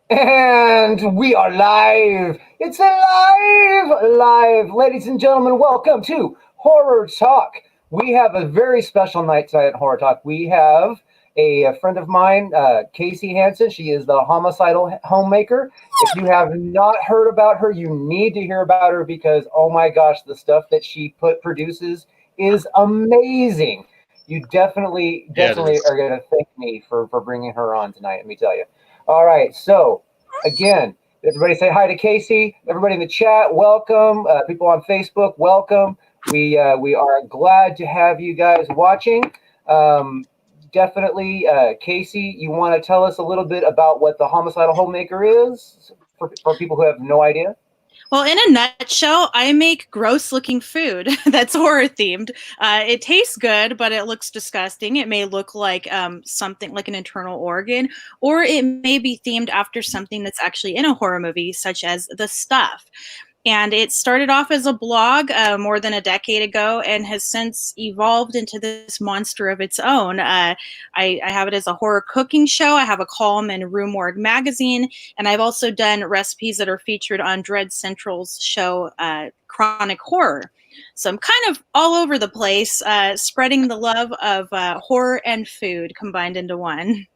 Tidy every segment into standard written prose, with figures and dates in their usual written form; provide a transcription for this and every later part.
And we are live. It's live. Ladies and gentlemen, welcome to Horror Talk. We have a very special night tonight at Horror Talk. We have a friend of mine, Kaci Hansen. She is the Homicidal Homemaker. If you have not heard about her, you need to hear about her because, oh my gosh, the stuff that she produces is amazing. You Yeah, it definitely is. are going to thank me for bringing her on tonight, let me tell you. All right, so again, everybody say hi to Kaci. Everybody in the chat, welcome. People on Facebook, welcome. We are glad to have you guys watching. Um, definitely, Kaci, you want to tell us a little bit about what the Homicidal Homemaker is for people who have no idea? Well, in a nutshell, I make gross-looking food that's horror-themed. It tastes good, but it looks disgusting. It may look like something like an internal organ, or it may be themed after something that's actually in a horror movie, such as The Stuff. And it started off as a blog more than a decade ago and has since evolved into this monster of its own. I have it as a horror cooking show. I have a column in Room Morgue magazine, and I've also done recipes that are featured on Dread Central's show, Chronic Horror. So I'm kind of all over the place, spreading the love of horror and food combined into one.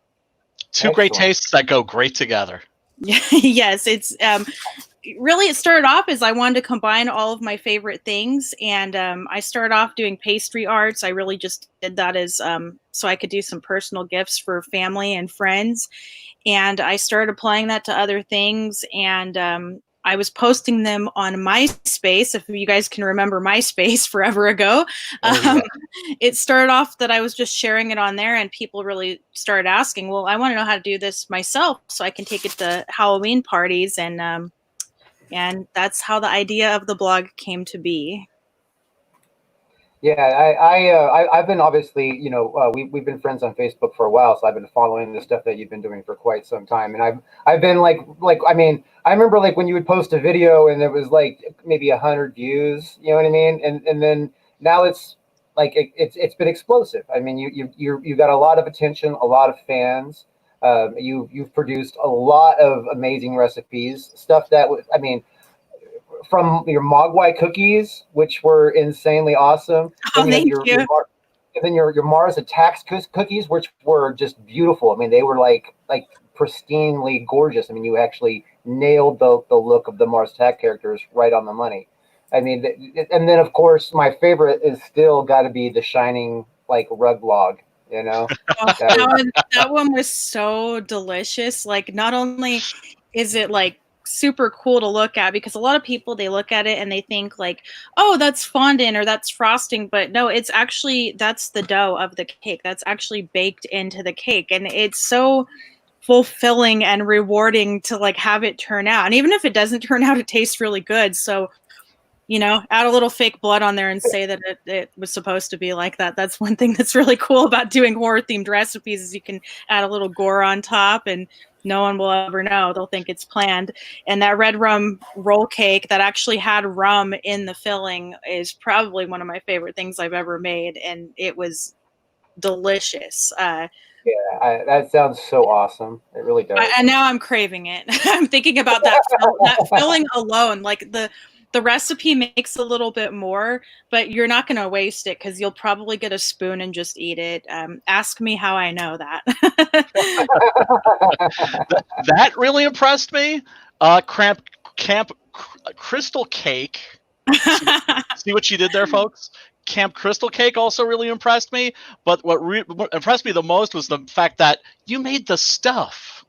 Two great tastes that go great together. Yes, it's really, it started off as I wanted to combine all of my favorite things, and I started off doing pastry arts. I really just did that as so I could do some personal gifts for family and friends, and I started applying that to other things, and I was posting them on MySpace, if you guys can remember MySpace forever ago. It started off that I was just sharing it on there, and people really started asking, well, I want to know how to do this myself so I can take it to Halloween parties, and that's how the idea of the blog came to be. Yeah, I've been obviously, we've been friends on Facebook for a while, so I've been following the stuff that you've been doing for quite some time, and I've been I mean, I remember like when you would post a video and it was like maybe 100 views, you know what I mean, and then now it's like it's been explosive. I mean, you got a lot of attention, a lot of fans. You've produced a lot of amazing recipes, stuff that was, I mean, from your Mogwai cookies, which were insanely awesome. Oh, thank you. And then your Mars Attacks cookies, which were just beautiful. I mean, they were like pristinely gorgeous. I mean, you actually nailed the look of the Mars Attack characters right on the money. I mean, and then of course my favorite is still got to be the Shining like rug log. You know, oh, that one was so delicious. Like, not only is it like super cool to look at, because a lot of people, they look at it and they think like, oh, that's fondant or that's frosting, but no, it's actually, that's the dough of the cake. That's actually baked into the cake, and it's so fulfilling and rewarding to like have it turn out. And even if it doesn't turn out, it tastes really good. So, add a little fake blood on there and say that it was supposed to be like that. That's one thing that's really cool about doing horror themed recipes, is you can add a little gore on top and no one will ever know. They'll think it's planned. And that red rum roll cake that actually had rum in the filling is probably one of my favorite things I've ever made. And it was delicious. Yeah, that sounds so awesome. It really does. And now I'm craving it. I'm thinking about that filling alone. Like the recipe makes a little bit more, but you're not going to waste it because you'll probably get a spoon and just eat it. Ask me how I know that. That really impressed me. Camp Crystal Cake. See what she did there, folks? Camp Crystal Cake also really impressed me. But what impressed me the most was the fact that you made the stuff.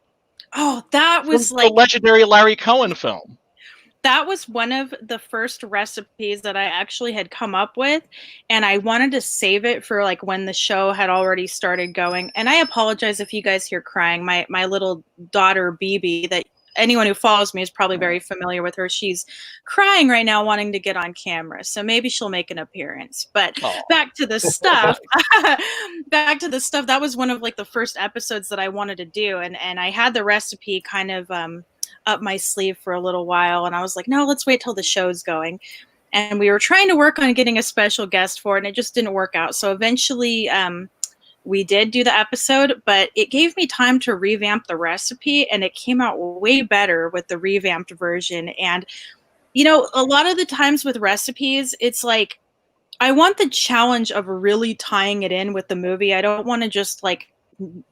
Oh, that was the legendary Larry Cohen film. That was one of the first recipes that I actually had come up with, and I wanted to save it for like when the show had already started going. And I apologize if you guys hear crying. My little daughter BB, that anyone who follows me is probably very familiar with her. She's crying right now, wanting to get on camera. So maybe she'll make an appearance. But back to the stuff. That was one of like the first episodes that I wanted to do, and I had the recipe kind of up my sleeve for a little while, and I was like, no, let's wait till the show's going. And we were trying to work on getting a special guest for it, and it just didn't work out. So eventually we did do the episode, but it gave me time to revamp the recipe, and it came out way better with the revamped version. And, you know, a lot of the times with recipes, it's like, I want the challenge of really tying it in with the movie. I don't want to just like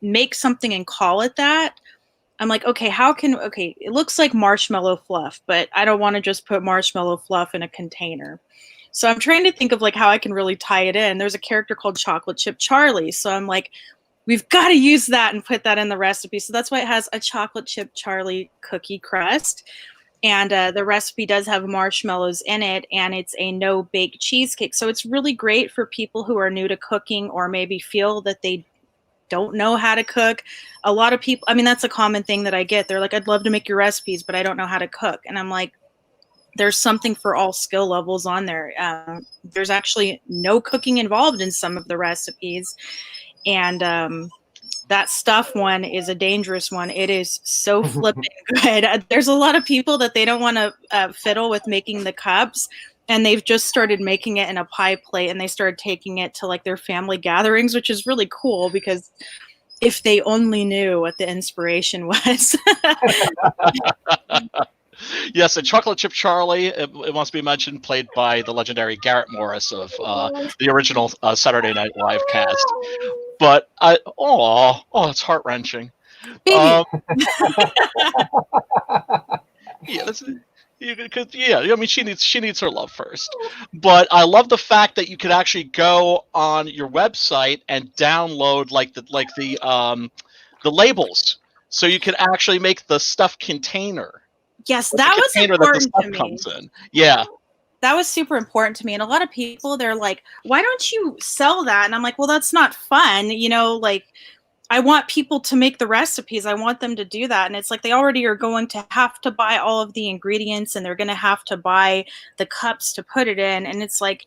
make something and call it that. I'm like, okay, it looks like marshmallow fluff, but I don't want to just put marshmallow fluff in a container. So I'm trying to think of like how I can really tie it in. There's a character called Chocolate Chip Charlie. So I'm like, we've got to use that and put that in the recipe. So that's why it has a Chocolate Chip Charlie cookie crust. And the recipe does have marshmallows in it, and it's a no-bake cheesecake. So it's really great for people who are new to cooking or maybe feel that they don't know how to cook. A lot of people, I mean, that's a common thing that I get. They're like, I'd love to make your recipes, but I don't know how to cook. And I'm like, there's something for all skill levels on there. There's actually no cooking involved in some of the recipes. And that stuff one is a dangerous one. It is so flipping good. There's a lot of people that they don't want to fiddle with making the cups. And they've just started making it in a pie plate, and they started taking it to like their family gatherings, which is really cool because if they only knew what the inspiration was. Yes, and Chocolate Chip Charlie, it must be mentioned, played by the legendary Garrett Morris of the original Saturday Night Live cast. But it's heart wrenching. Yeah, that's. I mean, she needs her love first. But I love the fact that you could actually go on your website and download like the labels, so you can actually make the stuff container. Yes, that was important to me. Comes in. Yeah. That was super important to me. And a lot of people, they're like, why don't you sell that? And I'm like, well, that's not fun. You know, like, I want people to make the recipes. I want them to do that. And it's like they already are going to have to buy all of the ingredients, and they're going to have to buy the cups to put it in. And it's like,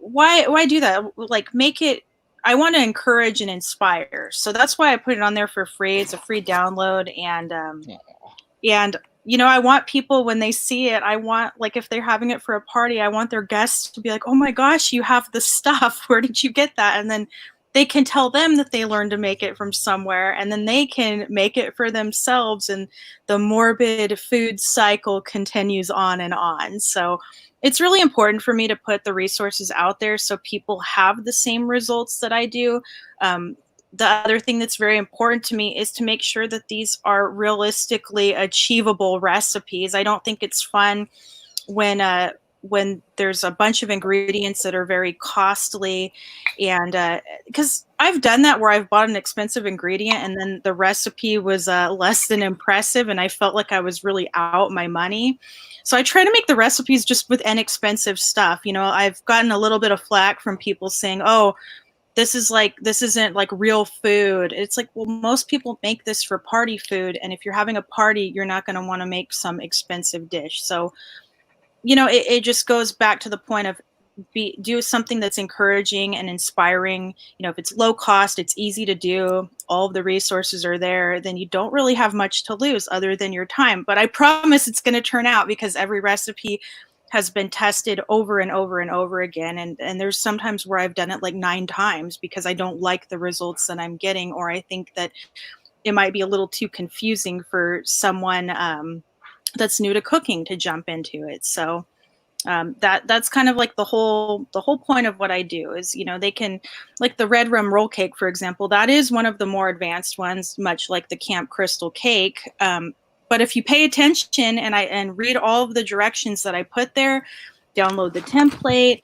why do that? Like, make it. I want to encourage and inspire. So that's why I put it on there for free. It's a free download. And you know, I want people, when they see it, I want, like, if they're having it for a party, I want their guests to be like, oh my gosh, you have the stuff. Where did you get that? And then they can tell them that they learned to make it from somewhere, and then they can make it for themselves. And the morbid food cycle continues on and on. So it's really important for me to put the resources out there so people have the same results that I do. The other thing that's very important to me is to make sure that these are realistically achievable recipes. I don't think it's fun when there's a bunch of ingredients that are very costly, and because I've done that where I've bought an expensive ingredient and then the recipe was less than impressive, and I felt like I was really out my money. So I try to make the recipes just with inexpensive stuff. You know, I've gotten a little bit of flack from people saying, oh, this isn't like real food. It's like, well, most people make this for party food. And if you're having a party, you're not going to want to make some expensive dish. So, you know, it just goes back to the point of do something that's encouraging and inspiring. You know, if it's low cost, it's easy to do, all of the resources are there, then you don't really have much to lose other than your time. But I promise it's going to turn out, because every recipe has been tested over and over and over again. And there's sometimes where I've done it like 9 times because I don't like the results that I'm getting, or I think that it might be a little too confusing for someone that's new to cooking to jump into it. So that's kind of like the whole point of what I do is, you know, they can, like the red rum roll cake, for example, that is one of the more advanced ones, much like the Camp Crystal cake. But if you pay attention and read all of the directions that I put there, download the template,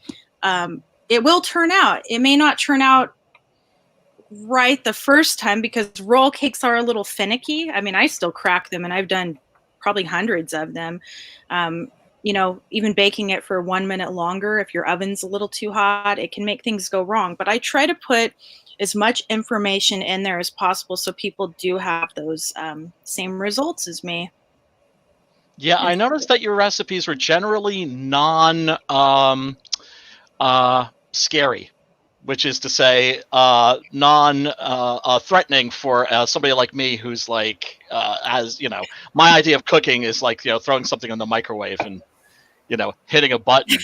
it will turn out. It may not turn out right the first time because roll cakes are a little finicky. I mean, I still crack them, and I've done probably hundreds of them. You know, even baking it for 1 minute longer, if your oven's a little too hot, it can make things go wrong. But I try to put as much information in there as possible so people do have those same results as me. Yeah, I noticed that your recipes were generally scary, which is to say non-threatening for somebody like me who's like, as you know, my idea of cooking is like, you know, throwing something in the microwave and, hitting a button.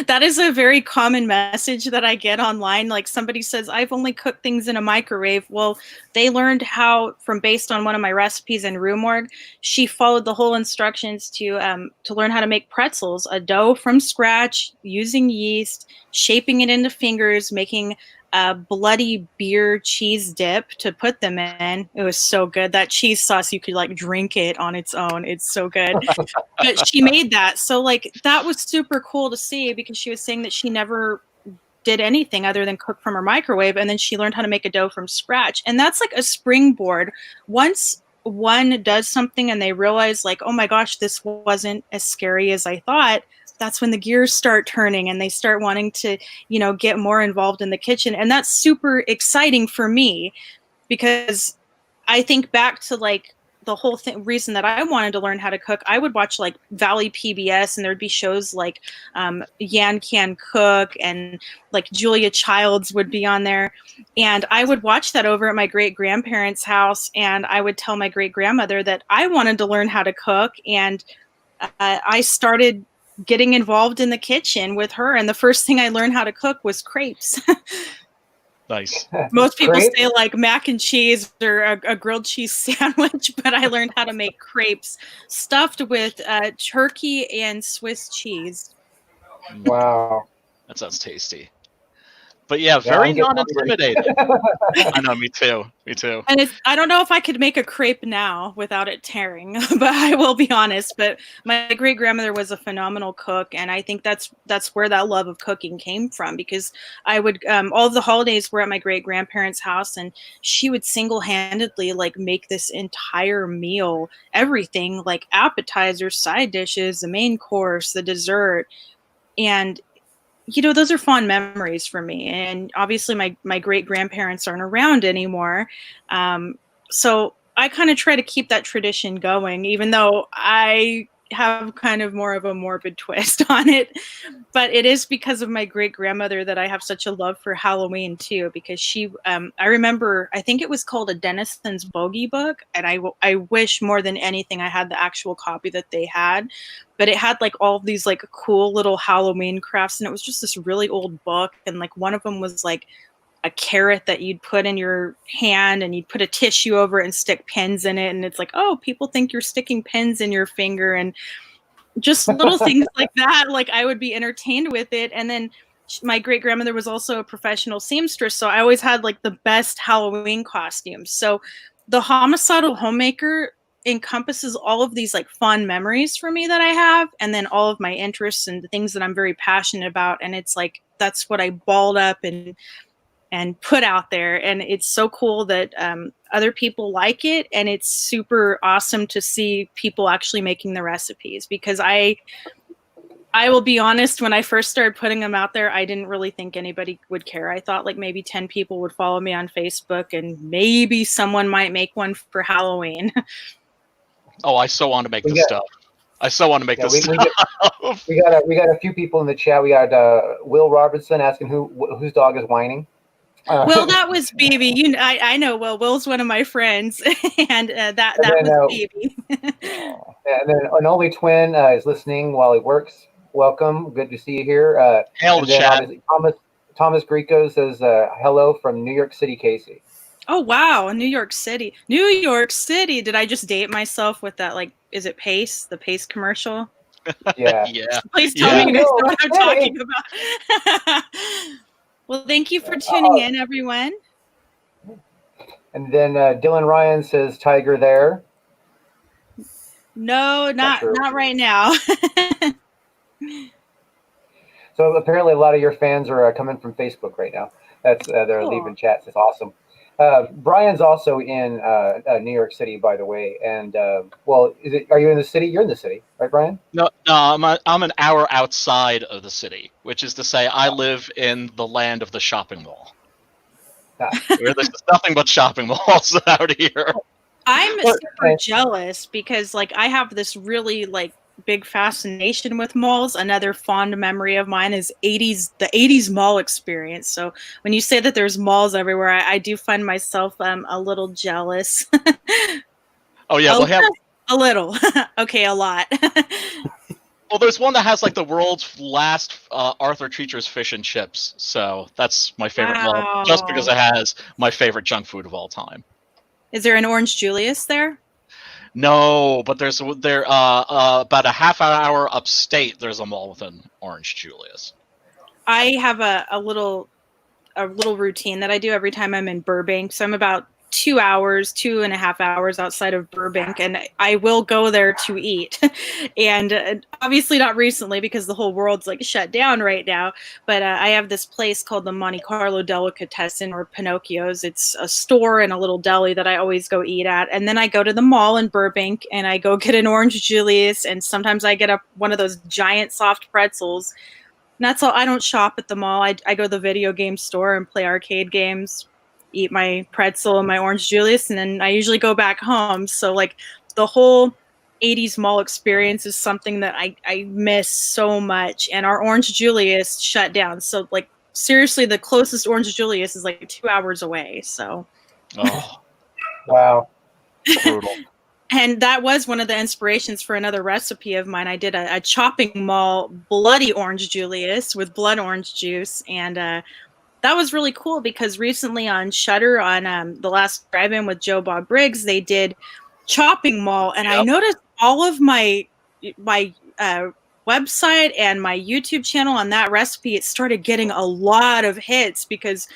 That is a very common message that I get online. Like somebody says, I've only cooked things in a microwave. Well, they learned how based on one of my recipes in Room Org. She followed the whole instructions to learn how to make pretzels, a dough from scratch, using yeast, shaping it into fingers, making a bloody beer cheese dip to put them in. It was so good. That cheese sauce, you could like drink it on its own. It's so good. But she made that. So like that was super cool to see, because she was saying that she never did anything other than cook from her microwave, and then she learned how to make a dough from scratch. And that's like a springboard. Once one does something and they realize like, oh my gosh, this wasn't as scary as I thought, that's when the gears start turning and they start wanting to, get more involved in the kitchen. And that's super exciting for me, because I think back to like the whole reason that I wanted to learn how to cook. I would watch like Valley PBS, and there'd be shows like Yan Can Cook, and like Julia Childs would be on there. And I would watch that over at my great grandparents' house. And I would tell my great grandmother that I wanted to learn how to cook. And I started getting involved in the kitchen with her. And the first thing I learned how to cook was crepes. Nice. Most people Great. say like mac and cheese or a grilled cheese sandwich, but I learned how to make crepes stuffed with turkey and Swiss cheese. Wow. That sounds tasty. But yeah, very I'm getting non-intimidating. I know, me too. And I don't know if I could make a crepe now without it tearing, but I will be honest. But my great grandmother was a phenomenal cook, and I think that's where that love of cooking came from. Because I would all of the holidays were at my great grandparents' house, and she would single-handedly like make this entire meal, everything like appetizers, side dishes, the main course, the dessert, and those are fond memories for me. And obviously my great grandparents aren't around anymore. So I kind of try to keep that tradition going, even though I have kind of more of a morbid twist on it. But it is because of my great grandmother that I have such a love for Halloween too, because she, I remember, I think it was called A Denison's Bogey Book. And I wish more than anything I had the actual copy that they had. But it had like all of these like cool little Halloween crafts, and it was just this really old book. And like one of them was like a carrot that you'd put in your hand, and you'd put a tissue over it and stick pins in it. And it's like, oh, people think you're sticking pins in your finger, and just little things like that. Like I would be entertained with it. And then my great grandmother was also a professional seamstress, so I always had like the best Halloween costumes. So the Homicidal Homemaker encompasses all of these like fun memories for me that I have, and then all of my interests and the things that I'm very passionate about. And it's like that's what I balled up and put out there. And it's so cool that other people like it, and it's super awesome to see people actually making the recipes, because I will be honest, when I first started putting them out there, I didn't really think anybody would care. I thought like maybe 10 people would follow me on Facebook, and maybe someone might make one for Halloween. Oh, I so want to make this stuff. I so want to make this stuff. We got a few people in the chat. We got Will Robertson asking whose dog is whining. Will, that was BB. I know Will. Will's one of my friends, and that was BB. And then an only twin is listening while he works. Welcome, good to see you here. Hail the chat. Thomas Greco says hello from New York City, Kaci. Oh wow, New York City. New York City. Did I just date myself with that? Like, is it Pace? The Pace commercial? Yeah. Yeah. Please tell me you guys know what I'm talking about. Well, thank you for tuning in, everyone. And then Dylan Ryan says Tiger there. No, not right now. So apparently a lot of your fans are coming from Facebook right now. That's they're leaving chats. It's awesome. Brian's also in New York City, by the way. And are you in the city? You're in the city, right, Brian? No, I'm an hour outside of the city, which is to say, I live in the land of the shopping mall, where there's nothing but shopping malls out here. I'm super jealous because, like, I have this really like big fascination with malls. Another fond memory of mine is the 80s mall experience. So when you say that there's malls everywhere, I do find myself a little jealous. Oh yeah, a little. Okay, a lot. Well, there's one that has like the world's last Arthur Treacher's fish and chips. So that's my favorite mall, just because it has my favorite junk food of all time. Is there an Orange Julius there? No, but there's about a half hour upstate. There's a mall with an Orange Julius. I have a little routine that I do every time I'm in Burbank. So I'm about 2.5 hours outside of Burbank, and I will go there to eat. And obviously not recently because the whole world's like shut down right now. But I have this place called the Monte Carlo Delicatessen, or Pinocchio's. It's a store and a little deli that I always go eat at. And then I go to the mall in Burbank and I go get an Orange Julius, and sometimes I get one of those giant soft pretzels. And that's all. I don't shop at the mall. I go to the video game store and play arcade games, eat my pretzel and my Orange Julius, and then I usually go back home. So like the whole 80s mall experience is something that I miss so much. And our Orange Julius shut down. So like seriously, the closest Orange Julius is like 2 hours away. So wow. Brutal. And that was one of the inspirations for another recipe of mine. I did a chopping mall bloody Orange Julius with blood orange juice, and that was really cool because recently on Shudder, on the last drive-in with Joe Bob Briggs, they did chopping mall, and I noticed all of my website and my YouTube channel on that recipe, it started getting a lot of hits because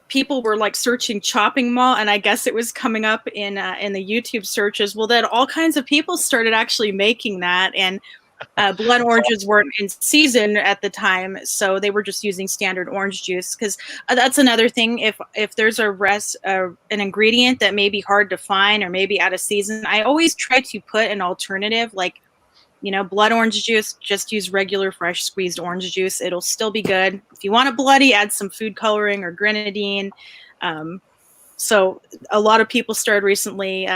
people were like searching chopping mall, and I guess it was coming up in the YouTube searches. Well, then all kinds of people started actually making that, and blood oranges weren't in season at the time, so they were just using standard orange juice. Because that's another thing. If there's an ingredient that may be hard to find or maybe out of season, I always try to put an alternative, like, you know, blood orange juice, just use regular fresh squeezed orange juice. It'll still be good. If you want it bloody, add some food coloring or grenadine. So a lot of people started recently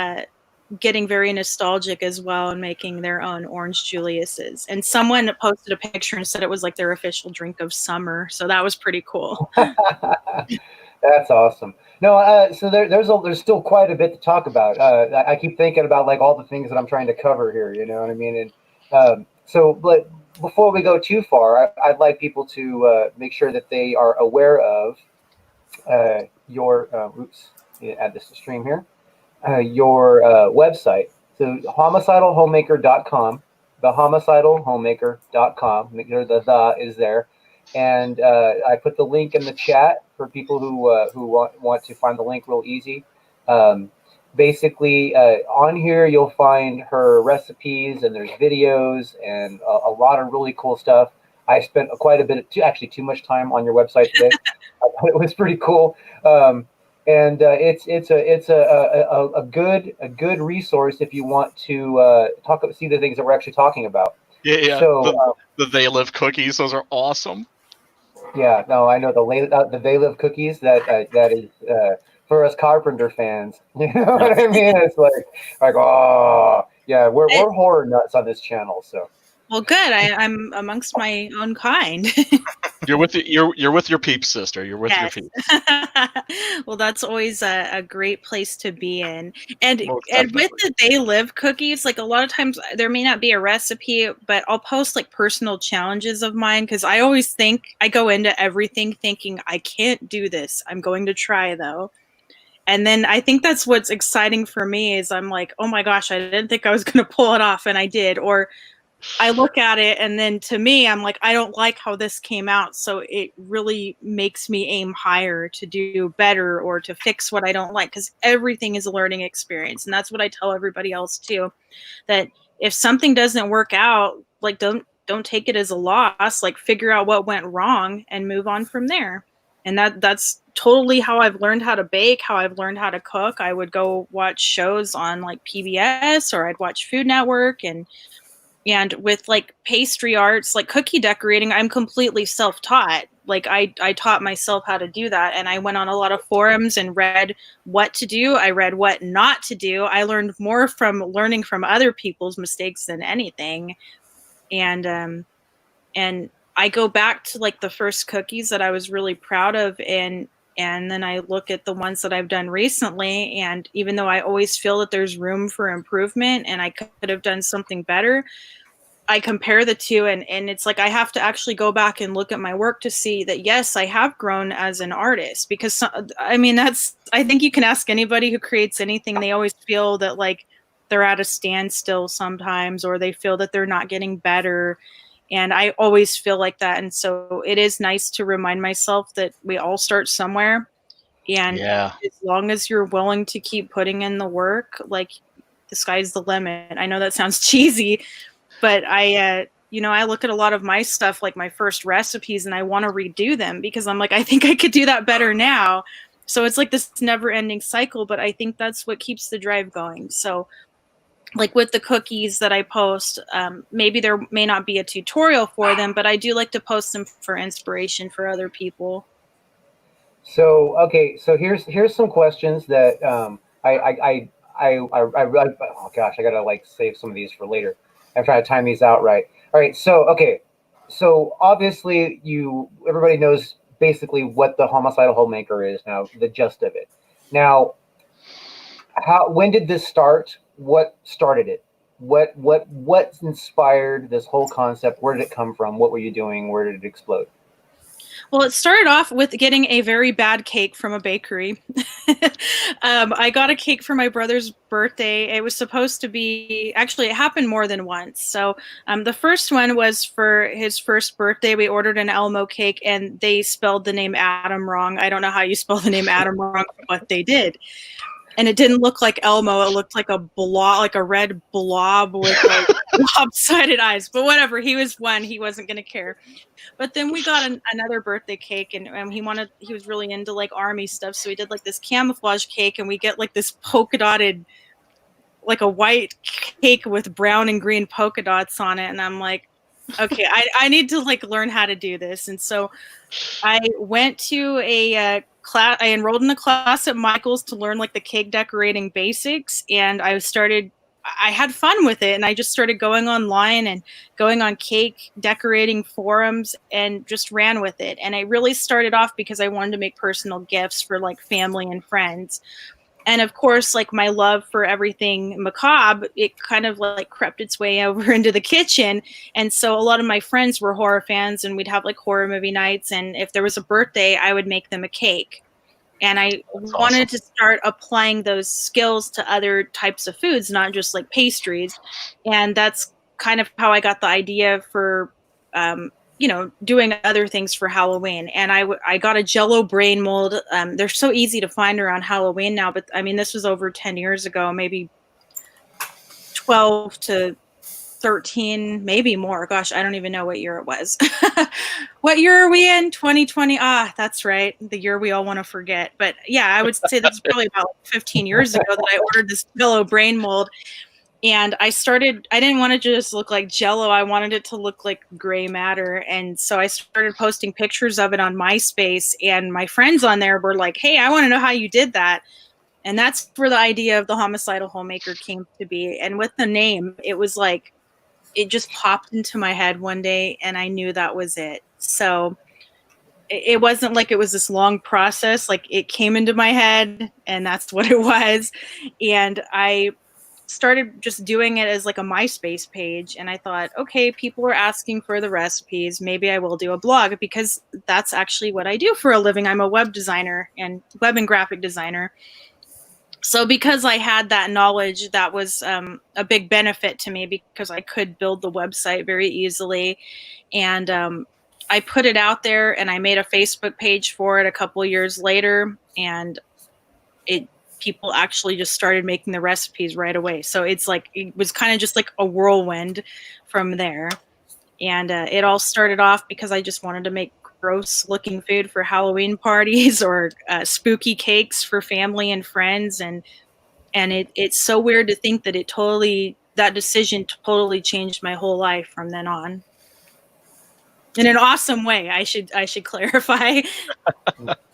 getting very nostalgic as well and making their own Orange Julius's. And someone posted a picture and said it was like their official drink of summer. So that was pretty cool. That's awesome. No, so there's still quite a bit to talk about. I keep thinking about like all the things that I'm trying to cover here. You know what I mean? And but before we go too far, I'd like people to make sure that they are aware of your add this to stream here. Your website. So homicidalhomemaker.com, the homicidalhomemaker.com. Make sure the is there. And I put the link in the chat for people who want to find the link real easy. Basically, on here you'll find her recipes, and there's videos and a lot of really cool stuff. I spent quite a bit of too much time on your website today. I thought it was pretty cool. And it's a good resource if you want to see the things that we're actually talking about. Yeah. So the They Live cookies, those are awesome. Yeah, no, I know the They Live cookies. That is for us carpenter fans. You know what I mean? It's like oh yeah, we're horror nuts on this channel. So. Well, good. I'm amongst my own kind. You're with your peeps, sister. You're with your peeps. Well, that's always a great place to be in. And with the They Live cookies, like a lot of times there may not be a recipe, but I'll post like personal challenges of mine because I always think I go into everything thinking I can't do this. I'm going to try though. And then I think that's what's exciting for me is I'm like, oh my gosh, I didn't think I was going to pull it off, and I did. Or I look at it and then to me, I'm like, I don't like how this came out. So it really makes me aim higher to do better or to fix what I don't like, because everything is a learning experience. And that's what I tell everybody else too, that if something doesn't work out, like don't take it as a loss, like figure out what went wrong and move on from there. And that's totally how I've learned how to bake, how I've learned how to cook. I would go watch shows on like PBS, or I'd watch Food Network, and with like pastry arts, like cookie decorating, I'm completely self-taught. Like I taught myself how to do that. And I went on a lot of forums and read what to do. I read what not to do. I learned more from learning from other people's mistakes than anything. And I go back to like the first cookies that I was really proud of. And then I look at the ones that I've done recently. And even though I always feel that there's room for improvement and I could have done something better, I compare the two, and it's like I have to actually go back and look at my work to see that, yes, I have grown as an artist. Because I mean, I think you can ask anybody who creates anything, they always feel that like they're at a standstill sometimes, or they feel that they're not getting better. And I always feel like that. And so it is nice to remind myself that we all start somewhere. And Yeah. as long as you're willing to keep putting in the work, like the sky's the limit. I know that sounds cheesy, but I look at a lot of my stuff, like my first recipes, and I want to redo them because I'm like, I think I could do that better now. So it's like this never ending cycle, but I think that's what keeps the drive going. So like with the cookies that I post, maybe there may not be a tutorial for them, but I do like to post them for inspiration for other people. So okay, so here's some questions that oh gosh, I gotta like save some of these for later. I'm trying to time these out right. All right, so okay, so obviously everybody knows basically what the Homicidal Homemaker is now, the gist of it. Now, when did this start? What started it? What inspired this whole concept? Where did it come from? What were you doing? Where did it explode? Well, it started off with getting a very bad cake from a bakery. I got a cake for my brother's birthday. It was supposed to be, actually, it happened more than once. So the first one was for his first birthday. We ordered an Elmo cake, and they spelled the name Adam wrong. I don't know how you spell the name Adam wrong, but they did. And it didn't look like Elmo. It looked like a blob, like a red blob with like lopsided eyes. But whatever, he was one. He wasn't going to care. But then we got another birthday cake, and he was really into like army stuff. So we did like this camouflage cake, and we get like this polka dotted, like a white cake with brown and green polka dots on it. And I'm like, okay, I need to like learn how to do this. And so I went to a class. I enrolled in a class at Michael's to learn like the cake decorating basics, and I had fun with it, and I just started going online and going on cake decorating forums and just ran with it. And I really started off because I wanted to make personal gifts for like family and friends. And of course, like my love for everything macabre, it kind of like crept its way over into the kitchen. And so a lot of my friends were horror fans, and we'd have like horror movie nights. And if there was a birthday, I would make them a cake. And I wanted to start applying those skills to other types of foods, not just like pastries. And that's kind of how I got the idea for, doing other things for Halloween. And I got a Jell-O brain mold. They're so easy to find around Halloween now, but I mean, this was over 10 years ago, maybe 12 to 13, maybe more. Gosh, I don't even know what year it was. What year are we in? 2020. Ah, that's right. The year we all want to forget. But yeah, I would say that's probably about 15 years ago that I ordered this Jell-O brain mold. And I didn't want to just look like Jell-O. I wanted it to look like gray matter. And so I started posting pictures of it on MySpace, and my friends on there were like, hey, I want to know how you did that. And that's where the idea of the Homicidal Homemaker came to be. And with the name, it was like, it just popped into my head one day, and I knew that was it. So it wasn't like it was this long process. Like it came into my head, and that's what it was. And I started just doing it as like a MySpace page. And I thought, okay, people are asking for the recipes. Maybe I will do a blog, because that's actually what I do for a living. I'm a web designer and web and graphic designer. So because I had that knowledge, that was a big benefit to me, because I could build the website very easily. And I put it out there, and I made a Facebook page for it a couple years later, and people actually just started making the recipes right away. So it was kind of just like a whirlwind from there. And it all started off because I just wanted to make gross looking food for Halloween parties, or spooky cakes for family and friends. And it's so weird to think that that decision totally changed my whole life from then on. In an awesome way, I should clarify,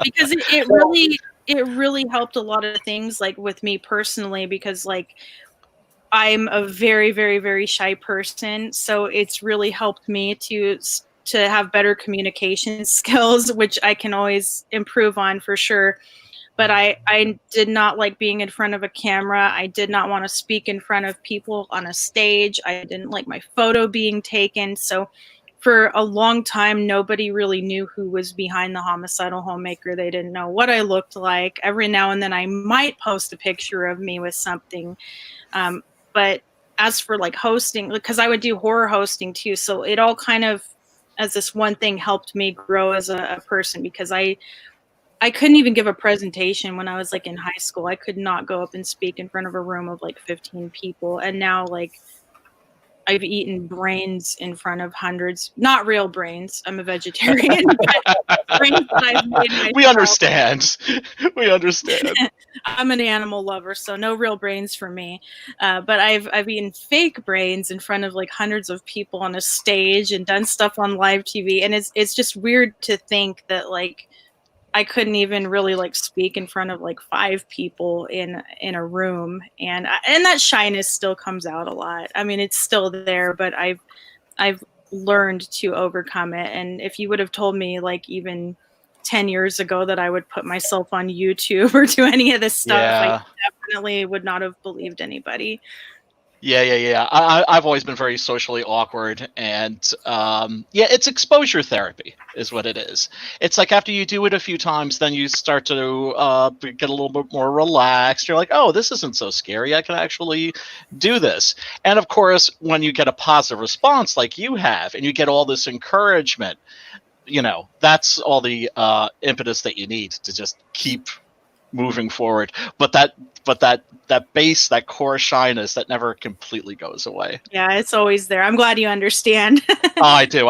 because it really helped a lot of things, like with me personally, because like I'm a very, very, very shy person. So it's really helped me to have better communication skills, which I can always improve on for sure. but I did not like being in front of a camera. I did not want to speak in front of people on a stage. I didn't like my photo being taken. So for a long time, nobody really knew who was behind the Homicidal Homemaker. They didn't know what I looked like. Every now and then I might post a picture of me with something. But as for like hosting, because I would do horror hosting too. So it all kind of, as this one thing, helped me grow as a person, because I couldn't even give a presentation when I was like in high school. I could not go up and speak in front of a room of like 15 people. And now like I've eaten brains in front of hundreds, not real brains. I'm a vegetarian. But brains that I've made myself. We understand. We understand. I'm an animal lover, so no real brains for me. But I've eaten fake brains in front of like hundreds of people on a stage and done stuff on live TV. And it's just weird to think that like I couldn't even really like speak in front of like 5 people in a room, and that shyness still comes out a lot. I mean, it's still there, but I've learned to overcome it. And if you would have told me like even 10 years ago that I would put myself on YouTube or do any of this stuff, Yeah. I definitely would not have believed anybody. Yeah. I've always been very socially awkward, and it's exposure therapy is what it is. It's like after you do it a few times, then you start to get a little bit more relaxed. You're like, oh, this isn't so scary. I can actually do this. And of course, when you get a positive response like you have, and you get all this encouragement, that's all the impetus that you need to just keep moving forward. But that base, that core shyness, that never completely goes away. Yeah, it's always there. I'm glad you understand. I do.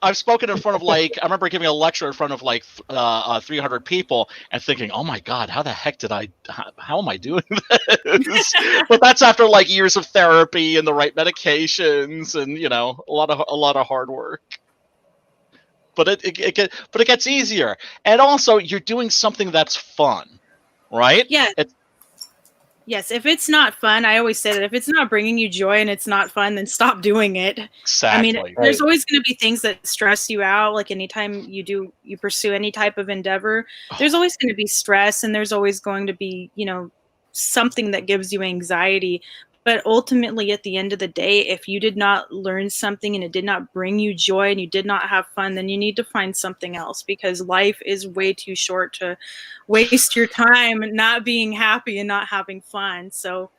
I've spoken in front of I remember giving a lecture in front of 300 people and thinking, oh my God, how the heck how am I doing this? But that's after years of therapy and the right medications and, a lot of hard work. But it gets easier. And also you're doing something that's fun, right? Yeah. Yes, if it's not fun, I always say that if it's not bringing you joy and it's not fun, then stop doing it. Exactly. I mean, there's always going to be things that stress you out. Like anytime you pursue any type of endeavor, there's always going to be stress, and there's always going to be, something that gives you anxiety. But ultimately, at the end of the day, if you did not learn something and it did not bring you joy and you did not have fun, then you need to find something else, because life is way too short to waste your time not being happy and not having fun. So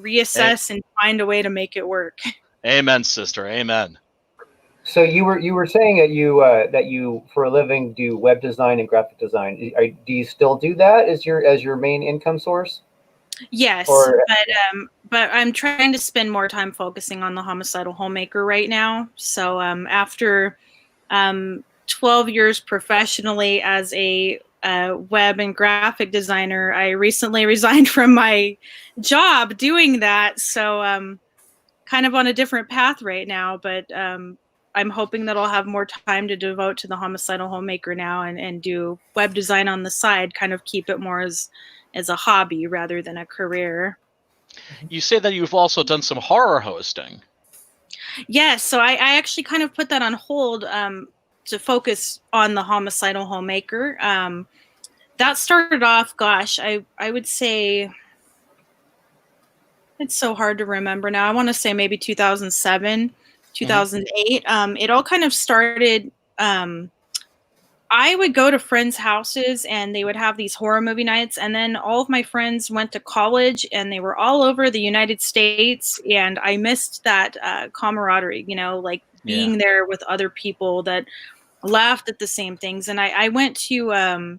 reassess and find a way to make it work. Amen, sister. Amen. So you were saying that you for a living do web design and graphic design. Do you still do that as your main income source? Yes, but I'm trying to spend more time focusing on the Homicidal Homemaker right now. So after 12 years professionally as a web and graphic designer, I recently resigned from my job doing that. So kind of on a different path right now, but I'm hoping that I'll have more time to devote to the Homicidal Homemaker now and do web design on the side, kind of keep it more as a hobby rather than a career. You say that you've also done some horror hosting. Yes, so I actually kind of put that on hold to focus on the Homicidal Homemaker. That started off, gosh, I would say, it's so hard to remember now. I want to say maybe 2007, 2008. It all kind of started. I would go to friends' houses and they would have these horror movie nights. And then all of my friends went to college and they were all over the United States. And I missed that camaraderie, being there with other people that laughed at the same things. And I went to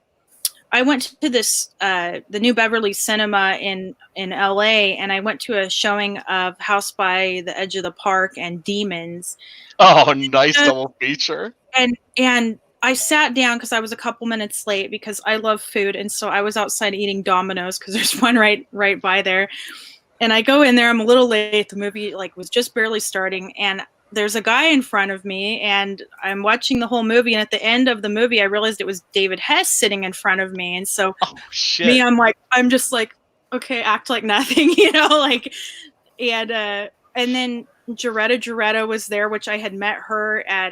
this, the New Beverly Cinema in LA, and I went to a showing of House by the Edge of the Park and Demons. Oh, nice double feature. And I sat down because I was a couple minutes late because I love food. And so I was outside eating Domino's because there's one right by there. And I go in there, I'm a little late. The movie was just barely starting. And there's a guy in front of me and I'm watching the whole movie. And at the end of the movie, I realized it was David Hess sitting in front of me. And so I'm just like, okay, act like nothing, and then Jaretta was there, which I had met her at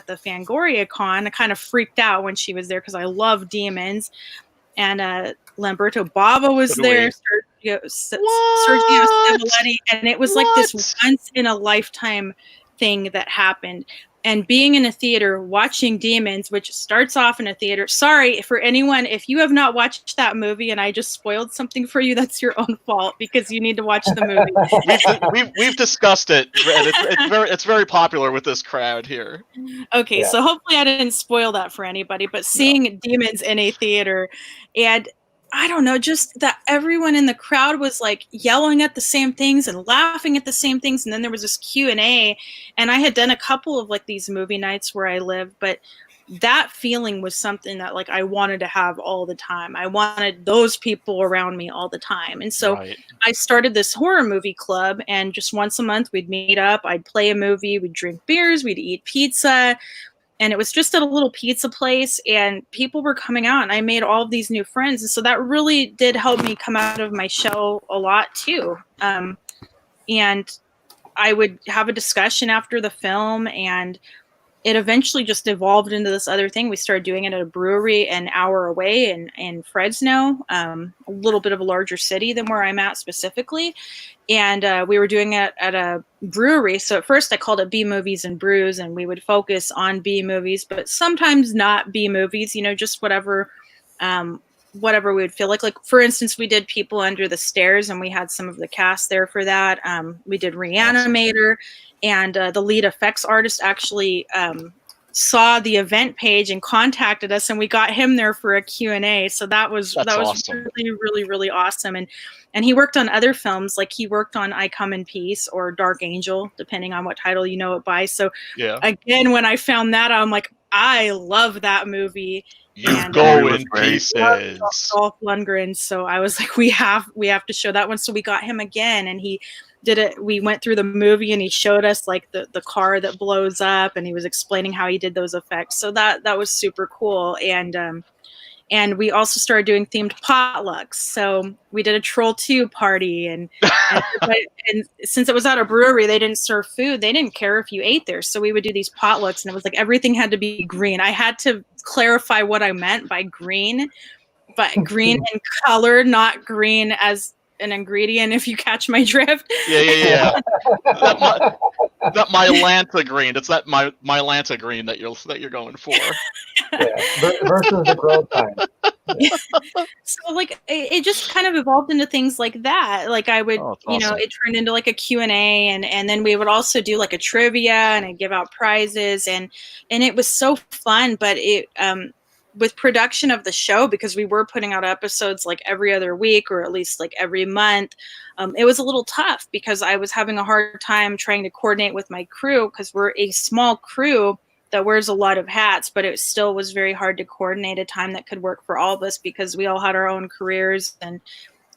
the Fangoria Con. I kind of freaked out when she was there because I love demons. And Lamberto Bava was there, Sergio Civiletti, and it was like this once in a lifetime thing that happened. And being in a theater watching Demons, which starts off in a theater. Sorry for anyone, if you have not watched that movie and I just spoiled something for you, that's your own fault because you need to watch the movie. we've discussed it, and it's very popular with this crowd here. Okay, so hopefully I didn't spoil that for anybody, but seeing Demons in a theater, and I don't know, just that everyone in the crowd was like yelling at the same things and laughing at the same things. And then there was this Q&A, and I had done a couple of like these movie nights where I live, but that feeling was something that like I wanted to have all the time. I wanted those people around me all the time. And so I started this horror movie club, and just once a month we'd meet up, I'd play a movie, we'd drink beers, we'd eat pizza. And it was just at a little pizza place, and people were coming out, and I made all of these new friends. And so that really did help me come out of my shell a lot too. And I would have a discussion after the film, and it eventually just evolved into this other thing. We started doing it at a brewery an hour away in Fresno, a little bit of a larger city than where I'm at specifically. And we were doing it at a brewery. So at first I called it B Movies and Brews, and we would focus on B movies, but sometimes not B movies, you know, just whatever we would feel like. Like, for instance, we did People Under the Stairs, and we had some of the cast there for that. We did Reanimator, and the lead effects artist actually saw the event page and contacted us, and we got him there for a Q&A. So that was awesome. really awesome. And he worked on other films, like he worked on I Come in Peace or Dark Angel, depending on what title you know it by. So again, when I found that, I'm like, I love that movie. You go in pieces. Dolph Lundgren. So I was like, we have to show that one. So we got him again, and he did it. We went through the movie, and he showed us like the car that blows up, and he was explaining how he did those effects. So that was super cool. And we also started doing themed potlucks. So we did a Troll 2 party, and since it was at a brewery, they didn't serve food. They didn't care if you ate there. So we would do these potlucks, and it was like everything had to be green. I had to clarify what I meant by green, but green in color, not green as an ingredient, if you catch my drift. Yeah. That Mylanta green. It's that Mylanta green that you're going for. Versus the grilled kind. So like it just kind of evolved into things like that. Like I would, you know, it turned into like a Q&A, and then we would also do like a trivia, and I'd give out prizes, and it was so fun. But it with production of the show, because we were putting out episodes like every other week or at least like every month, it was a little tough because I was having a hard time trying to coordinate with my crew, because we're a small crew that wears a lot of hats, but it still was very hard to coordinate a time that could work for all of us, because we all had our own careers and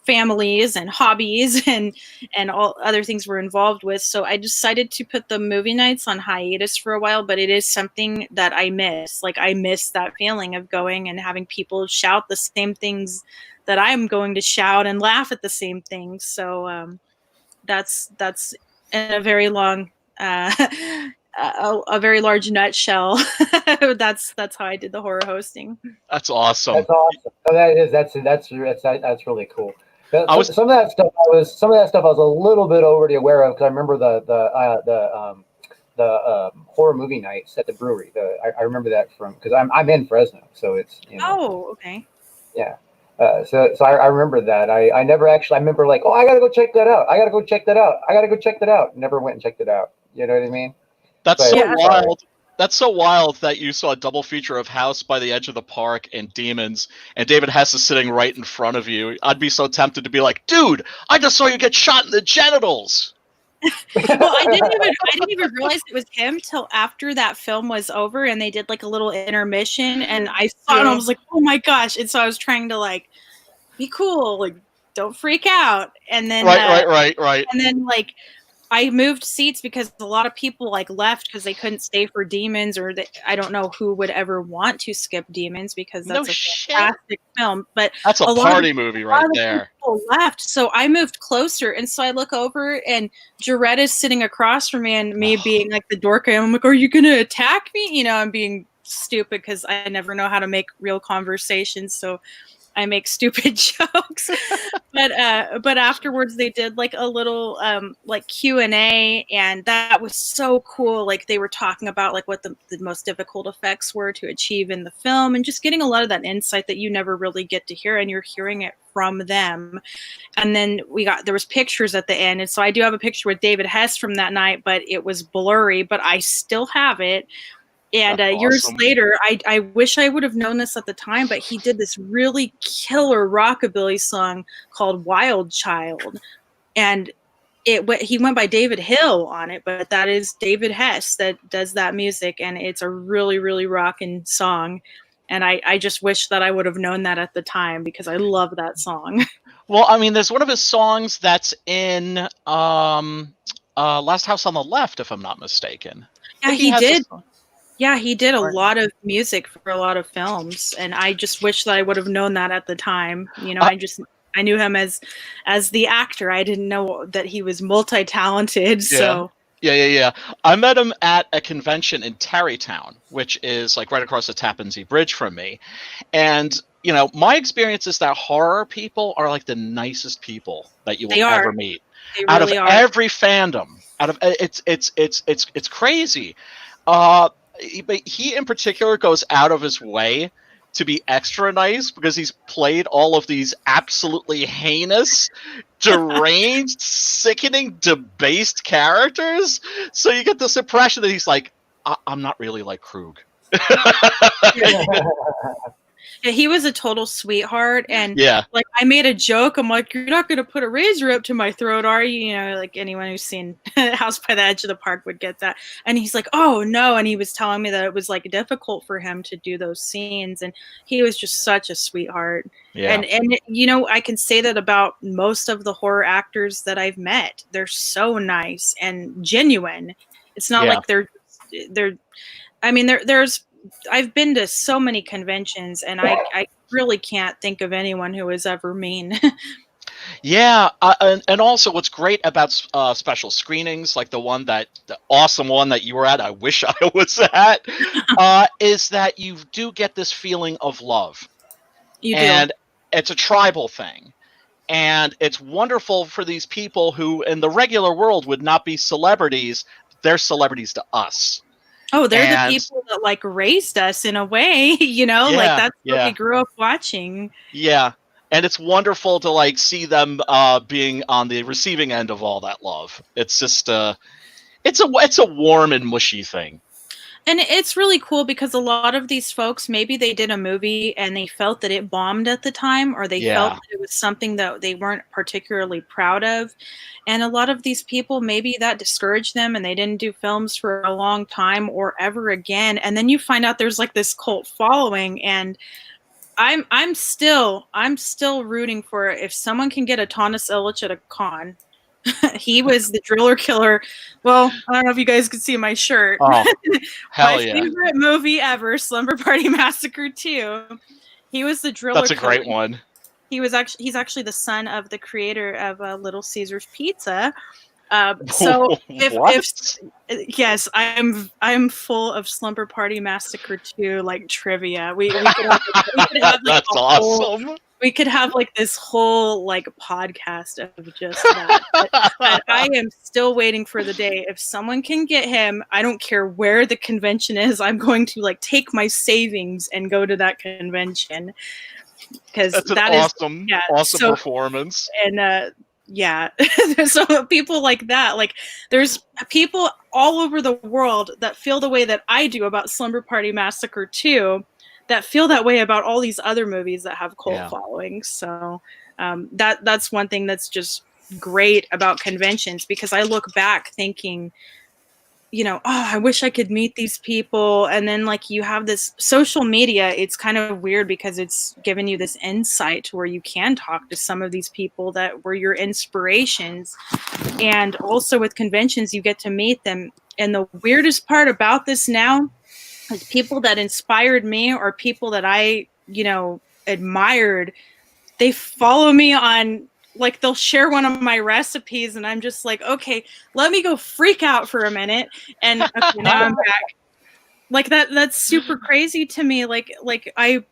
families and hobbies and all other things we're involved with. So I decided to put the movie nights on hiatus for a while, but it is something that I miss. Like I miss that feeling of going and having people shout the same things that I'm going to shout and laugh at the same things. So that's in a very long, a very large nutshell. That's how I did the horror hosting. That's awesome. That's awesome. So that's really cool. Some of that stuff I was a little bit already aware of, because I remember the horror movie nights at the brewery. I remember that from, because I'm in Fresno, so it's, you know. Oh, okay. Yeah. So I remember that. I never actually. I remember like, oh, I gotta go check that out. Never went and checked it out. You know what I mean? That's so wild. That's so wild that you saw a double feature of House by the Edge of the Park and Demons, and David Hess is sitting right in front of you. I'd be so tempted to be like, dude, I just saw you get shot in the genitals. Well, I didn't even realize it was him till after that film was over, and they did like a little intermission, and I saw it and I was like, oh my gosh. And so I was trying to like be cool, like don't freak out. And then right. And then like I moved seats because a lot of people like left because they couldn't stay for Demons, or I don't know who would ever want to skip Demons because No that's a shit. fantastic film. But That's a party movie right there. People left, so I moved closer, and so I look over, and Jaretta's sitting across from me, and me being like the dork, I'm like, "Are you gonna attack me?" You know, I'm being stupid because I never know how to make real conversations, so I make stupid jokes. But afterwards they did like a little like Q&A, and that was so cool. Like they were talking about like what the most difficult effects were to achieve in the film, and just getting a lot of that insight that you never really get to hear, and you're hearing it from them. And then there was pictures at the end, and so I do have a picture with David Hess from that night, but it was blurry, but I still have it. And years later, I wish I would have known this at the time, but he did this really killer rockabilly song called Wild Child. And he went by David Hill on it, but that is David Hess that does that music. And it's a really, really rocking song. And I just wish that I would have known that at the time because I love that song. Well, I mean, there's one of his songs that's in Last House on the Left, if I'm not mistaken. Yeah, he did. Yeah, he did a lot of music for a lot of films, and I just wish that I would have known that at the time. You know, I knew him as the actor. I didn't know that he was multi-talented. Yeah. So Yeah. I met him at a convention in Tarrytown, which is like right across the Tappan Zee Bridge from me. And you know, my experience is that horror people are like the nicest people that you will ever meet. They out really of are. Every fandom, it's crazy. But he in particular goes out of his way to be extra nice because he's played all of these absolutely heinous, deranged, sickening, debased characters. So you get this impression that he's like, I'm not really like Krug. Yeah, he was a total sweetheart, and yeah, like I made a joke. I'm like, "You're not gonna put a razor up to my throat, are you?" You know, like anyone who's seen House by the Edge of the Park would get that. And he's like, "Oh no!" And he was telling me that it was like difficult for him to do those scenes, and he was just such a sweetheart. Yeah. And you know, I can say that about most of the horror actors that I've met. They're so nice and genuine. It's not like they're. I mean, there's. I've been to so many conventions, and I really can't think of anyone who was ever mean. Yeah, and also what's great about special screenings, like the awesome one that you were at, I wish I was at, is that you do get this feeling of love. You do. And it's a tribal thing. And it's wonderful for these people who in the regular world would not be celebrities. They're celebrities to us. Oh, they're the people that like raised us in a way, you know, like that's what we grew up watching. Yeah. And it's wonderful to like see them being on the receiving end of all that love. It's just it's a warm and mushy thing. And it's really cool because a lot of these folks, maybe they did a movie and they felt that it bombed at the time, or they felt that it was something that they weren't particularly proud of. And a lot of these people, maybe that discouraged them and they didn't do films for a long time or ever again. And then you find out there's like this cult following, and I'm still rooting for if someone can get a Tanis Illich at a con. He was the driller killer. Well, I don't know if you guys could see my shirt. Oh, hell my favorite movie ever, Slumber Party Massacre 2. He was the driller. That's a great one. He's actually the son of the creator of Little Caesars Pizza. So yes, I'm full of Slumber Party Massacre 2 like trivia. We could have like, that's awesome. We could have like this whole like podcast of just that. But I am still waiting for the day if someone can get him. I don't care where the convention is. I'm going to like take my savings and go to that convention because that is awesome performance. And so people like that, like there's people all over the world that feel the way that I do about Slumber Party Massacre 2. That feel that way about all these other movies that have cult followings. So that's one thing that's just great about conventions, because I look back thinking oh, I wish I could meet these people. And then like you have this social media, it's kind of weird because it's given you this insight to where you can talk to some of these people that were your inspirations. And also with conventions, you get to meet them. And the weirdest part about this now is people that inspired me or people that I, admired, they follow me on, like, they'll share one of my recipes and I'm just like, okay, let me go freak out for a minute. And okay, now I'm back. Like that's super crazy to me. Like I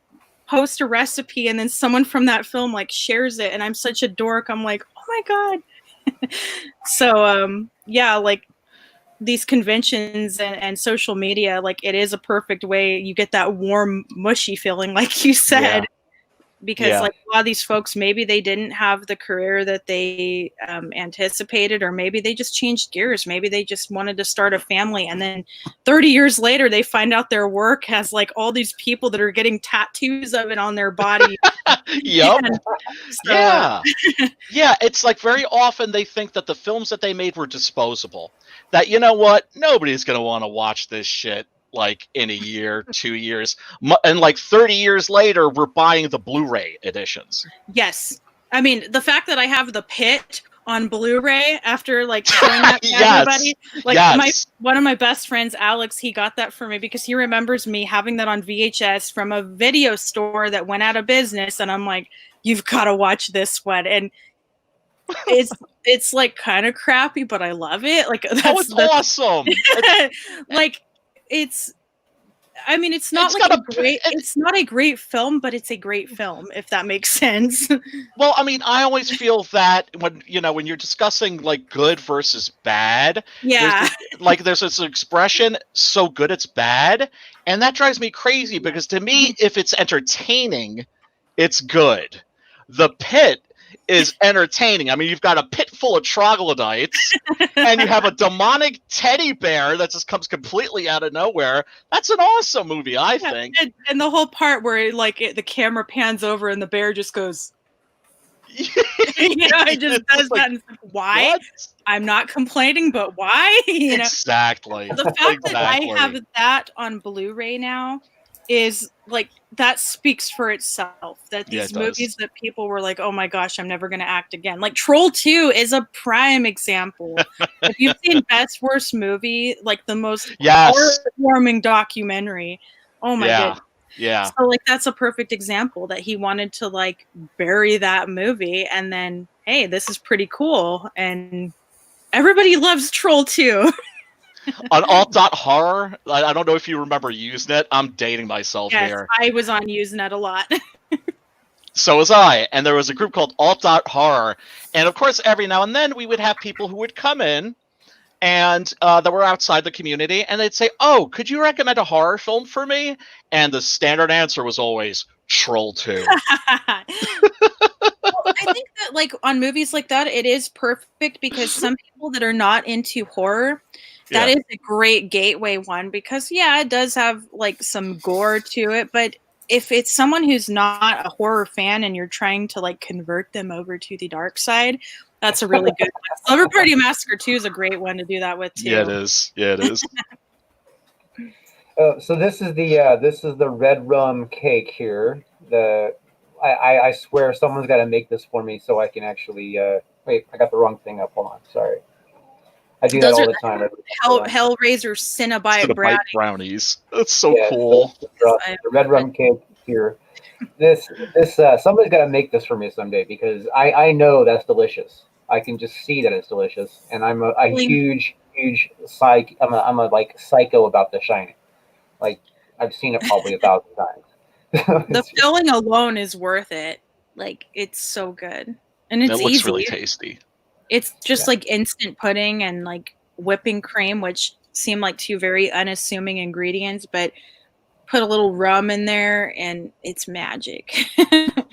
post a recipe and then someone from that film like shares it and I'm such a dork. I'm like, oh my God. So yeah, like these conventions and social media, like it is a perfect way. You get that warm, mushy feeling, like you said. Because like a lot of these folks, maybe they didn't have the career that they anticipated, or maybe they just changed gears. Maybe they just wanted to start a family. And then 30 years later, they find out their work has like all these people that are getting tattoos of it on their body. Yep. Yeah. Yeah. It's like very often they think that the films that they made were disposable. That, you know what? Nobody's going to want to watch this shit like in a year, 2 years, and like 30 years later, we're buying the Blu-ray editions. Yes. I mean, the fact that I have The Pit on Blu-ray after like showing that to everybody, like one of my best friends, Alex, he got that for me because he remembers me having that on VHS from a video store that went out of business. And I'm like, you've got to watch this one. And it's like kind of crappy, but I love it. Like, that's awesome. Like, it's not it's not a great film, but it's a great film, if that makes sense. Well, I mean, I always feel that when you're discussing like good versus bad, there's this expression, so good it's bad, and that drives me crazy because to me, if it's entertaining, it's good. The Pit is entertaining. I mean, you've got a pit full of troglodytes and you have a demonic teddy bear that just comes completely out of nowhere. That's an awesome movie, I think. And the whole part where the camera pans over and the bear just goes, it just does that. And it's like, why? What? I'm not complaining, but why? Exactly. The fact that I have that on Blu-ray now is like, that speaks for itself, that these movies that people were like, oh my gosh, I'm never going to act again. Like Troll 2 is a prime example. If you've seen Best Worst Movie, like the most heartwarming documentary. Oh my goodness. Yeah. So like, that's a perfect example that he wanted to like bury that movie. And then, hey, this is pretty cool. And everybody loves Troll 2. On alt.horror, I don't know if you remember Usenet. I'm dating myself here. I was on Usenet a lot. So was I. And there was a group called alt.horror. And of course, every now and then we would have people who would come in and that were outside the community. And they'd say, oh, could you recommend a horror film for me? And the standard answer was always Troll 2. I think that like on movies like that, it is perfect because some people that are not into horror, that is a great gateway one because it does have like some gore to it. But if it's someone who's not a horror fan and you're trying to like convert them over to the dark side, that's a really good one. Slumber Party Massacre 2 is a great one to do that with too. Yeah, it is. Yeah, it is. So this is the red rum cake here. I swear someone's got to make this for me so I can actually wait. I got the wrong thing up. Hold on, sorry. I do that all the time. Hellraiser Cinnabite brownies. That's so cool. The red rum cake here. This somebody's got to make this for me someday because I know that's delicious. I can just see that it's delicious, and I'm a huge psych. I'm a like psycho about The Shining. Like I've seen it probably 1,000 times. The filling alone is worth it. Like it's so good, and it's it looks easy. Really tasty. It's just like instant pudding and like whipping cream, which seem like two very unassuming ingredients, but put a little rum in there and it's magic.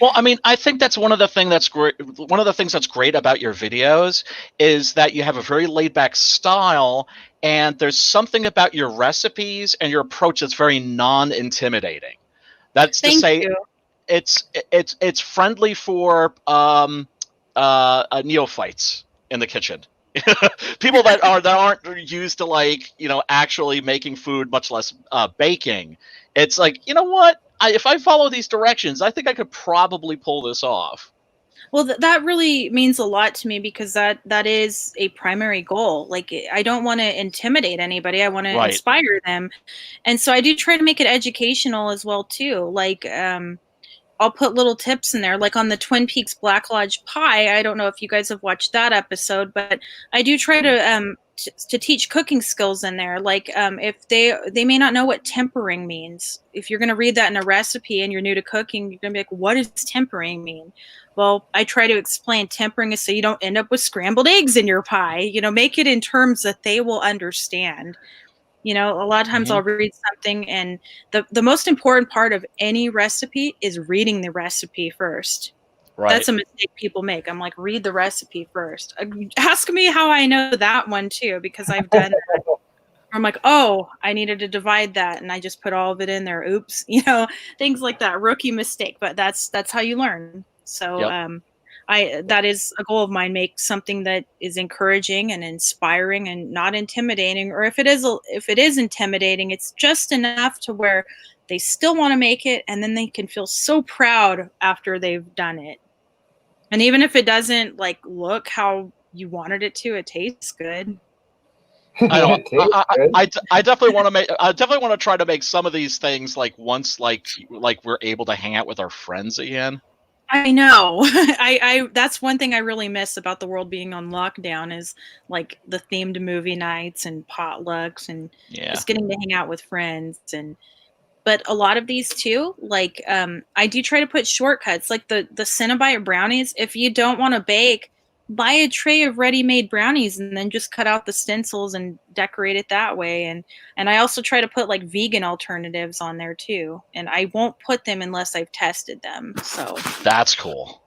Well, I mean, I think that's one of the things that's great. One of the things that's great about your videos is that you have a very laid back style, and there's something about your recipes and your approach that's very non-intimidating. That's to say, it's friendly for neophytes in the kitchen. People that aren't used to like, actually making food, much less baking. It's like, you know what? If I follow these directions, I think I could probably pull this off. Well, that really means a lot to me because that is a primary goal. Like, I don't want to intimidate anybody. I want to Right. inspire them. And so I do try to make it educational as well too. Like, I'll put little tips in there, like on the Twin Peaks Black Lodge pie. I don't know if you guys have watched that episode, but I do try to teach cooking skills in there. Like, if they may not know what tempering means. If you're going to read that in a recipe and you're new to cooking, you're going to be like, what does tempering mean? Well, I try to explain tempering is so you don't end up with scrambled eggs in your pie. Make it in terms that they will understand. A lot of times I'll read something, and the most important part of any recipe is reading the recipe first. Right. That's a mistake people make. I'm like, read the recipe first. Ask me how I know that one too, because I've done that. I'm like, oh, I needed to divide that, and I just put all of it in there. Oops, things like that. Rookie mistake, but that's how you learn. So, Yep. that is a goal of mine. Make something that is encouraging and inspiring and not intimidating. Or if it is intimidating, it's just enough to where they still want to make it, and then they can feel so proud after they've done it. And even if it doesn't like look how you wanted it to, it tastes good. I definitely want to make. I definitely want to try to make some of these things like once, like we're able to hang out with our friends again. I know. I that's one thing I really miss about the world being on lockdown is like the themed movie nights and potlucks and just getting to hang out with friends. But a lot of these too, like I do try to put shortcuts, like the Cinnabite brownies. If you don't want to bake, buy a tray of ready-made brownies and then just cut out the stencils and decorate it that way. And I also try to put like vegan alternatives on there too. And I won't put them unless I've tested them. So that's cool.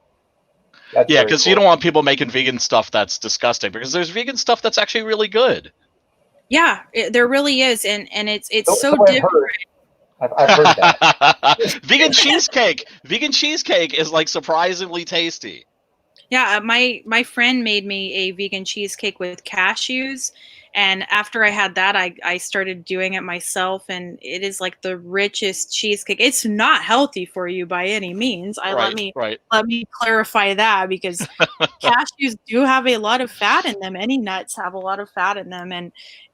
That's because cool. You don't want people making vegan stuff that's disgusting, because there's vegan stuff that's actually really good. Yeah, there really is, and it's so different. I've heard that. Vegan cheesecake is like surprisingly tasty. Yeah, my friend made me a vegan cheesecake with cashews, and after I had that, I started doing it myself, and it is like the richest cheesecake. It's not healthy for you by any means. Let me clarify that, because cashews do have a lot of fat in them. Any nuts have a lot of fat in them,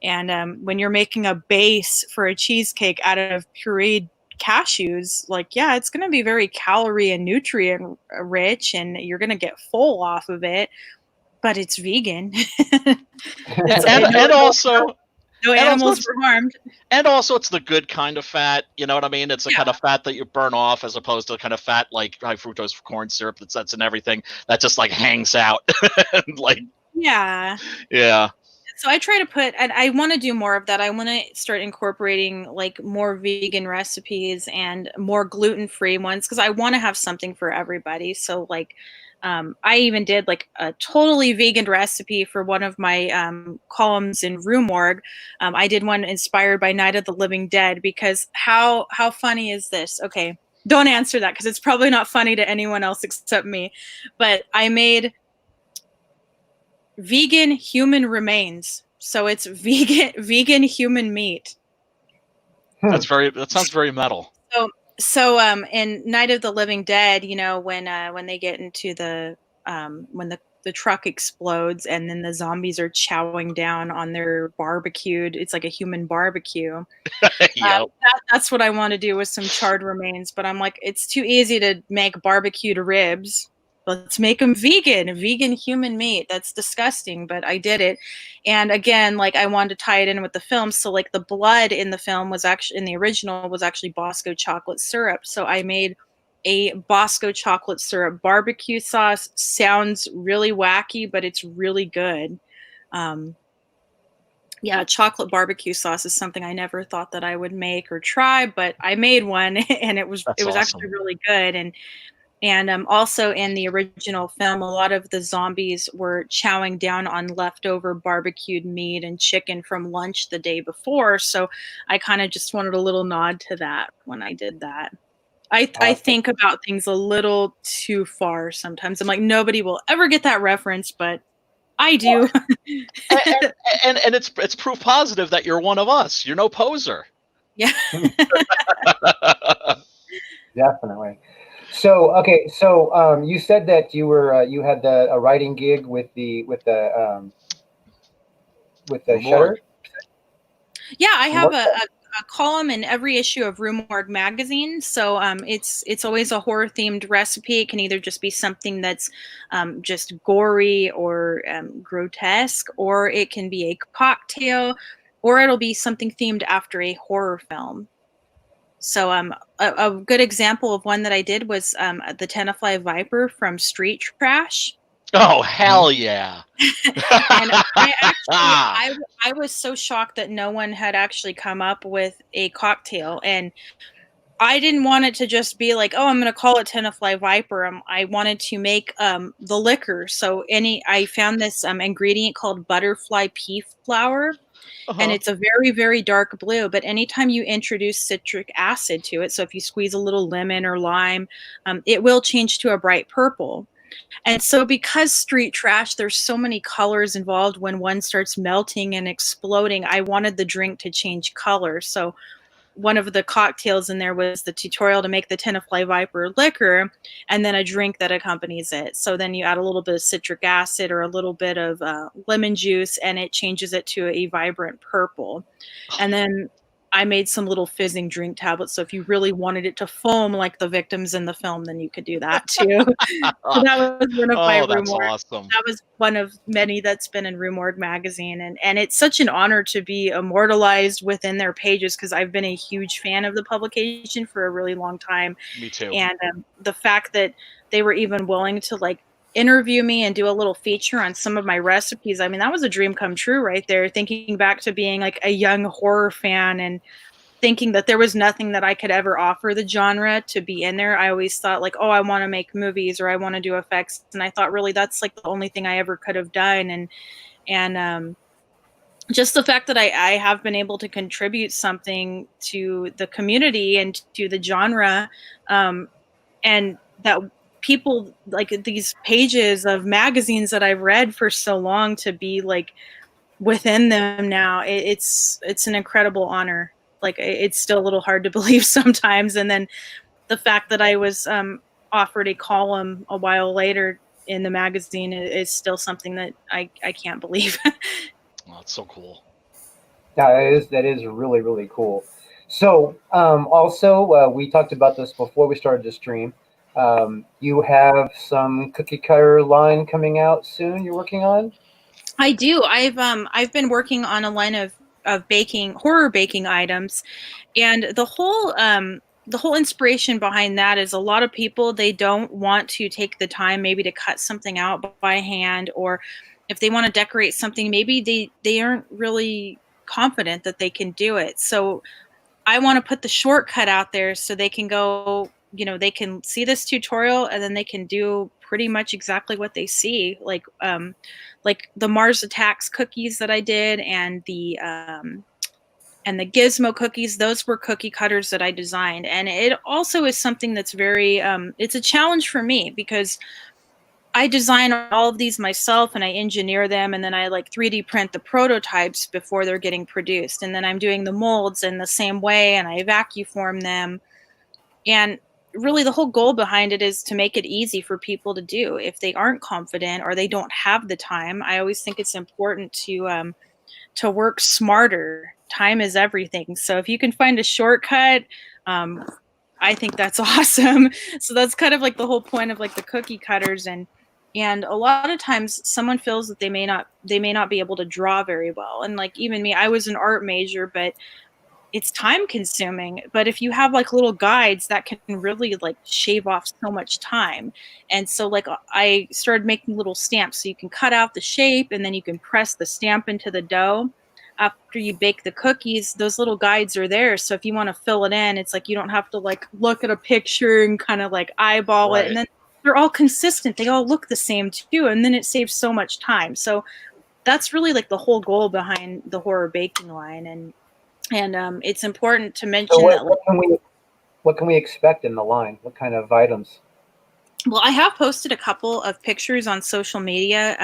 and when you're making a base for a cheesecake out of pureed cashews, like, yeah, it's going to be very calorie and nutrient rich, and you're going to get full off of it, but it's vegan. and also no animals were harmed. And also it's the good kind of fat, you know what I mean? It's the kind of fat that you burn off, as opposed to the kind of fat like high fructose corn syrup that's in everything that just like hangs out. Like, yeah. So I try to put, and I want to do more of that. I want to start incorporating like more vegan recipes and more gluten-free ones, because I want to have something for everybody. So like, I even did like a totally vegan recipe for one of my columns in Room Org. I did one inspired by Night of the Living Dead, because how funny is this? Okay, don't answer that, because it's probably not funny to anyone else except me. But I made vegan human remains, so it's vegan human meat. That sounds very metal. So in Night of the Living Dead, when they get into the when the truck explodes and then the zombies are chowing down on their barbecued, it's like a human barbecue. That's what I want to do with some charred remains, but I'm like, it's too easy to make barbecued ribs. Let's make them vegan human meat. That's disgusting, but I did it. And again, like, I wanted to tie it in with the film. So like the blood in the film was actually, in the original, was actually Bosco chocolate syrup. So I made a Bosco chocolate syrup barbecue sauce. Sounds really wacky, but it's really good. Chocolate barbecue sauce is something I never thought that I would make or try, but I made one and it was awesome. Actually really good. And also in the original film, a lot of the zombies were chowing down on leftover barbecued meat and chicken from lunch the day before. So I kind of just wanted a little nod to that when I did that. I think about things a little too far sometimes. I'm like, nobody will ever get that reference, but I do. And it's proof positive that you're one of us. You're no poser. Yeah. Definitely. So okay, so you said that you had a writing gig with the Rumorg. Shutter. Yeah, I have a column in every issue of Room Org magazine. So it's always a horror themed recipe. It can either just be something that's just gory or grotesque, or it can be a cocktail, or it'll be something themed after a horror film. So a good example of one that I did was the Tenafly Viper from Street Trash. Oh, hell yeah. And I was so shocked that no one had actually come up with a cocktail, and I didn't want it to just be like, oh, I'm going to call it Tenafly Viper. I wanted to make the liquor. So I found this ingredient called butterfly pea flower, and it's a very, very dark blue. But anytime you introduce citric acid to it, so if you squeeze a little lemon or lime, it will change to a bright purple. And so because Street Trash, there's so many colors involved when one starts melting and exploding, I wanted the drink to change color. So one of the cocktails in there was the tutorial to make the Tenafly Viper liquor, and then a drink that accompanies it. So then you add a little bit of citric acid or a little bit of lemon juice, and it changes it to a vibrant purple. And then I made some little fizzing drink tablets. So if you really wanted it to foam like the victims in the film, then you could do that too. So that was one of my that's Room Org. awesome. That was one of many that's been in Room Org magazine, and it's such an honor to be immortalized within their pages because I've been a huge fan of the publication for a really long time. Me too. And the fact that they were even willing to like interview me and do a little feature on some of my recipes, I mean, that was a dream come true right there. Thinking back to being like a young horror fan and thinking that there was nothing that I could ever offer the genre to be in there. I always thought like, oh, I want to make movies or I want to do effects. And I thought really that's like the only thing I ever could have done. And just the fact that I have been able to contribute something to the community and to the genre, and that people like these pages of magazines that I've read for so long to be like within them now, it's an incredible honor. Like it's still a little hard to believe sometimes. And then the fact that I was offered a column a while later in the magazine is still something that I can't believe. Oh, that's so cool. Yeah, that is really, really cool. So also we talked about this before we started the stream. You have some cookie cutter line coming out soon. You're working on. I do. I've been working on a line of horror baking items, and the whole inspiration behind that is a lot of people, they don't want to take the time maybe to cut something out by hand, or if they want to decorate something, maybe they aren't really confident that they can do it. So I want to put the shortcut out there so they can go, they can see this tutorial and then they can do pretty much exactly what they see. Like the Mars Attacks cookies that I did and the Gizmo cookies, those were cookie cutters that I designed. And it also is something that's very, it's a challenge for me because I design all of these myself and I engineer them, and then I like 3D print the prototypes before they're getting produced. And then I'm doing the molds in the same way and I vacuum form them. And really the whole goal behind it is to make it easy for people to do. If they aren't confident or they don't have the time, I always think it's important to work smarter. Time is everything. So if you can find a shortcut, I think that's awesome. So that's kind of like the whole point of like the cookie cutters. And a lot of times someone feels that they may not be able to draw very well. And like even me, I was an art major, but it's time consuming. But if you have like little guides, that can really like shave off so much time. And so like I started making little stamps, so you can cut out the shape and then you can press the stamp into the dough. After you bake the cookies, those little guides are there. So if you want to fill it in, it's like you don't have to like look at a picture and kind of like eyeball it. And then they're all consistent. They all look the same too. And then it saves so much time. So that's really like the whole goal behind the horror baking line. And it's important to mention So that. What can we expect in the line? What kind of items? Well, I have posted a couple of pictures on social media.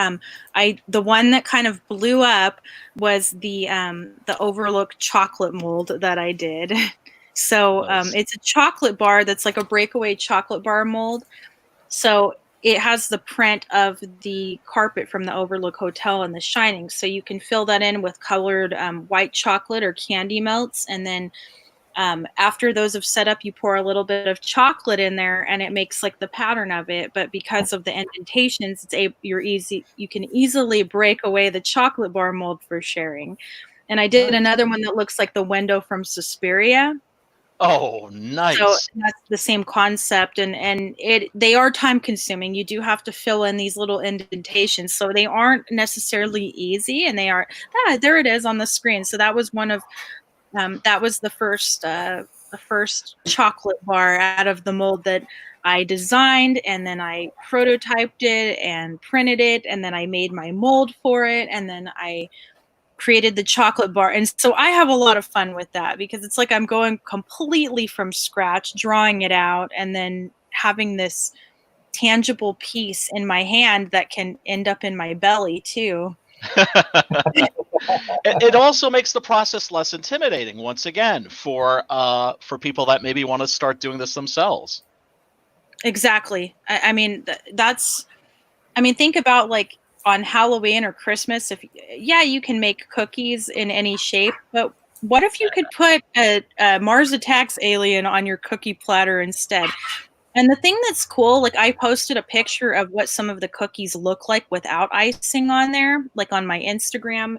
The one that kind of blew up was the Overlook chocolate mold that I did. So Nice. it's a chocolate bar that's like a breakaway chocolate bar mold. So it has the print of the carpet from the Overlook Hotel in The Shining. So you can fill that in with colored white chocolate or candy melts, and then after those have set up, you pour a little bit of chocolate in there, and it makes like the pattern of it. But because of the indentations, you can easily break away the chocolate bar mold for sharing. And I did another one that looks like the window from Suspiria. Oh, So nice. that's the same concept, and they are time consuming. You do have to fill in these little indentations, so they aren't necessarily easy, and they are there it is on the screen. So that was one of that was the first chocolate bar out of the mold that I designed, and then I prototyped it and printed it, and then I made my mold for it, and then I created the chocolate bar. And so I have a lot of fun with that because it's like I'm going completely from scratch, drawing it out, and then having this tangible piece in my hand that can end up in my belly too. It also makes the process less intimidating, once again, for people that maybe want to start doing this themselves. Exactly. I mean, think about like on Halloween or Christmas. You can make cookies in any shape, but what if you could put a Mars Attacks alien on your cookie platter instead? And the thing that's cool, like I posted a picture of what some of the cookies look like without icing on there, like on my Instagram.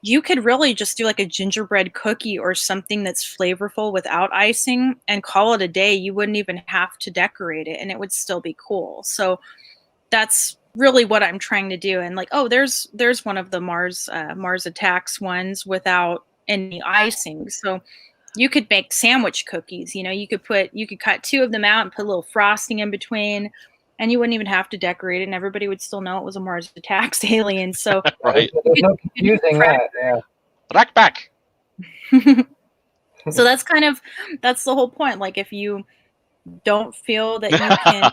You could really just do like a gingerbread cookie or something that's flavorful without icing and call it a day. You wouldn't even have to decorate it, and it would still be cool. So that's really what I'm trying to do. And like, oh, there's one of the Mars Attacks ones without any icing. So you could make sandwich cookies. You could cut two of them out and put a little frosting in between, and you wouldn't even have to decorate it, and everybody would still know it was a Mars Attacks alien. So Right. There's no confusing that. Yeah. Rack back. So that's the whole point. Like if you don't feel that you can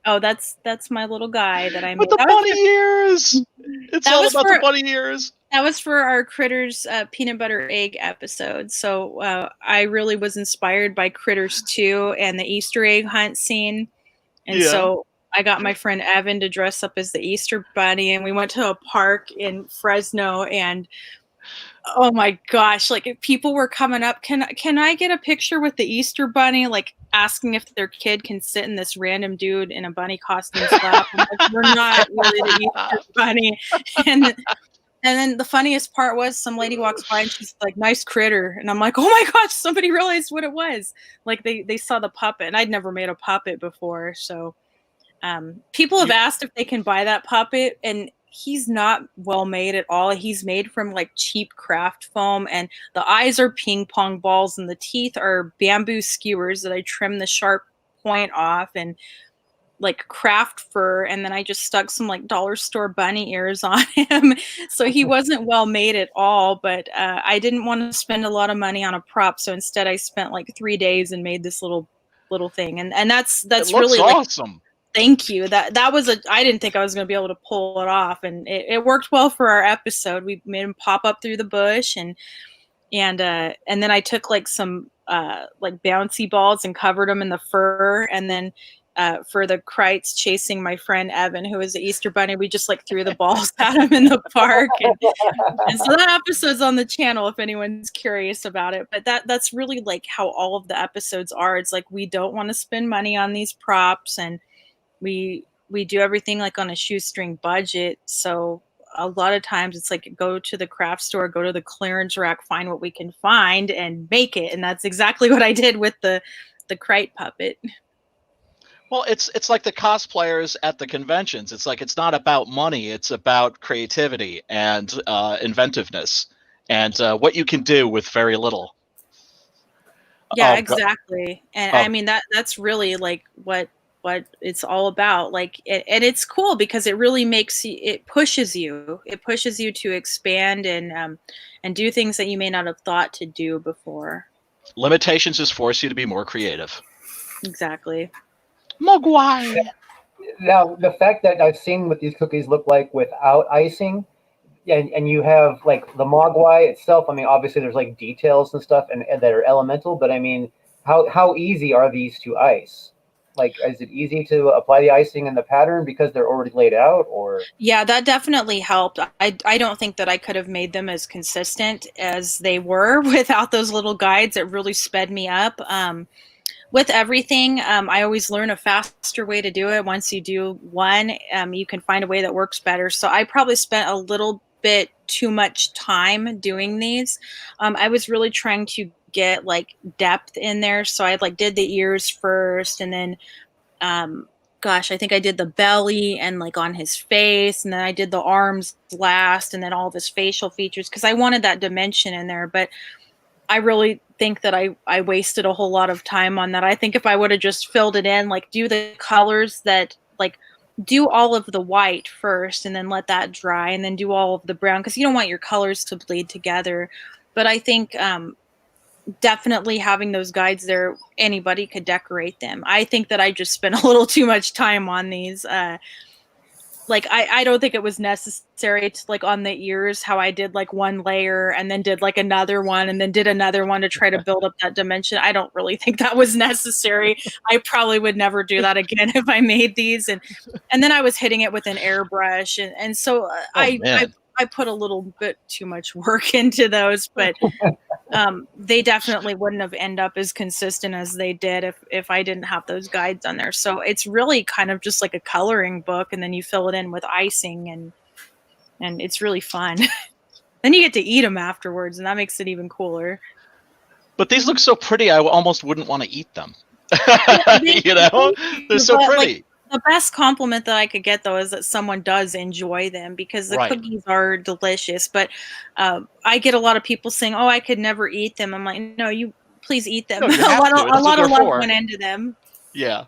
oh, that's my little guy that I made. With the bunny ears. It's all about the bunny ears. That was for our Critters peanut butter egg episode. So I really was inspired by Critters 2 and the Easter egg hunt scene. And so I got my friend Evan to dress up as the Easter bunny, and we went to a park in Fresno, and oh my gosh, like if people were coming up, can I get a picture with the Easter bunny, like asking if their kid can sit in this random dude in a bunny costume lap. Like, we're not really the Easter bunny. And then the funniest part was some lady walks by and she's like, nice critter. And I'm like, oh my gosh, somebody realized what it was. Like they saw the puppet, and I'd never made a puppet before. So people have asked if they can buy that puppet, and he's not well made at all. He's made from like cheap craft foam, and the eyes are ping pong balls, and the teeth are bamboo skewers that I trim the sharp point off, and like craft fur, and then I just stuck some like dollar store bunny ears on him. So he wasn't well made at all, but I didn't want to spend a lot of money on a prop, so instead I spent like 3 days and made this little thing, and that's really awesome. Like, thank you. That was I didn't think I was going to be able to pull it off, and it worked well for our episode. We made him pop up through the bush, and then I took like some like bouncy balls and covered them in the fur, and then for the Kreitz chasing my friend Evan, who was the Easter bunny, we just like threw the balls at him in the park, and so that episode's on the channel if anyone's curious about it. But that's really like how all of the episodes are. It's like we don't want to spend money on these props, and we do everything like on a shoestring budget. So a lot of times it's like go to the craft store, go to the clearance rack, find what we can find and make it. And that's exactly what I did with the Krite puppet. Well, it's like the cosplayers at the conventions. It's like it's not about money. It's about creativity and inventiveness and what you can do with very little. Yeah, exactly. And I mean that's really like what it's all about. Like and it's cool because it really it pushes you to expand and do things that you may not have thought to do before. Limitations just force you to be more creative. Exactly. Mogwai. Now, the fact that I've seen what these cookies look like without icing, and you have like the mogwai itself. I mean, obviously there's like details and stuff and that are elemental, but I mean, how easy are these to ice? Like, is it easy to apply the icing in the pattern because they're already laid out, or? Yeah, that definitely helped. I don't think that I could have made them as consistent as they were without those little guides. It really sped me up. With everything, I always learn a faster way to do it. Once you do one, you can find a way that works better. So I probably spent a little bit too much time doing these. I was really trying to get like depth in there. So I like did the ears first, and then gosh, I think I did the belly and like on his face, and then I did the arms last, and then all of his facial features because I wanted that dimension in there. But I really think that I wasted a whole lot of time on that. I think if I would have just filled it in, like do the colors that like do all of the white first and then let that dry and then do all of the brown because you don't want your colors to bleed together. But I think definitely having those guides there, anybody could decorate them. I think that I just spent a little too much time on these. Like I don't think it was necessary to like on the ears how I did like one layer and then did like another one and then did another one to try to build up that dimension. I don't really think that was necessary. I probably would never do that again if I made these. And then I was hitting it with an airbrush and so I put a little bit too much work into those, but they definitely wouldn't have ended up as consistent as they did if I didn't have those guides on there. So it's really kind of just like a coloring book, and then you fill it in with icing, and it's really fun. Then you get to eat them afterwards, and that makes it even cooler. But these look so pretty, I almost wouldn't want to eat them. You know, they're so pretty. Like, the best compliment that I could get, though, is that someone does enjoy them because the cookies are delicious. But I get a lot of people saying, "Oh, I could never eat them." I'm like, "No, you please eat them." No, a lot of love went into them. Yeah.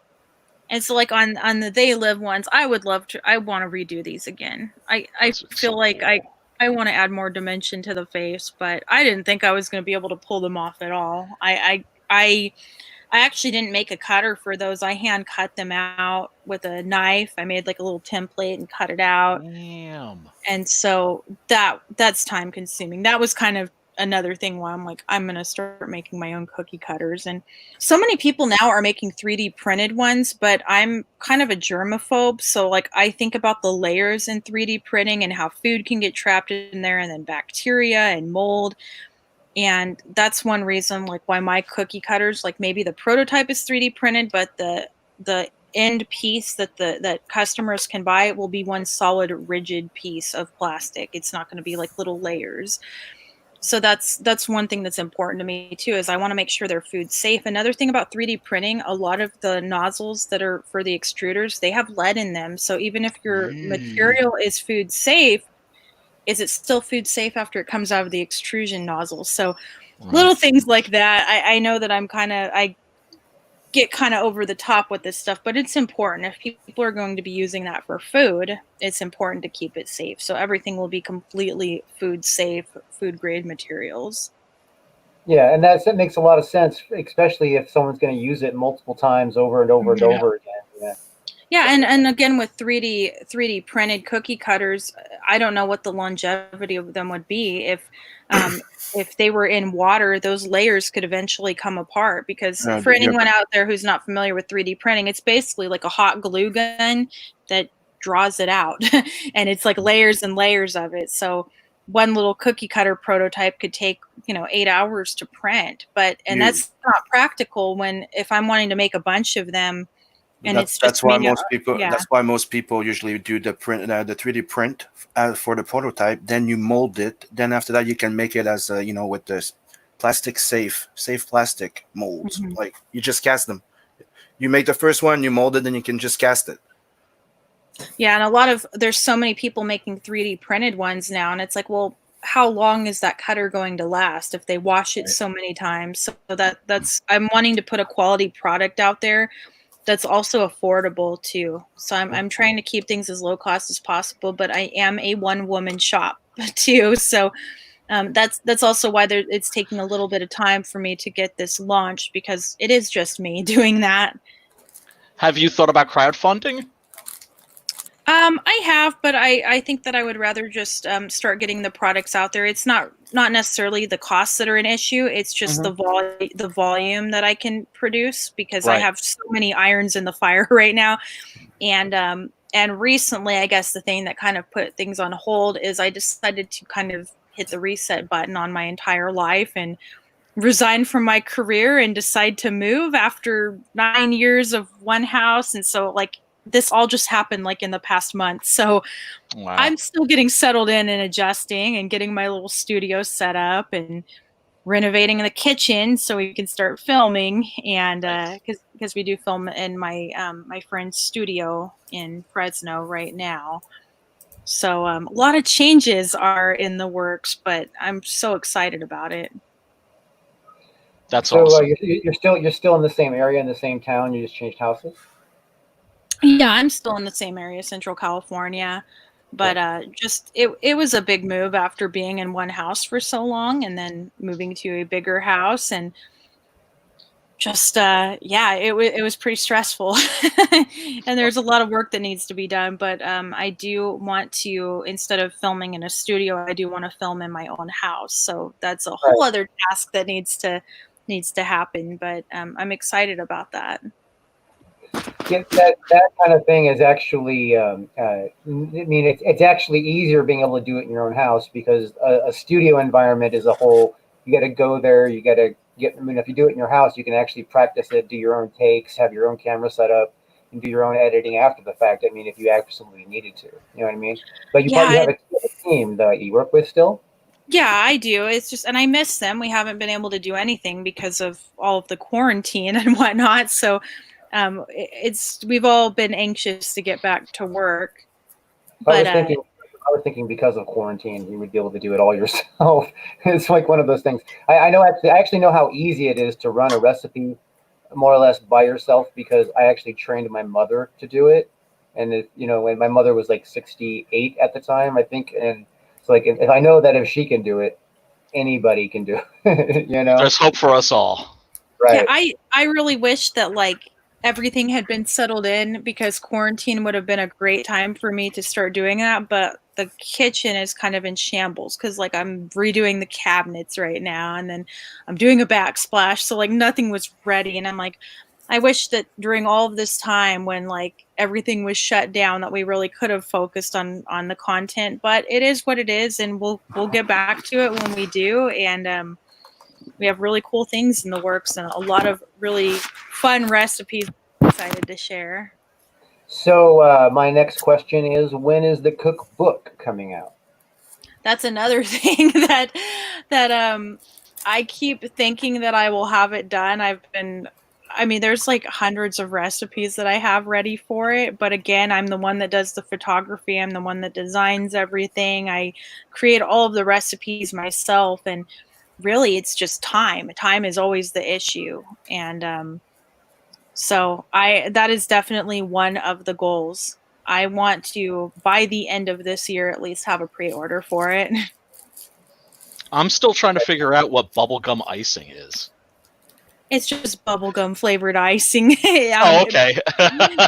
And so, like on the They Live ones, I would love to. I want to redo these again. I feel like I want to add more dimension to the face, but I didn't think I was going to be able to pull them off at all. I actually didn't make a cutter for those. I hand cut them out with a knife. I made like a little template and cut it out. Damn. And so that's time consuming. That was kind of another thing why I'm like, I'm going to start making my own cookie cutters. And so many people now are making 3D printed ones, but I'm kind of a germaphobe. So like I think about the layers in 3D printing and how food can get trapped in there and then bacteria and mold. And that's one reason like why my cookie cutters, like maybe the prototype is 3D printed, but the end piece that customers can buy will be one solid rigid piece of plastic. It's not going to be like little layers. So that's one thing that's important to me too, is I want to make sure they're food safe. Another thing about 3D printing, a lot of the nozzles that are for the extruders, they have lead in them. So even if your material is food safe, is it still food safe after it comes out of the extrusion nozzle? So little things like that. I know that I get kind of over the top with this stuff, but it's important. If people are going to be using that for food, it's important to keep it safe. So everything will be completely food safe, food grade materials. Yeah, and that makes a lot of sense, especially if someone's going to use it multiple times over and over and over again. Yeah. Yeah, and again with 3D printed cookie cutters, I don't know what the longevity of them would be if they were in water. Those layers could eventually come apart because for anyone out there who's not familiar with 3D printing, it's basically like a hot glue gun that draws it out, and it's like layers and layers of it. So one little cookie cutter prototype could take 8 hours to print, that's not practical if I'm wanting to make a bunch of them. And that's why most people usually do the 3D print for the prototype. Then you mold it. Then after that, you can make it as with the plastic safe plastic molds. Mm-hmm. Like you just cast them. You make the first one, you mold it, then you can just cast it. Yeah, and there's so many people making 3D printed ones now, and it's like, well, how long is that cutter going to last if they wash it so many times? So that's I'm wanting to put a quality product out there that's also affordable too. So I'm trying to keep things as low cost as possible, but I am a one-woman shop too. So that's also why it's taking a little bit of time for me to get this launched, because it is just me doing that. Have you thought about crowdfunding? I have, but I think that I would rather just start getting the products out there. It's not necessarily the costs that are an issue. It's just the volume that I can produce, because I Right. have so many irons in the fire right now. And recently, I guess the thing that kind of put things on hold is I decided to kind of hit the reset button on my entire life and resign from my career and decide to move after 9 years of one house. And so like this all just happened like in the past month. So Wow. I'm still getting settled in and adjusting and getting my little studio set up and renovating the kitchen so we can start filming. And because we do film in my my friend's studio in Fresno right now. So a lot of changes are in the works, but I'm so excited about it. That's So awesome. you're still in the same area, in the same town. You just changed houses. Yeah, I'm still in the same area, Central California, but just it was a big move after being in one house for so long and then moving to a bigger house, and just yeah, it was pretty stressful. And there's a lot of work that needs to be done, but I do want to, instead of filming in a studio, I do want to film in my own house. So that's a whole other task that needs to happen, but I'm excited about that. Yeah, that kind of thing is actually, I mean, it's actually easier being able to do it in your own house, because a studio environment is a whole. You got to go there. You got to get. I mean, if you do it in your house, you can actually practice it, do your own takes, have your own camera set up, and do your own editing after the fact. I mean, if you absolutely needed to, you know what I mean. But you probably have a team that you work with still. Yeah, I do. It's just, and I miss them. We haven't been able to do anything because of all of the quarantine and whatnot. So we've all been anxious to get back to work. But I was thinking because of quarantine, you would be able to do it all yourself. It's like one of those things. I know I actually know how easy it is to run a recipe more or less by yourself, because I actually trained my mother to do it. And when my mother was like 68 at the time, I think, and it's like if I know that if she can do it, anybody can do it. There's hope for us all. Right. Yeah, I really wish that like everything had been settled in, because quarantine would have been a great time for me to start doing that. But the kitchen is kind of in shambles because like I'm redoing the cabinets right now, and then I'm doing a backsplash. So like nothing was ready. And I'm like, I wish that during all of this time when like everything was shut down, that we really could have focused on the content. But it is what it is, and we'll get back to it when we do. And we have really cool things in the works and a lot of really fun recipes I'm excited to share. So my next question is, when is the cookbook coming out? That's another thing that I keep thinking that I will have it done. I mean, there's like hundreds of recipes that I have ready for it. But again, I'm the one that does the photography. I'm the one that designs everything. I create all of the recipes myself. And really, it's just time. Time is always the issue. And so that is definitely one of the goals. I want to, by the end of this year, at least have a pre-order for it. I'm still trying to figure out what bubblegum icing is. It's just bubblegum flavored icing. Oh, okay.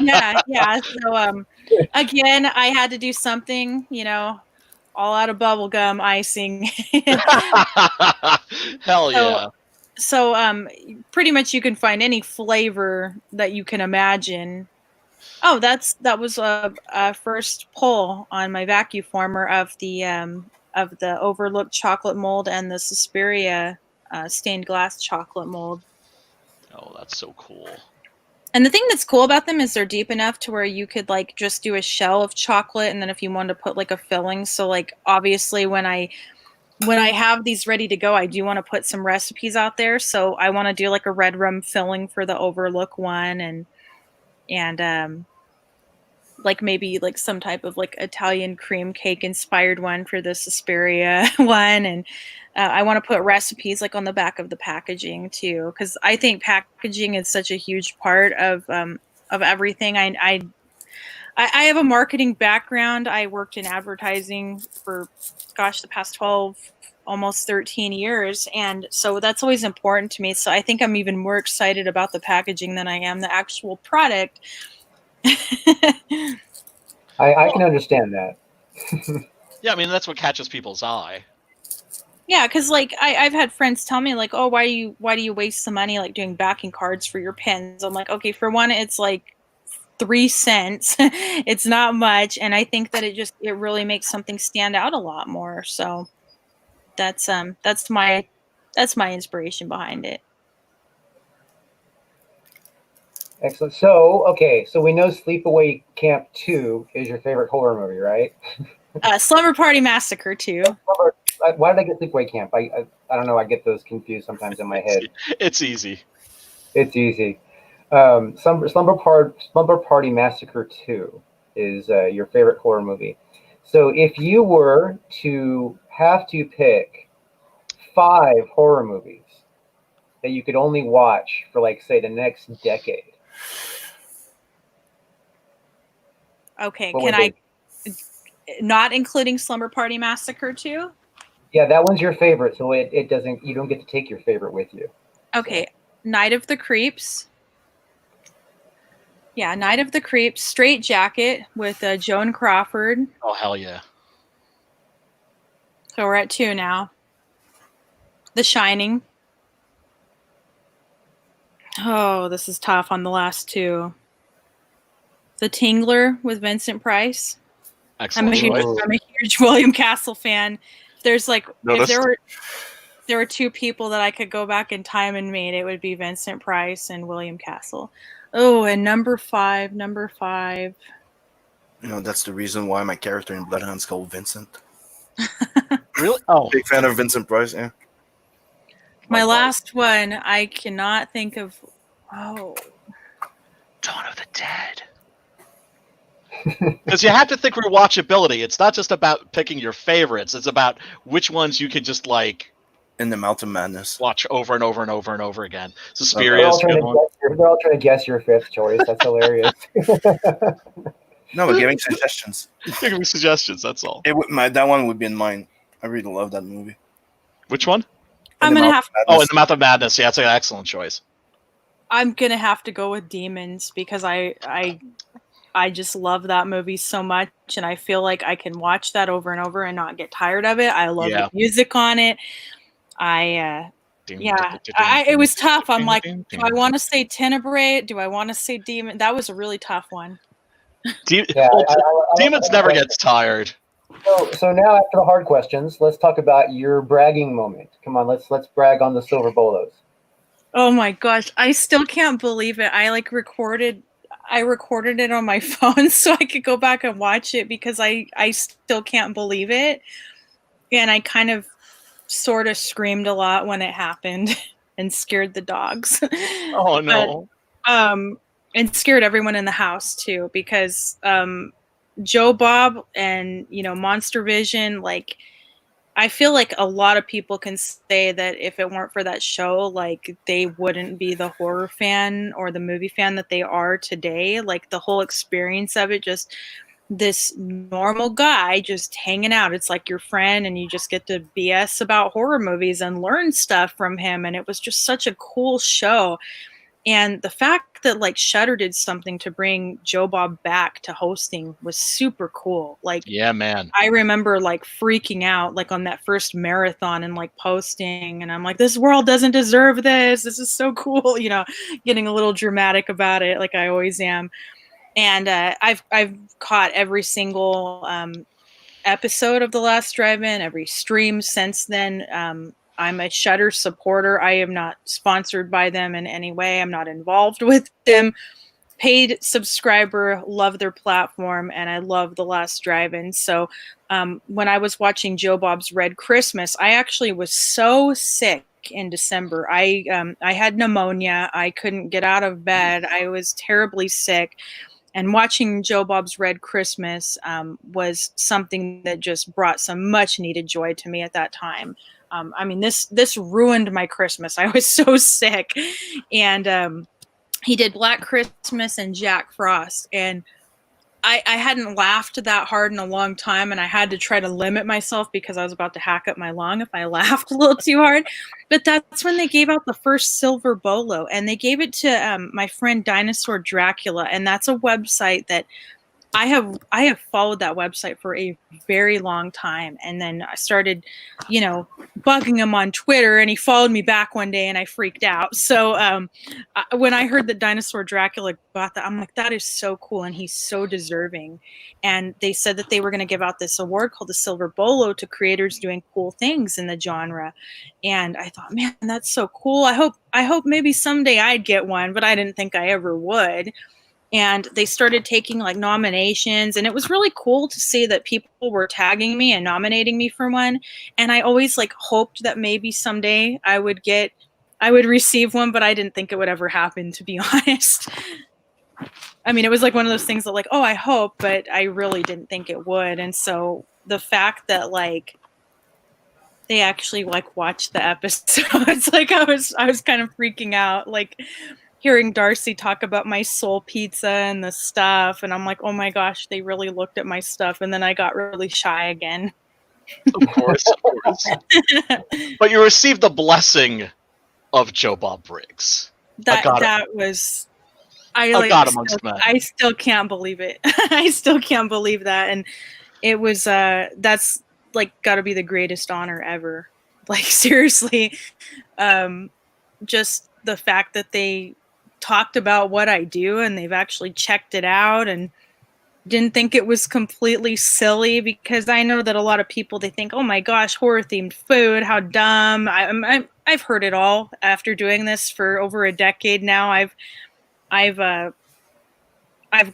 yeah. So again, I had to do something, all out of bubblegum icing. Hell yeah. So pretty much you can find any flavor that you can imagine. Oh, that was a first pull on my vacuum former of the overlooked chocolate mold and the Suspiria stained glass chocolate mold. Oh, that's so cool. And the thing that's cool about them is they're deep enough to where you could like just do a shell of chocolate, and then if you wanted to put like a filling. So like obviously when I have these ready to go, I do want to put some recipes out there. So I want to do like a red rum filling for the overlook one, and like maybe like some type of like Italian cream cake inspired one for the Suspiria one. And I want to put recipes like on the back of the packaging too, because I think packaging is such a huge part of everything. I have a marketing background. I worked in advertising for, gosh, the past 12 almost 13 years. And so that's always important to me. So I think I'm even more excited about the packaging than I am the actual product. I can understand that. Yeah, I mean that's what catches people's eye. Yeah, because like I've had friends tell me like, oh, why do you waste the money like doing backing cards for your pens? I'm like, okay, for one, it's like 3 cents. It's not much, and I think that it really makes something stand out a lot more. So that's my inspiration behind it. Excellent. So, okay, so we know Sleepaway Camp 2 is your favorite horror movie, right? Slumber Party Massacre 2. Why did I get Sleepaway Camp? I don't know. I get those confused sometimes in my head. It's easy. It's easy. Slumber Party Massacre 2 is your favorite horror movie. So if you were to have to pick 5 horror movies that you could only watch for, like, say, the next decade. Okay, can I, not including Slumber Party Massacre 2? Yeah, that one's your favorite, so it doesn't, you don't get to take your favorite with you. Okay, so. Night of the Creeps. Yeah, Night of the Creeps, Straight Jacket with Joan Crawford. Oh, hell yeah. So we're at 2 now. The Shining. Oh, this is tough on the last 2. The Tingler with Vincent Price. Excellent. I'm a huge William Castle fan. There's like, if there were 2 people that I could go back in time and meet, it would be Vincent Price and William Castle. Oh, and number 5. You know, that's the reason why my character in Bloodhound's called Vincent. Really? Oh, big fan of Vincent Price. Yeah. My last one, I cannot think of. Oh, Dawn of the Dead. Because you have to think rewatchability. It's not just about picking your favorites. It's about which ones you could just like In the Mouth of Madness watch over and over and over and over again. Suspiria is they're all trying to guess your 5th choice. That's hilarious. No, we're giving suggestions. You're giving suggestions. That's all. That one would be in mine. I really love that movie. Which one? I'm gonna have. Oh, In the Mouth of Madness. Yeah, it's an excellent choice. I'm gonna have to go with Demons because I just love that movie so much, and I feel like I can watch that over and over and not get tired of it. I love the music on it. It was tough. I'm like, do I want to say Tenebrae? Do I want to say Demon? That was a really tough one. Demons never gets tired. So now after the hard questions, let's talk about your bragging moment. Come on, let's brag on the silver bolos. Oh my gosh, I still can't believe it. I recorded it on my phone so I could go back and watch it because I still can't believe it. And I kind of sort of screamed a lot when it happened and scared the dogs. Oh no. And scared everyone in the house too, because Joe Bob and Monster Vision, like I feel like a lot of people can say that if it weren't for that show, like they wouldn't be the horror fan or the movie fan that they are today. Like the whole experience of it, just this normal guy just hanging out. It's like your friend and you just get to BS about horror movies and learn stuff from him. And it was just such a cool show. And the fact that like Shudder did something to bring Joe Bob back to hosting was super cool. Like, yeah, man. I remember like freaking out like on that first marathon and like posting, and I'm like, this world doesn't deserve this. This is so cool, getting a little dramatic about it, like I always am. And I've caught every single episode of The Last Drive-In, every stream since then. I'm a Shudder supporter. I am not sponsored by them in any way. I'm not involved with them. Paid subscriber, love their platform, and I love The Last Drive-In. So when I was watching Joe Bob's Red Christmas, I actually was so sick in December. I had pneumonia. I couldn't get out of bed. I was terribly sick. And watching Joe Bob's Red Christmas was something that just brought some much needed joy to me at that time. I mean, this ruined my Christmas. I was so sick. And he did Black Christmas and Jack Frost. And I hadn't laughed that hard in a long time, and I had to try to limit myself because I was about to hack up my lung if I laughed a little too hard. But that's when they gave out the first silver bolo, and they gave it to my friend Dinosaur Dracula, and that's a website that I have followed that website for a very long time, and then I started, bugging him on Twitter, and he followed me back one day, and I freaked out. So when I heard that Dinosaur Dracula bought that, I'm like, that is so cool, and he's so deserving. And they said that they were going to give out this award called the Silver Bolo to creators doing cool things in the genre, and I thought, man, that's so cool. I hope maybe someday I'd get one, but I didn't think I ever would. And they started taking like nominations, and it was really cool to see that people were tagging me and nominating me for one. And I always like hoped that maybe someday I would receive one, but I didn't think it would ever happen, to be honest. I mean, it was like one of those things that like, oh, I hope, but I really didn't think it would. And so the fact that like they actually like watched the episodes, like I was kind of freaking out, like hearing Darcy talk about my soul pizza and the stuff, and I'm like, oh my gosh, they really looked at my stuff, and then I got really shy again. Of course. But you received the blessing of Joe Bob Briggs. That was I still can't believe it. I still can't believe that, and it was that's like got to be the greatest honor ever. Like seriously, just the fact that they talked about what I do and they've actually checked it out and didn't think it was completely silly, because I know that a lot of people, they think, oh my gosh, horror themed food, how dumb. I've heard it all after doing this for over a decade now. I've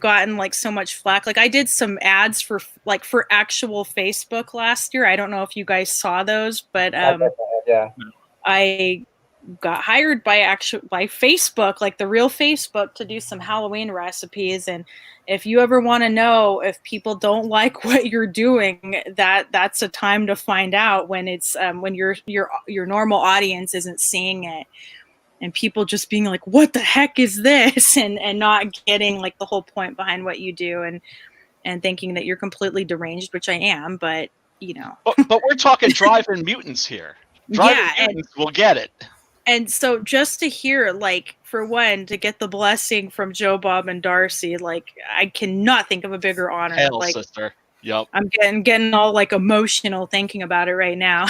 gotten like so much flack. Like I did some ads for actual Facebook last year. I don't know if you guys saw those, but yeah. I got hired by Facebook, like the real Facebook, to do some Halloween recipes. And if you ever want to know if people don't like what you're doing, that's a time to find out, when it's when your normal audience isn't seeing it, and people just being like, what the heck is this, and not getting like the whole point behind what you do, and thinking that you're completely deranged, which I am, but but we're talking drive-in mutants here. Drive-in mutants will get it. And so just to hear, like, for one, to get the blessing from Joe Bob and Darcy, like, I cannot think of a bigger honor. Hail, like, sister. Yep. I'm getting all like emotional thinking about it right now.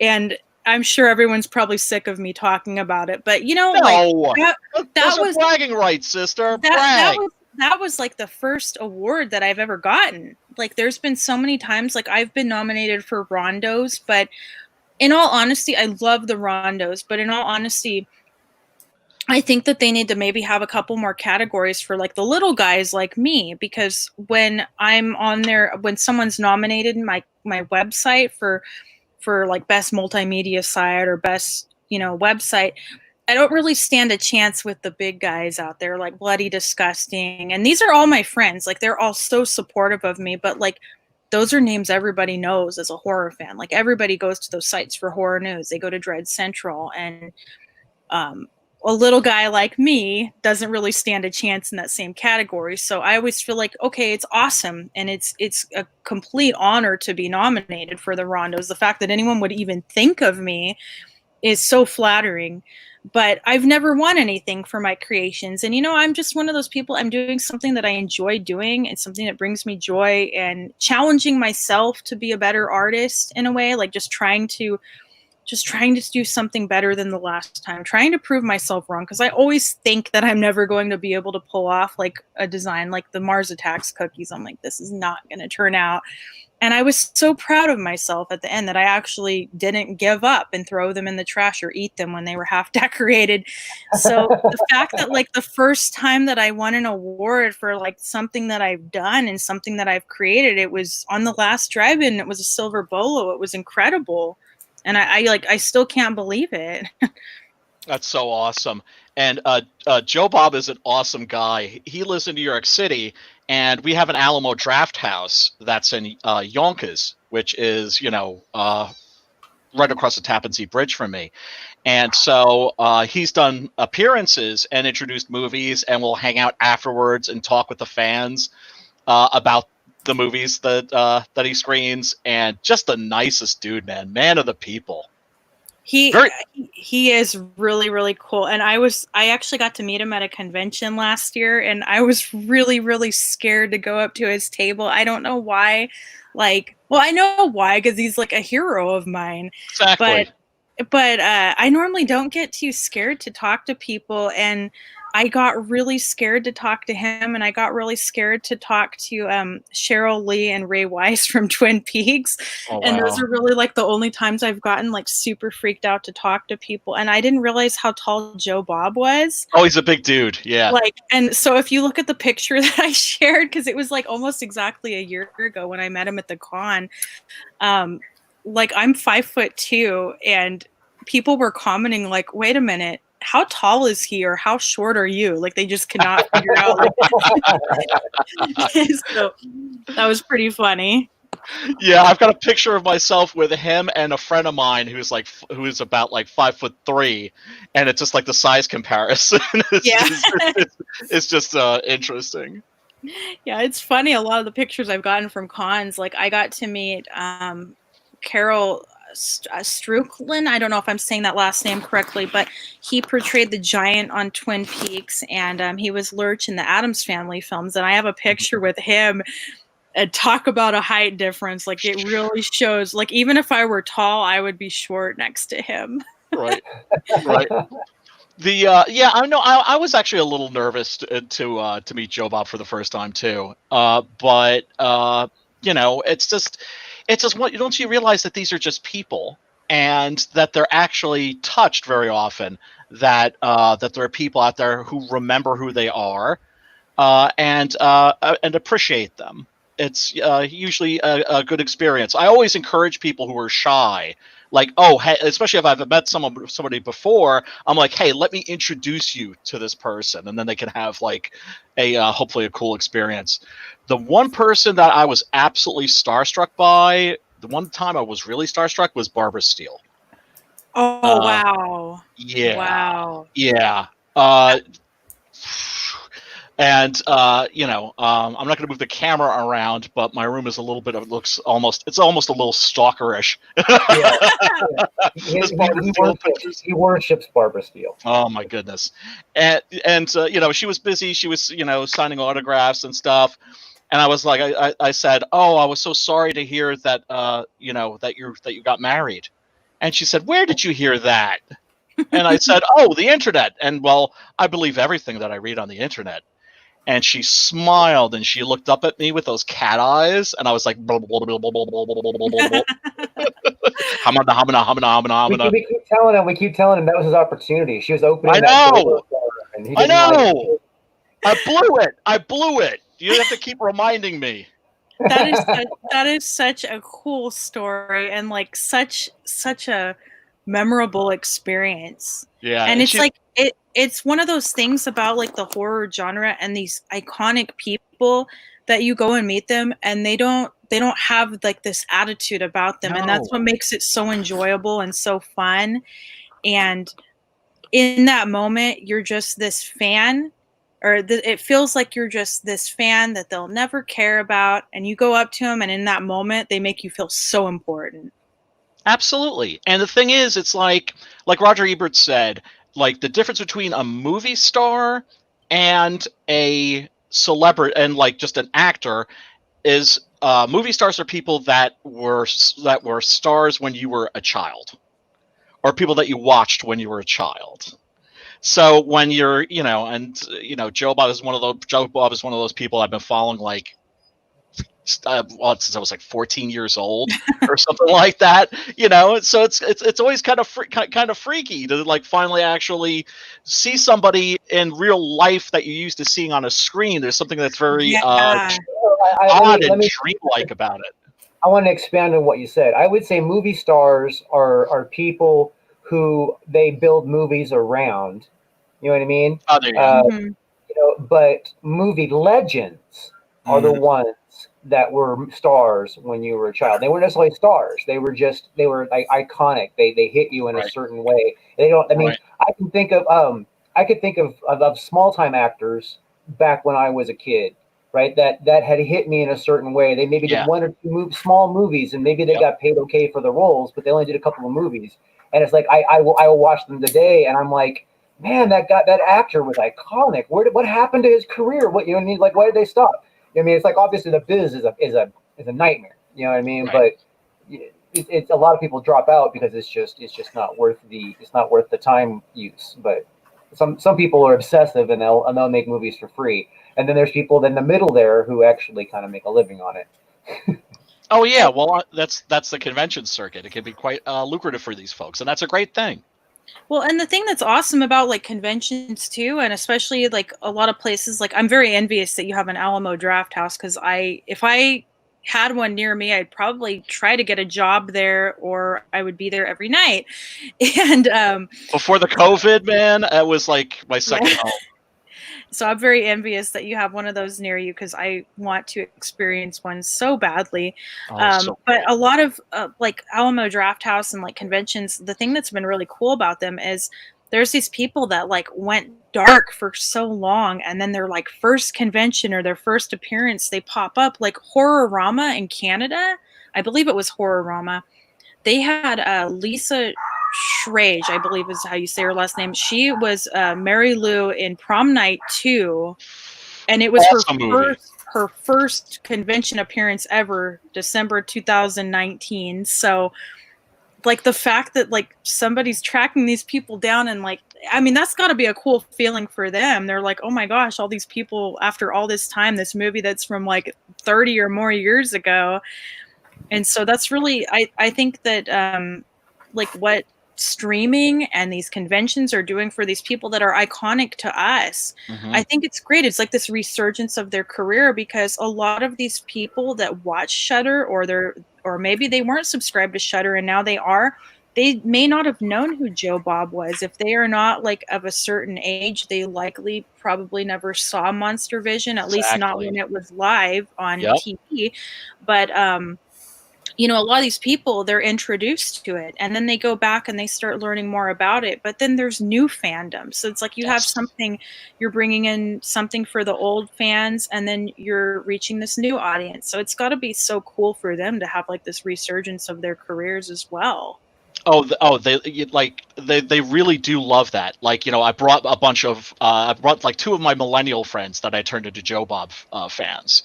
And I'm sure everyone's probably sick of me talking about it, but that was bragging rights, sister. That was like the first award that I've ever gotten. Like, there's been so many times, like, I've been nominated for rondos, but in all honesty, I love the rondos, but in all honesty, I think that they need to maybe have a couple more categories for like the little guys like me, because when I'm on there, when someone's nominated in my website for like best multimedia site or best, website, I don't really stand a chance with the big guys out there, like Bloody Disgusting. And these are all my friends. Like, they're all so supportive of me, but like, those are names everybody knows as a horror fan. Like, everybody goes to those sites for horror news. They go to Dread Central, and a little guy like me doesn't really stand a chance in that same category. So I always feel like, okay, it's awesome, and it's a complete honor to be nominated for the rondos. The fact that anyone would even think of me is so flattering. But I've never won anything for my creations. And, I'm just one of those people. I'm doing something that I enjoy doing, and something that brings me joy, and challenging myself to be a better artist in a way, like just trying to do something better than the last time, trying to prove myself wrong. Because I always think that I'm never going to be able to pull off like a design like the Mars Attacks cookies. I'm like, this is not going to turn out. And I was so proud of myself at the end that I actually didn't give up and throw them in the trash or eat them when they were half decorated. So the fact that like the first time that I won an award for like something that I've done and something that I've created, it was on the last drive-in. It was a silver bolo. It was incredible. And I still can't believe it. That's so awesome. And Joe Bob is an awesome guy. He lives in New York City, and we have an Alamo Draft House that's in Yonkers, which is, right across the Tappan Zee Bridge from me. And so he's done appearances and introduced movies, and we'll hang out afterwards and talk with the fans. about the movies that he screens, and just the nicest dude, man of the people. He is really, really cool. And I actually got to meet him at a convention last year, and I was really, really scared to go up to his table. I don't know why. Like, well, I know why, because he's like a hero of mine. Exactly. But I normally don't get too scared to talk to people, and I got really scared to talk to him, and I got really scared to talk to Cheryl Lee and Ray Wise from Twin Peaks. Oh, and wow. those are really like the only times I've gotten like super freaked out to talk to people. And I didn't realize how tall Joe Bob was. Oh, he's a big dude. Yeah. Like, and so if you look at the picture that I shared, because it was like almost exactly a year ago when I met him at the con, like I'm 5'2", and people were commenting like, wait a minute, how tall is he, or how short are you? Like, they just cannot figure out. Like, so that was pretty funny. Yeah, I've got a picture of myself with him and a friend of mine who's about like 5'3", and it's just like the size comparison. It's just interesting. Yeah, it's funny. A lot of the pictures I've gotten from cons, like I got to meet Carol Strucklin. I don't know if I'm saying that last name correctly, but he portrayed the giant on Twin Peaks, and he was Lurch in the Addams Family films. And I have a picture with him. And talk about a height difference. Like, it really shows. Like, even if I were tall, I would be short next to him. Right. Yeah, I know. I was actually a little nervous to meet Joe Bob for the first time too. But it's just what, don't you realize that these are just people, and that they're actually touched very often, that there are people out there who remember who they are, and appreciate them. It's usually a good experience. I always encourage people who are shy, like, oh, hey, especially if I've met somebody before, I'm like, hey, let me introduce you to this person, and then they can have like a hopefully a cool experience. The one person that I was absolutely starstruck by, the one time I was really starstruck, was Barbara Steele. Oh, wow. Yeah. Wow. Yeah. And I'm not going to move the camera around, but my room is a little bit of it's almost a little stalkerish. He worships Barbara Steele. Oh my goodness. And she was busy. She was signing autographs and stuff. And I was like, I said, oh, I was so sorry to hear that that you got married. And she said, where did you hear that? And I said, oh, the internet. And well, I believe everything that I read on the internet. And she smiled and she looked up at me with those cat eyes, and I was like, blah, blah, blah, blah, blah, blah, blah, blah, blah. We keep telling him that was his opportunity. She was opening. I know. I know. I blew it. You have to keep reminding me. That is such a cool story, and like such a memorable experience. Yeah, and it's like it's one of those things about like the horror genre and these iconic people that you go and meet them, and they don't have like this attitude about them. No. And that's what makes it so enjoyable and so fun. And in that moment, you're just this fan, or it feels like you're just this fan that they'll never care about, and you go up to them, and in that moment they make you feel so important. Absolutely. And the thing is, it's like Roger Ebert said, like the difference between a movie star and a celebrity and like just an actor is movie stars are people that were stars when you were a child, or people that you watched when you were a child. So when you're, Joe Bob is one of those people I've been following like since I was like 14 years old or something like that, So it's always kind of freaky to like finally actually see somebody in real life that you're used to seeing on a screen. There's something that's very odd and dreamlike about it. I want to expand on what you said. I would say movie stars are people who they build movies around. You know what I mean? Oh, there you go. But movie legends are the ones that were stars when you were a child. They weren't necessarily stars. They were like iconic. They hit you in a certain way. They don't. I mean, I can think of small time actors back when I was a kid right? That had hit me in a certain way. They maybe did one or two small movies, and maybe they got paid okay for the roles, but they only did a couple of movies. And it's like I will watch them today, and I'm like, man, that actor was iconic. What happened to his career? What, you know what I mean? Like, why did they stop? I mean, it's like, obviously the biz is a nightmare. You know what I mean? Right. But it's a lot of people drop out because it's just not worth the time use. But some people are obsessive, and they'll make movies for free. And then there's people in the middle there who actually kind of make a living on it. Oh yeah, well that's the convention circuit. It can be quite lucrative for these folks, and that's a great thing. Well, and the thing that's awesome about like conventions too, and especially like a lot of places, like I'm very envious that you have an Alamo Draft House, because if I had one near me, I'd probably try to get a job there, or I would be there every night. And before the COVID, man, it was like my second home. So I'm very envious that you have one of those near you, because I want to experience one so badly. But a lot of like Alamo Draft House and like conventions, the thing that's been really cool about them is there's these people that like went dark for so long, and then their like first convention or their first appearance, they pop up, like Horrorama in Canada. I believe it was Horrorama. They had Lisa Schrage, I believe is how you say her last name. She was Mary Lou in Prom Night 2, and it was her first convention appearance ever, December 2019. So, like, the fact that like somebody's tracking these people down, and like, I mean, that's got to be a cool feeling for them. They're like, oh my gosh, all these people after all this time, this movie that's from like 30 or more years ago. And so that's really, I think that like what streaming and these conventions are doing for these people that are iconic to us, I think it's great. It's like this resurgence of their career, because a lot of these people that watch Shudder, or maybe they weren't subscribed to Shudder and now they are, they may not have known who Joe Bob was. If they are not like of a certain age, they likely probably never saw Monster Vision, at least not when it was live on TV. But you know, a lot of these people, they're introduced to it, and then they go back and they start learning more about it. But then there's new fandoms. So it's like you have something, you're bringing in something for the old fans, and then you're reaching this new audience. So it's got to be so cool for them to have like this resurgence of their careers as well. They really do love that. Like, you know, I brought like two of my millennial friends that I turned into Joe Bob fans,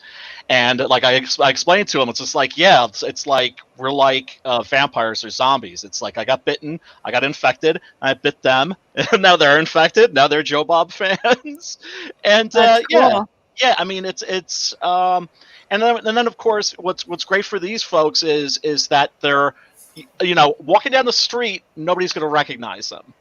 and like I explained to them, it's just like, yeah, it's like we're like vampires or zombies. It's like I got bitten, I got infected, I bit them, and now they're infected. Now they're Joe Bob fans, and cool. Yeah. I mean, it's and then of course, what's great for these folks is that they're, you know, walking down the street, nobody's going to recognize them.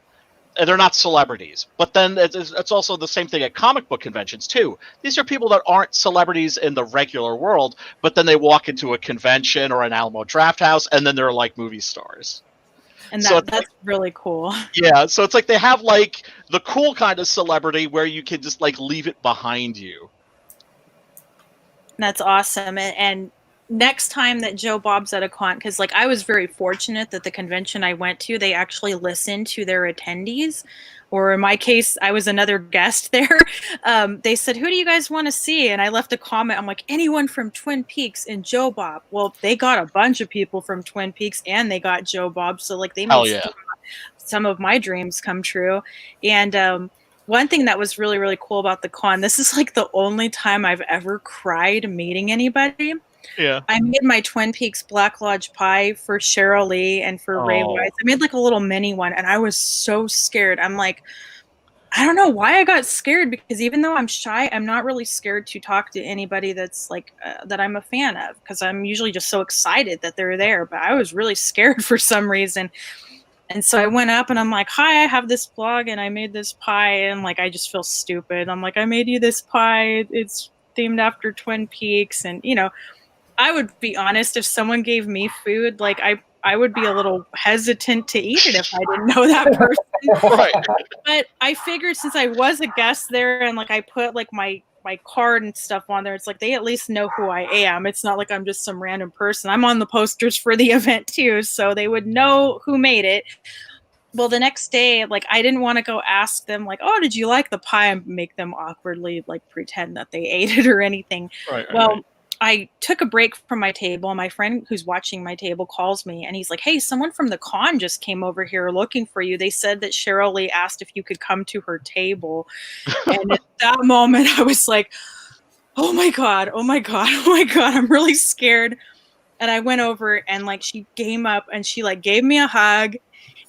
And they're not celebrities. But then it's also the same thing at comic book conventions, too. These are people that aren't celebrities in the regular world, but then they walk into a convention or an Alamo Draft House, and then they're like movie stars. And that's like, really cool. Yeah, so it's like they have like the cool kind of celebrity where you can just like leave it behind you. That's awesome. And next time that Joe Bob's at a con, because like I was very fortunate that the convention I went to, they actually listened to their attendees, or in my case, I was another guest there. They said, who do you guys want to see? And I left a comment. I'm like, anyone from Twin Peaks and Joe Bob. Well, they got a bunch of people from Twin Peaks and they got Joe Bob. So like they made some of my dreams come true. And one thing that was really, really cool about the con, this is like the only time I've ever cried meeting anybody. Yeah, I made my Twin Peaks Black Lodge pie for Cheryl Lee and for Ray Wise. I made like a little mini one, and I was so scared. I'm like, I don't know why I got scared, because even though I'm shy, I'm not really scared to talk to anybody that's like that I'm a fan of, because I'm usually just so excited that they're there. But I was really scared for some reason. And so I went up and I'm like, hi, I have this blog and I made this pie. And like, I just feel stupid. I'm like, I made you this pie. It's themed after Twin Peaks. And, you know, I would be honest, if someone gave me food, like I would be a little hesitant to eat it if I didn't know that person. Right. But I figured since I was a guest there and like I put like my card and stuff on there, it's like they at least know who I am. It's not like I'm just some random person. I'm on the posters for the event too, so they would know who made it. well, the next day, like, I didn't want to go ask them, like, oh, did you like the pie? And make them awkwardly, like, pretend that they ate it or anything. Right. Well, I took a break from my table. My friend who's watching my table calls me, and he's like, hey, someone from the con just came over here looking for you. They said that Cheryl Lee asked if you could come to her table. And at that moment, I was like, oh my God, oh my God, oh my God, I'm really scared. And I went over and like she came up and she like gave me a hug.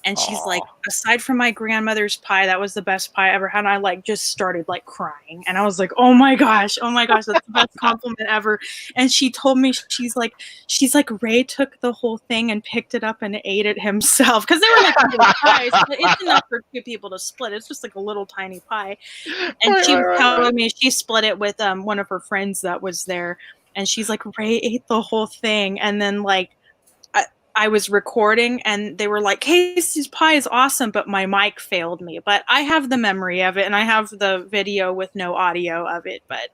And she's like, aside from my grandmother's pie, that was the best pie I ever had. And I like just started like crying. And I was like, oh my gosh, that's the best compliment ever. And she told me, she's like, Ray took the whole thing and picked it up and ate it himself. Because they were like little pies, but it's enough for 2 people to split. It's just like a little tiny pie. And she was telling me she split it with one of her friends that was there. And she's like, Ray ate the whole thing. And then like, I was recording and they were like, Casey's pie is awesome, but my mic failed me. But I have the memory of it and I have the video with no audio of it. But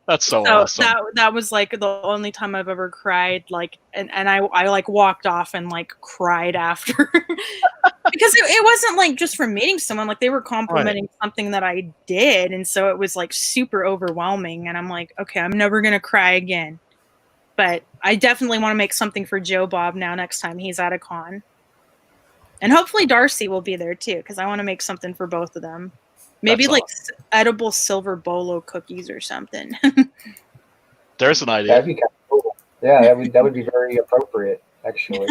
that's so awesome. That was like the only time I've ever cried. Like, and I like walked off and like cried after because it wasn't like just from meeting someone, like they were complimenting something that I did. And so it was like super overwhelming. And I'm like, okay, I'm never going to cry again. But I definitely want to make something for Joe Bob now next time he's at a con. And hopefully Darcy will be there too, because I want to make something for both of them. Maybe like edible silver bolo cookies or something. There's an idea. That'd be kind of cool. Yeah, that would be very appropriate, actually.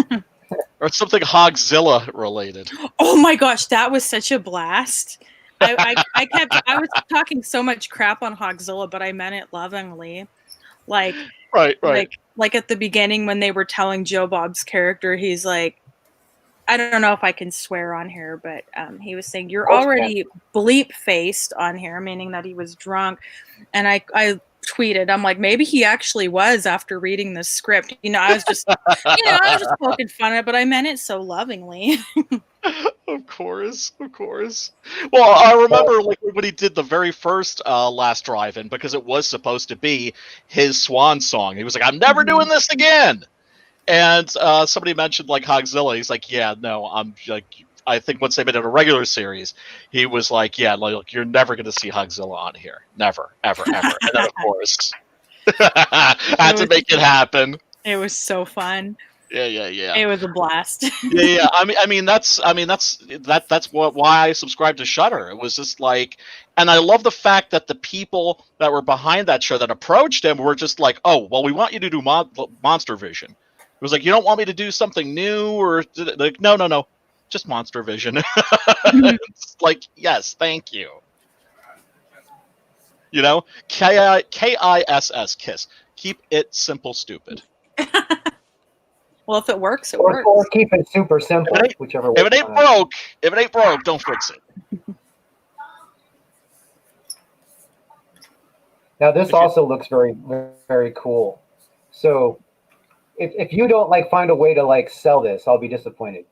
Or something Hogzilla related. Oh my gosh, that was such a blast. I was talking so much crap on Hogzilla, but I meant it lovingly. Like, right. Like at the beginning when they were telling Joe Bob's character, he's like, I don't know if I can swear on here, but he was saying, you're already bleep-faced on here, meaning that he was drunk. And I tweeted, I'm like, maybe he actually was after reading the script. I was just, I was just poking fun at it, but I meant it so lovingly. Of course. Well, I remember like when he did the very first last drive-in, because it was supposed to be his swan song. He was like, I'm never doing this again. And somebody mentioned like Hogzilla. He's like, yeah, no, I'm like, I think once they made it a regular series, he was like, yeah, like you're never going to see Hogzilla on here. Never, ever. And then of course, had to make it happen. It was so fun. Yeah. It was a blast. Yeah. I mean that's why I subscribed to Shudder. It was just like, and I love the fact that the people that were behind that show that approached him were just like, oh, well, we want you to do Monster Vision. It was like, you don't want me to do something new, or like, no, just Monster Vision. It's like, yes, thank you. KISS, KISS. Keep it simple, stupid. Well, if it works, it works. Or keep it super simple, whichever way. If it ain't broke, don't fix it. Now, this also looks very, very cool. So, if you don't like find a way to like sell this, I'll be disappointed.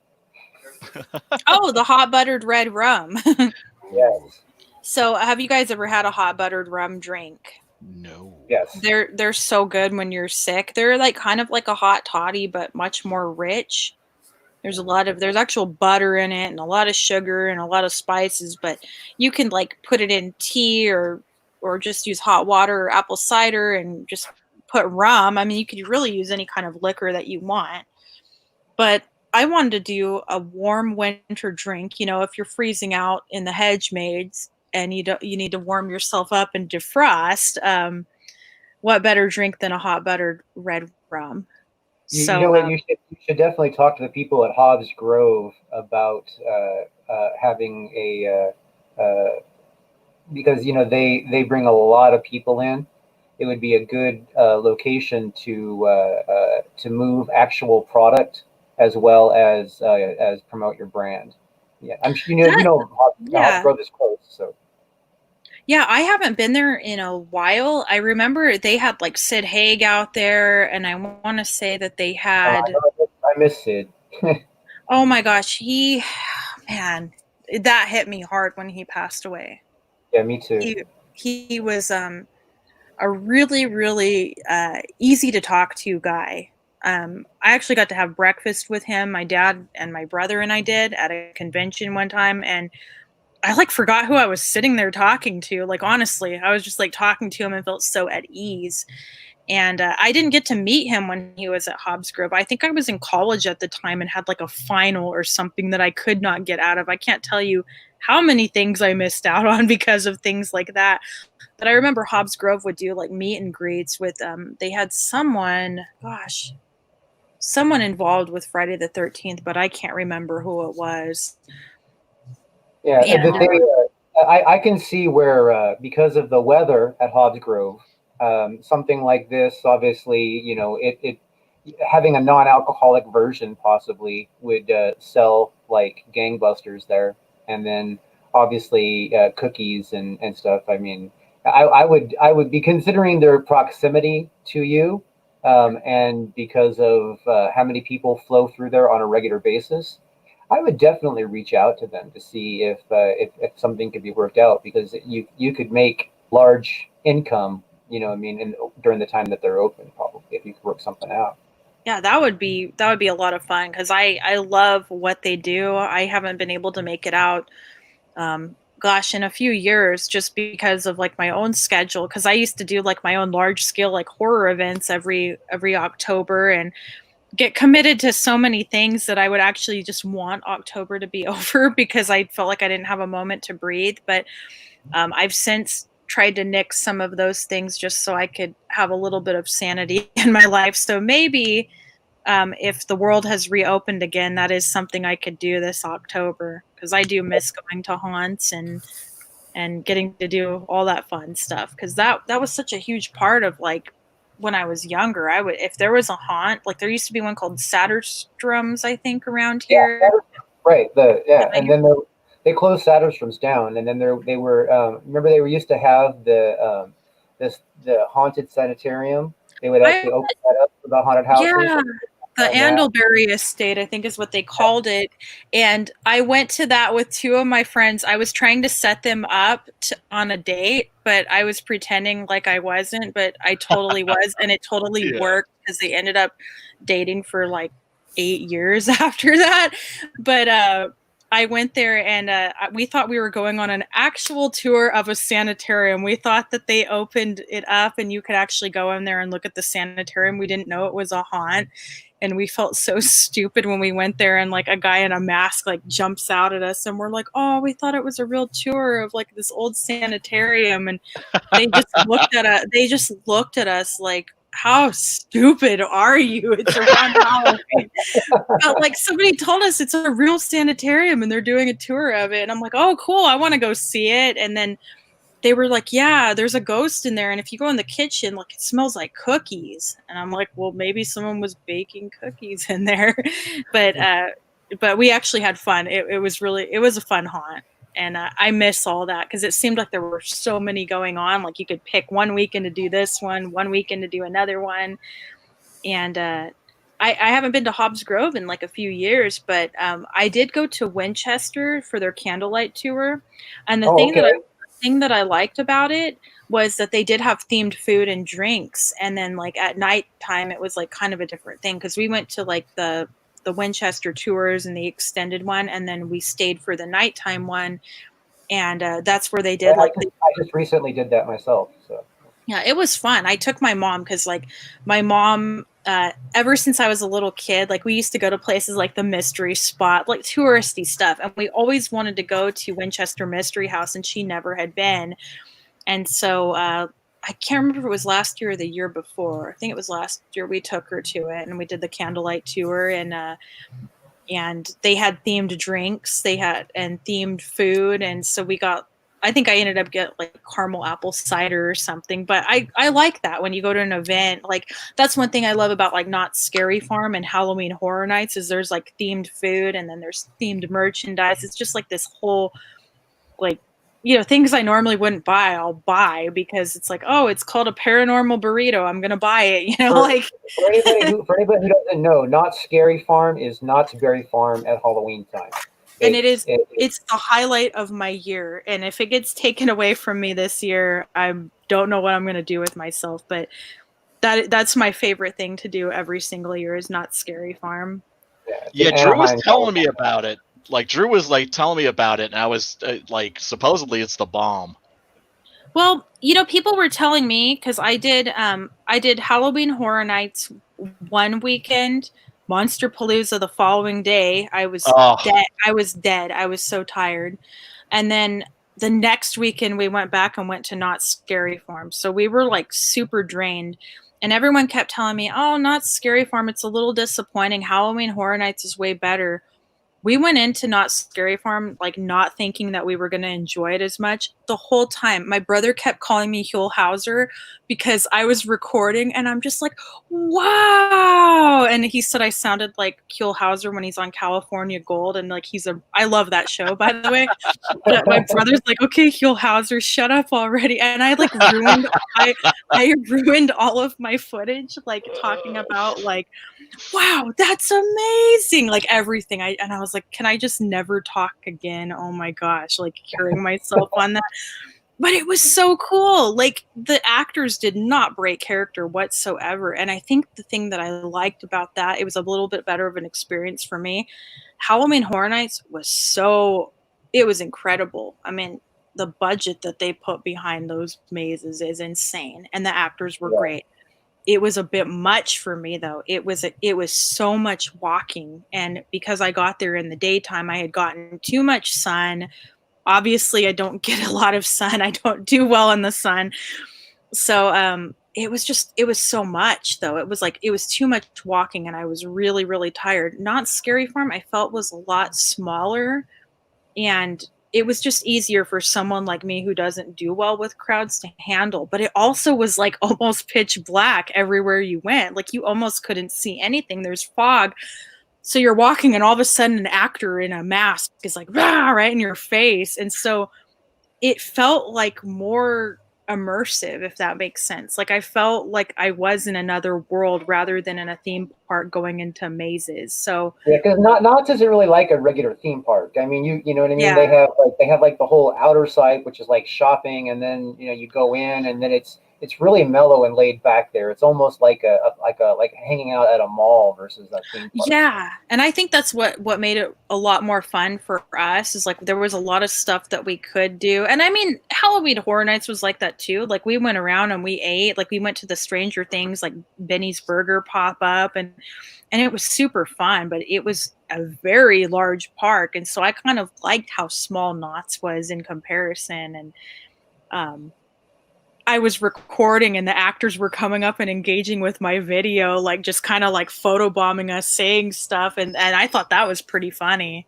Oh, the hot buttered red rum. Yes. So, have you guys ever had a hot buttered rum drink? No. Yes. They're so good when you're sick. They're like kind of like a hot toddy, but much more rich. There's actual butter in it and a lot of sugar and a lot of spices, but you can like put it in tea or just use hot water or apple cider and just put rum. I mean, you could really use any kind of liquor that you want. But I wanted to do a warm winter drink. If you're freezing out in the hedge maids and you need to warm yourself up and defrost, what better drink than a hot buttered red rum? You know what? You should definitely talk to the people at Hobbs Grove about having a because they bring a lot of people in. It would be a good location to move actual product as well as promote your brand. Yeah, I'm sure Hobbs Grove is close, so. Yeah, I haven't been there in a while. I remember they had like Sid Haig out there, and I want to say that they had. I miss Sid. Oh my gosh, man, that hit me hard when he passed away. Yeah, me too. He was a really, really easy to talk to guy. I actually got to have breakfast with him. My dad and my brother and I did at a convention one time, and I like forgot who I was sitting there talking to. Like, honestly, I was just like talking to him and felt so at ease. And I didn't get to meet him when he was at Hobbs Grove. I think I was in college at the time and had like a final or something that I could not get out of. I can't tell you how many things I missed out on because of things like that. But I remember Hobbs Grove would do like meet and greets with they had someone involved with Friday the 13th, but I can't remember who it was. Yeah, And, the thing, I can see where because of the weather at Hobbs Grove, something like this, obviously, you know, it having a non-alcoholic version possibly would sell like gangbusters there, and then obviously cookies and stuff. I mean, I would be considering their proximity to you, and because of how many people flow through there on a regular basis. I would definitely reach out to them to see if something could be worked out, because you could make large income, you know what I mean, during the time that they're open, probably, if you could work something out. yeah, that would be a lot of fun because I love what they do. I haven't been able to make it out, gosh, in a few years, just because of like my own schedule. Because I used to do like my own large scale like horror events every October, and get committed to so many things that I would actually just want October to be over because I felt like I didn't have a moment to breathe. But I've since tried to nix some of those things just so I could have a little bit of sanity in my life. So maybe if the world has reopened again, that is something I could do this October, because I do miss going to haunts and getting to do all that fun stuff, because that was such a huge part of like when I was younger. I would, if there was a haunt, like there used to be one called Satterstrom's, I think, around here. Yeah, right. And then they closed Satterstrom's down, and then they were remember they were used to have the the haunted sanitarium. They would actually open that up for the haunted houses. Yeah, the Andlebury Estate, I think is what they called it. And I went to that with two of my friends. I was trying to set them up on a date, but I was pretending like I wasn't, but I totally was. And it totally worked because they ended up dating for like 8 years after that. But I went there and we thought we were going on an actual tour of a sanitarium. We thought that they opened it up and you could actually go in there and look at the sanitarium. We didn't know it was a haunt. And we felt so stupid when we went there and like a guy in a mask like jumps out at us and we're like, oh, we thought it was a real tour of like this old sanitarium. And they just looked at us like, how stupid are you? It's around Halloween. But like somebody told us it's a real sanitarium and they're doing a tour of it. And I'm like, oh, cool. I want to go see it. And then they were like, yeah, there's a ghost in there. And if you go in the kitchen, like it smells like cookies. And I'm like, well, maybe someone was baking cookies in there. But we actually had fun. It was a fun haunt. And I miss all that because it seemed like there were so many going on. Like you could pick one weekend to do this one weekend to do another one. And I haven't been to Hobbs Grove in like a few years, but I did go to Winchester for their candlelight tour. And the thing that I liked about it was that they did have themed food and drinks. And then like at nighttime, it was like kind of a different thing because we went to like the Winchester tours and the extended one, and then we stayed for the nighttime one, and that's where they did I just recently did that myself, so yeah, it was fun. I took my mom because like my mom ever since I was a little kid, like we used to go to places like the Mystery Spot, like touristy stuff, and we always wanted to go to Winchester Mystery House, and she never had been. And so I can't remember if it was last year or the year before. I think it was last year we took her to it and we did the candlelight tour, and they had themed drinks, and themed food. And so I think I ended up getting like caramel apple cider or something. But I like that when you go to an event, like that's one thing I love about like Not Scary Farm and Halloween Horror Nights is there's like themed food and then there's themed merchandise. It's just like this whole like, you know, things I normally wouldn't buy, I'll buy because it's like, oh, it's called a paranormal burrito. I'm going to buy it. You know, for anybody who doesn't know, Not Scary Farm is Knott's Berry Farm at Halloween time. And it's the highlight of my year. And if it gets taken away from me this year, I don't know what I'm going to do with myself. But That's my favorite thing to do every single year is Not Scary Farm. Yeah, Drew was telling me about it. Like Drew was like telling me about it, and I was like, supposedly it's the bomb. Well, people were telling me because I did Halloween Horror Nights one weekend, Monster Palooza the following day. I was dead. I was so tired, and then the next weekend we went back and went to Not Scary Farm. So we were like super drained. And everyone kept telling me, "Oh, Not Scary Farm, it's a little disappointing. Halloween Horror Nights is way better." We went into Not Scary Farm like not thinking that we were going to enjoy it as much. The whole time, my brother kept calling me Huell Hauser because I was recording, and I'm just like, wow. And he said I sounded like Huell Hauser when he's on California Gold, and like I love that show, by the way. But my brother's like, okay, Huell Hauser, shut up already. And I like ruined I ruined all of my footage, like talking about like, wow, that's amazing, like everything. And I was like, can I just never talk again? Oh my gosh, like hearing myself on that. But it was so cool. Like the actors did not break character whatsoever. And I think the thing that I liked about that, it was a little bit better of an experience for me. Halloween Horror Nights it was incredible. I mean, the budget that they put behind those mazes is insane. And the actors were great. It was a bit much for me though. It was so much walking, and because I got there in the daytime, I had gotten too much sun. Obviously, I don't get a lot of sun. I don't do well in the sun. So it was so much though. It was too much walking, and I was really, really tired. Not Scary Farm, I felt, was a lot smaller, and it was just easier for someone like me who doesn't do well with crowds to handle. But it also was like almost pitch black everywhere you went. Like you almost couldn't see anything. There's fog. So you're walking, and all of a sudden an actor in a mask is like, rah, right in your face. And so it felt like more immersive, if that makes sense. Like I felt like I was in another world rather than in a theme park going into mazes. So yeah, because Knott's isn't really like a regular theme park. I mean, you know what I mean. Yeah. They have like the whole outer side, which is like shopping, and then you go in, and then it's really mellow and laid back there. It's almost like like hanging out at a mall versus a theme park. Yeah, and I think that's what made it a lot more fun for us, is like there was a lot of stuff that we could do. And I mean, Halloween Horror Nights was like that too. Like we went around and we ate. Like we went to the Stranger Things, like Benny's Burger pop up, and it was super fun. But it was a very large park, and so I kind of liked how small Knott's was in comparison. And I was recording, and the actors were coming up and engaging with my video, like just kind of like photobombing us, saying stuff, and I thought that was pretty funny.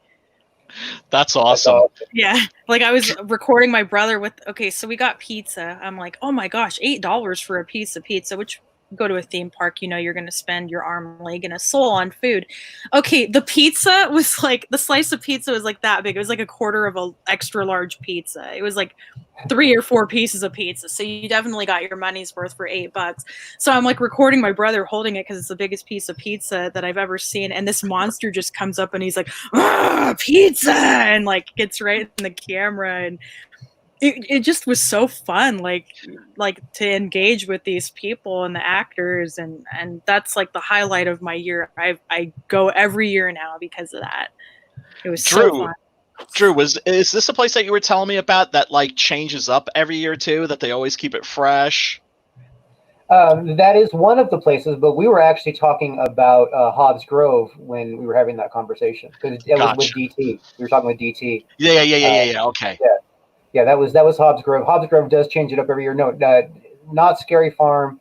That's awesome. Yeah, like I was recording my brother with, okay, so we got pizza. I'm like, oh my gosh, $8 for a piece of pizza, which go to a theme park, you're going to spend your arm, leg, and a soul on food. Okay, the pizza was like, the slice of pizza was like that big. It was like a quarter of an extra large pizza. It was like 3 or 4 pieces of pizza. So you definitely got your money's worth for $8. So I'm like recording my brother holding it because it's the biggest piece of pizza that I've ever seen. And this monster just comes up and he's like, pizza, and like gets right in the camera. And it just was so fun, like to engage with these people and the actors, and that's like the highlight of my year. I go every year now because of that. It was so fun. Drew, is this a place that you were telling me about that like changes up every year too? That they always keep it fresh? That is one of the places, but we were actually talking about Hobbs Grove when we were having that conversation, because it was with DT. We were talking with DT. Yeah. Okay. Yeah, that was Hobbs Grove. Hobbs Grove does change it up every year. No, Not Scary Farm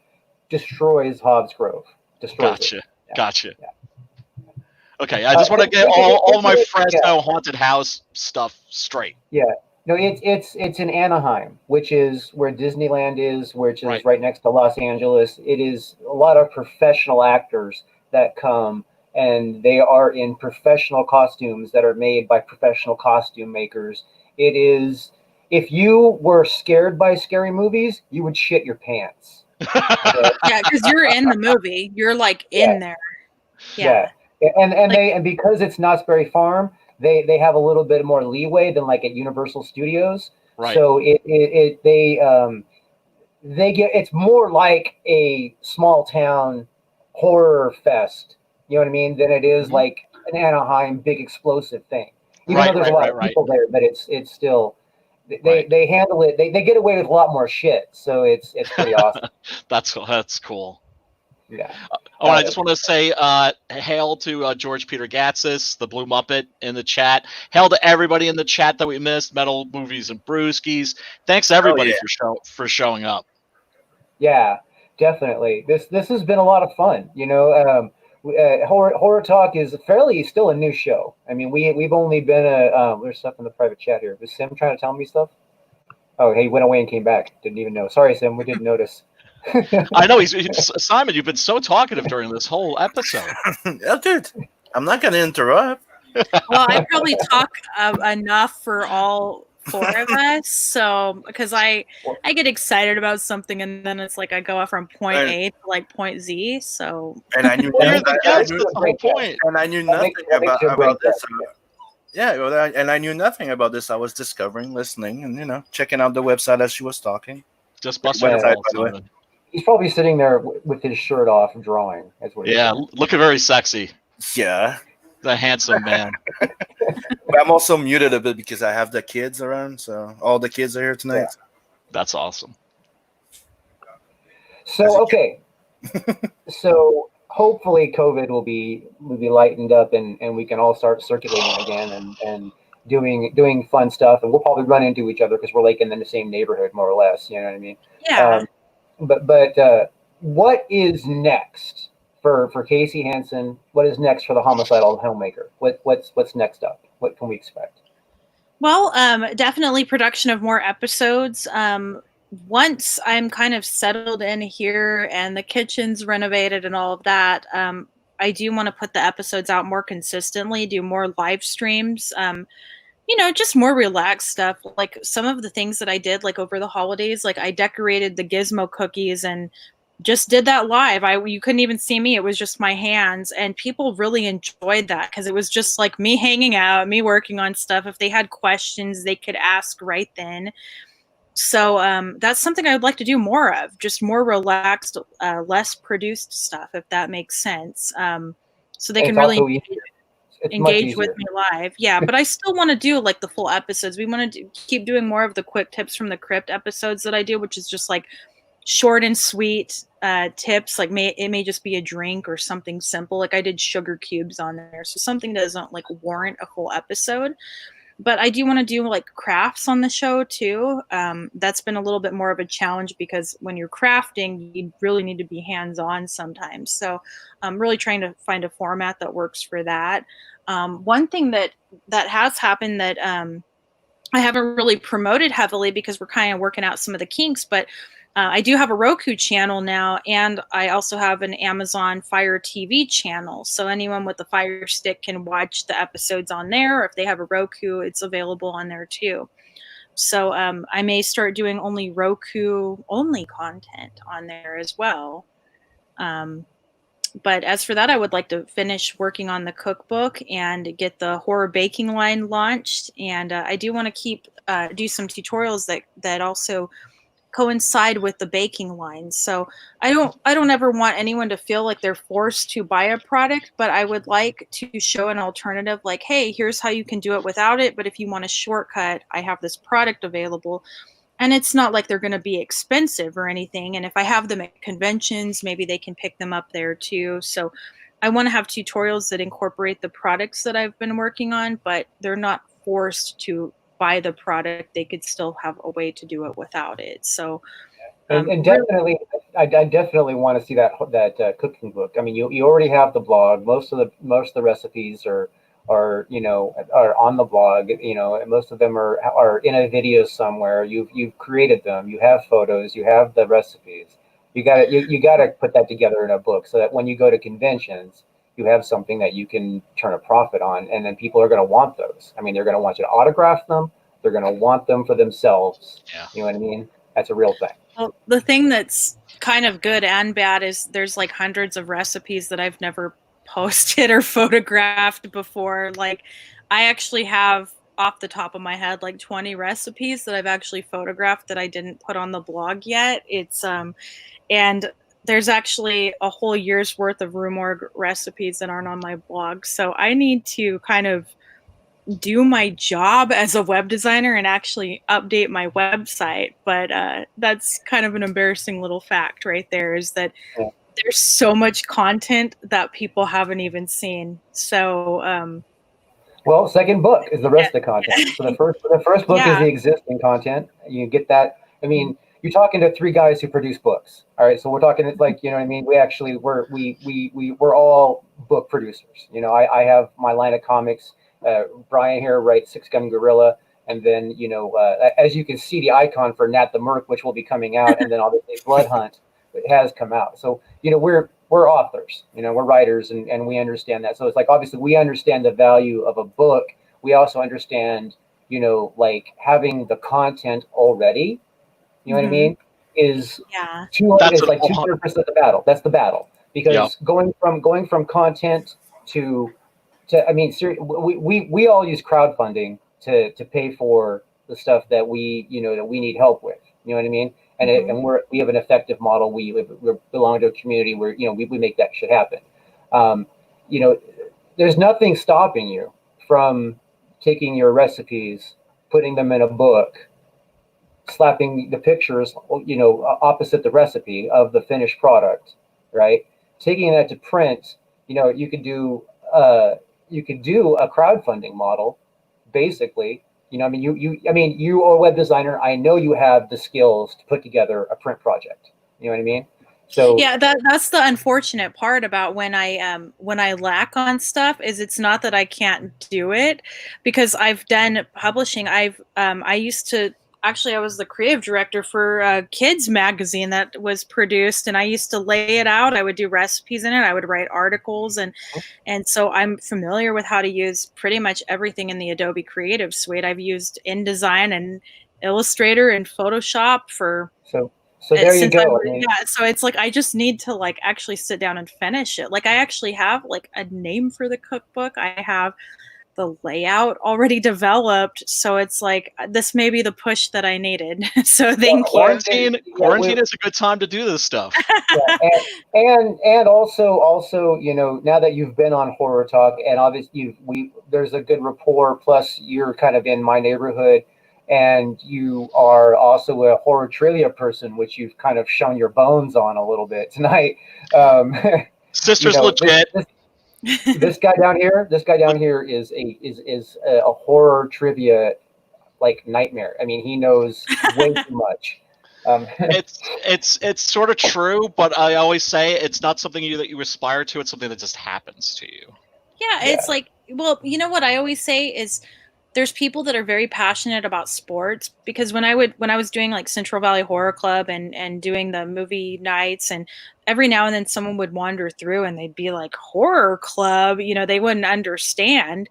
destroys Hobbs Grove. Gotcha. It. Yeah. Gotcha. Yeah. Okay, I just want to get all my Fresno haunted house stuff straight. Yeah. No, it's in Anaheim, which is where Disneyland is, which is right next to Los Angeles. It is a lot of professional actors that come, and they are in professional costumes that are made by professional costume makers. It is, if you were scared by scary movies, you would shit your pants. Yeah, because you're in the movie. You're like in there. Yeah. And because it's Knott's Berry Farm, they have a little bit more leeway than like at Universal Studios. Right. So it's more like a small town horror fest, you know what I mean, than it is like an Anaheim big explosive thing. Even though there's a lot of people there, but it's still they handle it. They get away with a lot more shit, so it's pretty awesome. That's cool. Yeah. Oh, and I just want to say hail to George Peter Gatsis, the Blue Muppet in the chat. Hail to everybody in the chat that we missed, Metal Movies and Brewskis. Thanks everybody for showing up. Yeah, definitely. This has been a lot of fun. You know, Horror Talk is fairly still a new show. I mean, we've only been there's stuff in the private chat here. Was Sim trying to tell me stuff? Oh, hey, he went away and came back. Didn't even know. Sorry, Sim. We didn't notice. I know Simon. You've been so talkative during this whole episode. Yeah, dude, I'm not gonna interrupt. Well, I probably talk enough for all four of us. So because I get excited about something and then it's like I go off from point A to like point Z. So and I knew nothing about this. Yeah, well, and I knew nothing about this. I was discovering, listening, and checking out the website as she was talking. Just busting your balls, Simon. He's probably sitting there with his shirt off, drawing. That's what. Yeah, looking very sexy. Yeah, the handsome man. But I'm also muted a bit because I have the kids around, so all the kids are here tonight. Yeah. That's awesome. So okay, so hopefully COVID will be lightened up and we can all start circulating again and doing fun stuff, and we'll probably run into each other because we're like in the same neighborhood more or less. You know what I mean? Yeah. But what is next for Kaci Hansen? What is next for the Homicidal Homemaker? What's next up? What can we expect? Well, definitely production of more episodes. Once I'm kind of settled in here and the kitchen's renovated and all of that, I do want to put the episodes out more consistently, do more live streams, just more relaxed stuff. Like some of the things that I did like over the holidays, like I decorated the gizmo cookies and just did that live. You couldn't even see me. It was just my hands, and people really enjoyed that because it was just like me hanging out, me working on stuff. If they had questions, they could ask right then. So that's something I would like to do more of, just more relaxed, less produced stuff, if that makes sense. So they can really engage with me live. Yeah, but I still want to do like the full episodes. We want to keep doing more of the quick tips from the crypt episodes that I do, which is just like short and sweet tips. Like it may just be a drink or something simple. Like I did sugar cubes on there, so something doesn't like warrant a full episode. But I do want to do like crafts on the show too. That's been a little bit more of a challenge because when you're crafting, you really need to be hands-on sometimes. So I'm really trying to find a format that works for that. One thing that has happened that I haven't really promoted heavily because we're kind of working out some of the kinks, but I do have a Roku channel now, and I also have an Amazon Fire TV channel. So anyone with a Fire Stick can watch the episodes on there. Or if they have a Roku, it's available on there too. So I may start doing only Roku-only content on there as well. But as for that, I would like to finish working on the cookbook and get the horror baking line launched. And I do want to do some tutorials that also coincide with the baking line. So I don't ever want anyone to feel like they're forced to buy a product, but I would like to show an alternative, like, hey, here's how you can do it without it, but if you want a shortcut, I have this product available. And it's not like they're going to be expensive or anything. And if I have them at conventions, maybe they can pick them up there too. So I want to have tutorials that incorporate the products that I've been working on, but they're not forced to buy the product. They could still have a way to do it without it. So and definitely I definitely want to see that cooking book. I mean, you already have the blog. Most of the recipes are on the blog, and most of them are in a video somewhere. You've created them, you have photos, you have the recipes. You gotta put that together in a book so that when you go to conventions, you have something that you can turn a profit on, and then people are going to want those. I mean, they're going to want you to autograph them. They're going to want them for themselves. Yeah. You know what I mean? That's a real thing. Well, the thing that's kind of good and bad is there's like hundreds of recipes that I've never posted or photographed before. Like I actually have off the top of my head like 20 recipes that I've actually photographed that I didn't put on the blog yet. It's and there's actually a whole year's worth of room org recipes that aren't on my blog. So I need to kind of do my job as a web designer and actually update my website. But that's kind of an embarrassing little fact right there, is that there's so much content that people haven't even seen. So well, second book is the rest of the content. So the first book is the existing content. You get that. I mean, you're talking to three guys who produce books. All right, so we're talking, it's like, you know what I mean? We're all book producers. You know, I have my line of comics. Brian here writes Six Gun Gorilla, and then, you know, as you can see, the icon for Nat the Merc, which will be coming out, and then obviously Blood Hunt, it has come out. So, you know, we're authors, you know, we're writers, and we understand that. So it's like, obviously we understand the value of a book. We also understand, you know, like having the content already, you know what I mean, is yeah, 200, it's like 200% the battle. That's the battle, because going from content to I mean, we all use crowdfunding to pay for the stuff that we, you know, that we need help with, you know what I mean? And we have an effective model. We belong to a community where, you know, we make that shit happen. You know, there's nothing stopping you from taking your recipes, putting them in a book, slapping the pictures, you know, opposite the recipe of the finished product, right? Taking that to print, you know, you could do a crowdfunding model, basically. You know, I mean, you are a web designer. I know you have the skills to put together a print project. You know what I mean? So yeah, that's the unfortunate part about when I lack on stuff, is it's not that I can't do it, because I've done publishing. I used to, actually, I was the creative director for a kids magazine that was produced, and I used to lay it out. I would do recipes in it. I would write articles, and so I'm familiar with how to use pretty much everything in the Adobe Creative Suite. I've used InDesign and Illustrator and Photoshop for. So there you go. Yeah, so it's like I just need to like actually sit down and finish it. Like I actually have like a name for the cookbook. I have the layout already developed. So it's like this may be the push that I needed. So thank you. Quarantine is a good time to do this stuff. and also, you know, now that you've been on Horror Talk, and obviously there's a good rapport. Plus, you're kind of in my neighborhood. And you are also a horror trivia person, which you've kind of shown your bones on a little bit tonight. Sister's, you know, legit. This guy down here is a horror trivia like nightmare. I mean, he knows way too much. It's sort of true, but I always say it's not something that you aspire to. It's something that just happens to you. Yeah, it's like, well, you know what I always say is, there's people that are very passionate about sports, because when I was doing like Central Valley Horror Club and doing the movie nights, and every now and then someone would wander through and they'd be like, horror club, you know, they wouldn't understand.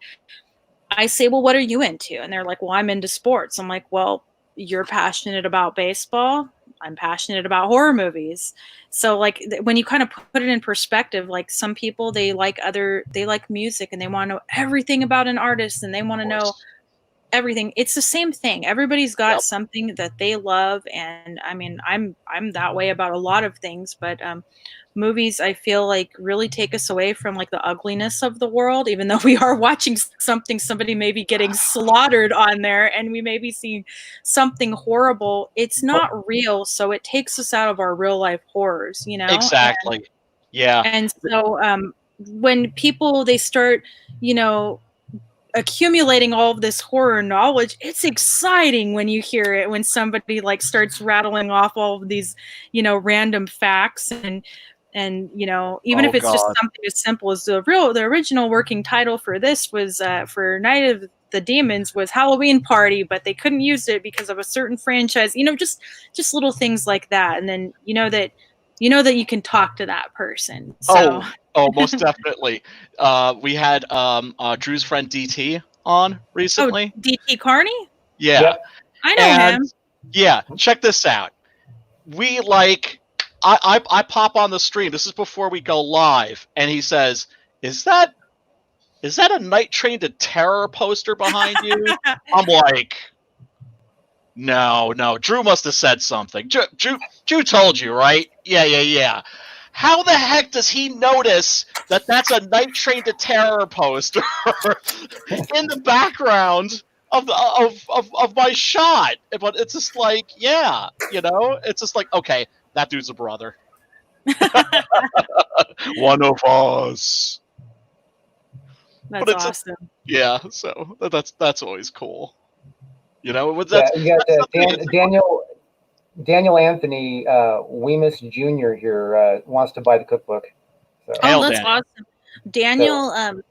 I say, well, what are you into? And they're like, well, I'm into sports. I'm like, well, you're passionate about baseball. I'm passionate about horror movies. So like when you kind of put it in perspective, like some people, they like music and they want to know everything about an artist, and they want to know everything. It's the same thing. Everybody's got something that they love. And I mean, I'm that way about a lot of things, but movies, I feel like, really take us away from like the ugliness of the world, even though we are watching somebody may be getting slaughtered on there, and we may be seeing something horrible. It's not real, so it takes us out of our real life horrors, you know? Exactly. And so when people, they start, you know, accumulating all of this horror knowledge, it's exciting when you hear it, when somebody like starts rattling off all of these, you know, random facts, and you know, even if it's just something as simple as the original working title for this was for Night of the Demons was Halloween Party, but they couldn't use it because of a certain franchise, you know, just little things like that. And then you know that you can talk to that person. So most definitely. We had Drew's friend DT on recently. DT Carney? Yeah. Yep. I know him. Yeah, check this out. We like I pop on the stream. This is before we go live, and he says, "Is that is that a Night Train to Terror poster behind you? I'm like, no. Drew must have said something. Drew told you, right? Yeah. How the heck does he notice that that's a Night Train to Terror poster in the background of my shot? But it's just like, yeah, it's just like, okay, that dude's a brother. One of us. That's awesome. Yeah, so that's always cool. You got Daniel Anthony Weemus Jr. here wants to buy the cookbook. So. Oh, that's awesome.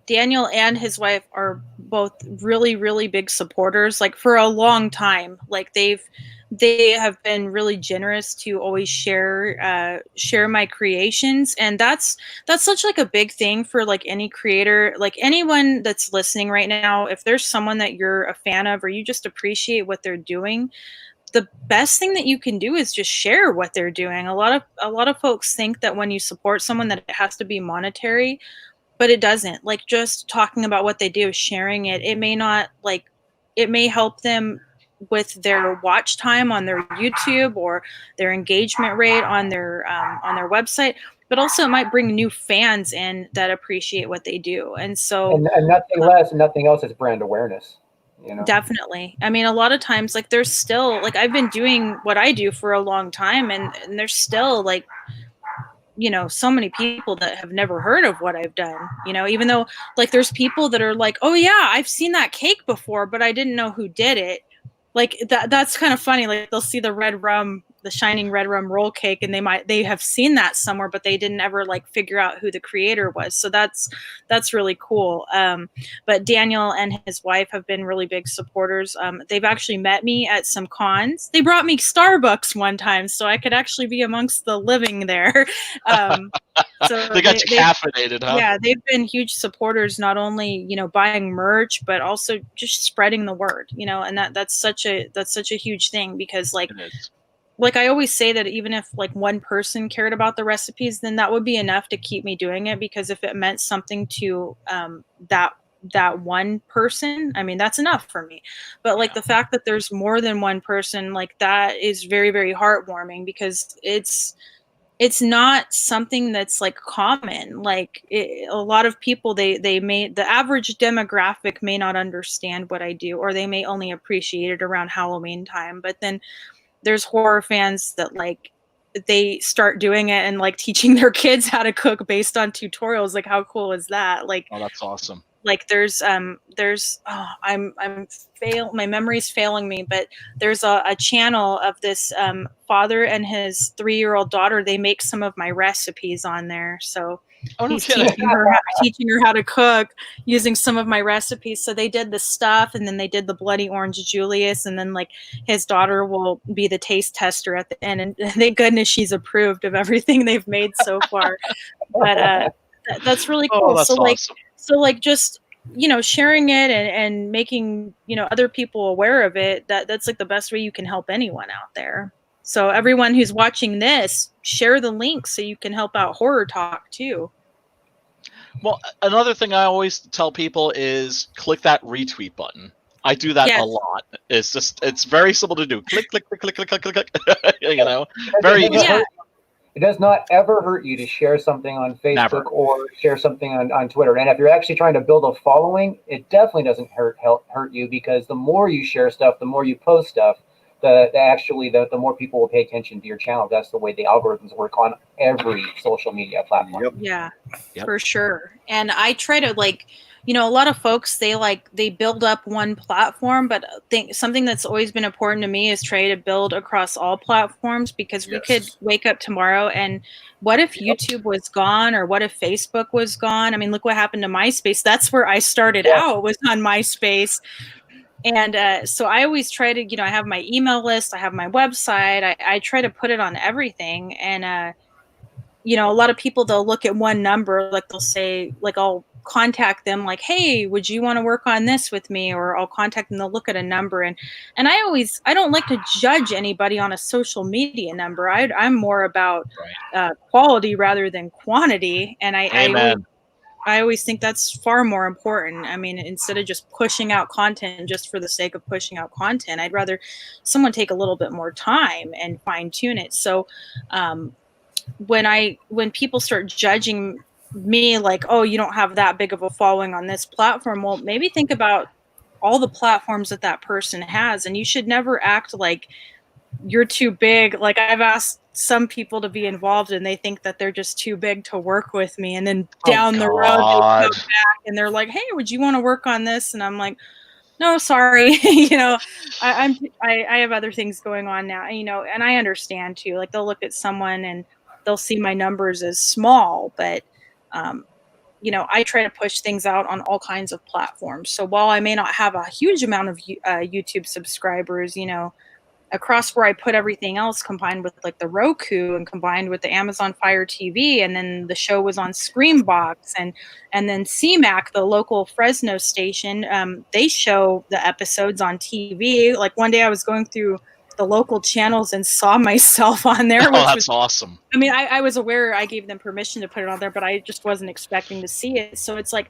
Daniel and his wife are both really, really big supporters. Like for a long time, like they have been really generous to always share my creations, and that's such like a big thing for like any creator, like anyone that's listening right now. If there's someone that you're a fan of or you just appreciate what they're doing, the best thing that you can do is just share what they're doing. A lot of folks think that when you support someone that it has to be monetary, but it doesn't. Like just talking about what they do, sharing it, it may help them with their watch time on their YouTube or their engagement rate on their website, but also it might bring new fans in that appreciate what they do. And so and nothing less and nothing else is brand awareness. Definitely. I mean, a lot of times, like there's still like I've been doing what I do for a long time, and there's still like so many people that have never heard of what I've done. Even though like there's people that are like, oh yeah, I've seen that cake before, but I didn't know who did it. Like that's kind of funny. Like they'll see the shining red rum roll cake, and they have seen that somewhere, but they didn't ever like figure out who the creator was. So that's really cool. But Daniel and his wife have been really big supporters. They've actually met me at some cons. They brought me Starbucks one time, so I could actually be amongst the living there. So they got you caffeinated, huh? Yeah, they've been huge supporters, not only buying merch, but also just spreading the word. And that's such a huge thing, because like I always say that even if like one person cared about the recipes, then that would be enough to keep me doing it, because if it meant something to that one person, I mean, that's enough for me. But like the fact that there's more than one person, like that is very, very heartwarming, because it's not something that's like common. Like a lot of people, the average demographic may not understand what I do, or they may only appreciate it around Halloween time. But then there's horror fans that like they start doing it and like teaching their kids how to cook based on tutorials. Like how cool is that? Like, oh, that's awesome. Like my memory's failing me, but there's a channel of this father and his 3-year-old daughter. They make some of my recipes on there. So he's teaching her how to cook using some of my recipes. So they did the stuff, and then they did the bloody orange Julius, and then like his daughter will be the taste tester at the end. And thank goodness she's approved of everything they've made so far. But that's really cool. Oh, that's awesome. So like just sharing it and making other people aware of it, that's like the best way you can help anyone out there. So everyone who's watching this, share the link so you can help out Horror Talk too. Well, another thing I always tell people is click that retweet button. I do that a lot. It's very simple to do. Click, click, click, click, click, click, click. Very easy. Yeah. It does not ever hurt you to share something on Facebook or share something on Twitter. And if you're actually trying to build a following, it definitely doesn't hurt you, because the more you share stuff, the more you post stuff, the more people will pay attention to your channel. That's the way the algorithms work on every social media platform. Yep. Yeah, for sure. And I try to a lot of folks, they build up one platform, but something that's always been important to me is try to build across all platforms, because we could wake up tomorrow and what if YouTube was gone, or what if Facebook was gone? I mean, look what happened to MySpace. That's where I started out, was on MySpace. And so I always try to, I have my email list, I have my website, I try to put it on everything. And, a lot of people, they'll look at one number, like they'll say, like I'll contact them like, hey, would you want to work on this with me? Or I'll contact them, they'll look at a number. And I don't like to judge anybody on a social media number. I'm more about quality rather than quantity. And I always think that's far more important. I mean, instead of just pushing out content just for the sake of pushing out content, I'd rather someone take a little bit more time and fine tune it. So when people start judging me like, oh, you don't have that big of a following on this platform, well, maybe think about all the platforms that that person has, and you should never act like you're too big. Like, I've asked some people to be involved and they think that they're just too big to work with me, and then down the road they come back and they're like, hey, would you want to work on this? And I'm like, no, sorry. I have other things going on now, and I understand too. Like, they'll look at someone and they'll see my numbers as small, but I try to push things out on all kinds of platforms. So while I may not have a huge amount of YouTube subscribers, across where I put everything else, combined with like the Roku and combined with the Amazon Fire TV, and then the show was on Screambox, and then CMAC, the local Fresno station, they show the episodes on TV. Like, one day I was going through the local channels and saw myself on there. Oh, that's awesome. I mean, I was aware I gave them permission to put it on there, but I just wasn't expecting to see it. So it's like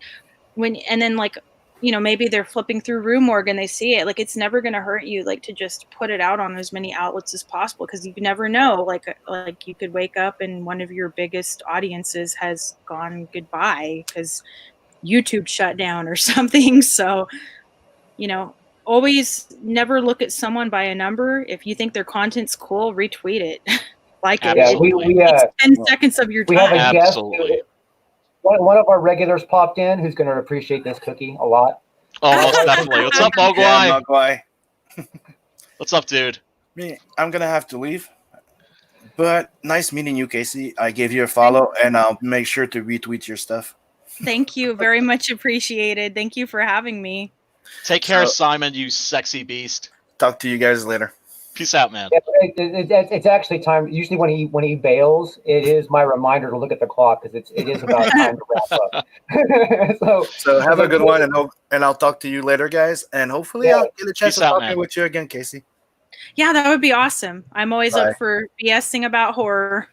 maybe they're flipping through Rumorg and they see it. Like, it's never going to hurt you, like, to just put it out on as many outlets as possible, because you never know. Like you could wake up and one of your biggest audiences has gone goodbye because YouTube shut down or something. So, always never look at someone by a number. If you think their content's cool, retweet it, like it. Yeah, it's 10 seconds of your time. We have a guest. Absolutely. One of our regulars popped in who's going to appreciate this cookie a lot. Oh, most definitely. What's up, Mogwai? Yeah, Mogwai. What's up, dude? I'm going to have to leave. But nice meeting you, Kaci. I gave you a follow, and I'll make sure to retweet your stuff. Thank you. Very much appreciated. Thank you for having me. Take care, Simon, you sexy beast. Talk to you guys later. Peace out, man. Yeah, it's actually time. Usually when he bails, it is my reminder to look at the clock, because it is about time to wrap up. so have a good one, and I'll talk to you later, guys. And hopefully I'll get a chance to talk with you again, Kaci. Yeah, that would be awesome. I'm always up for BSing about horror.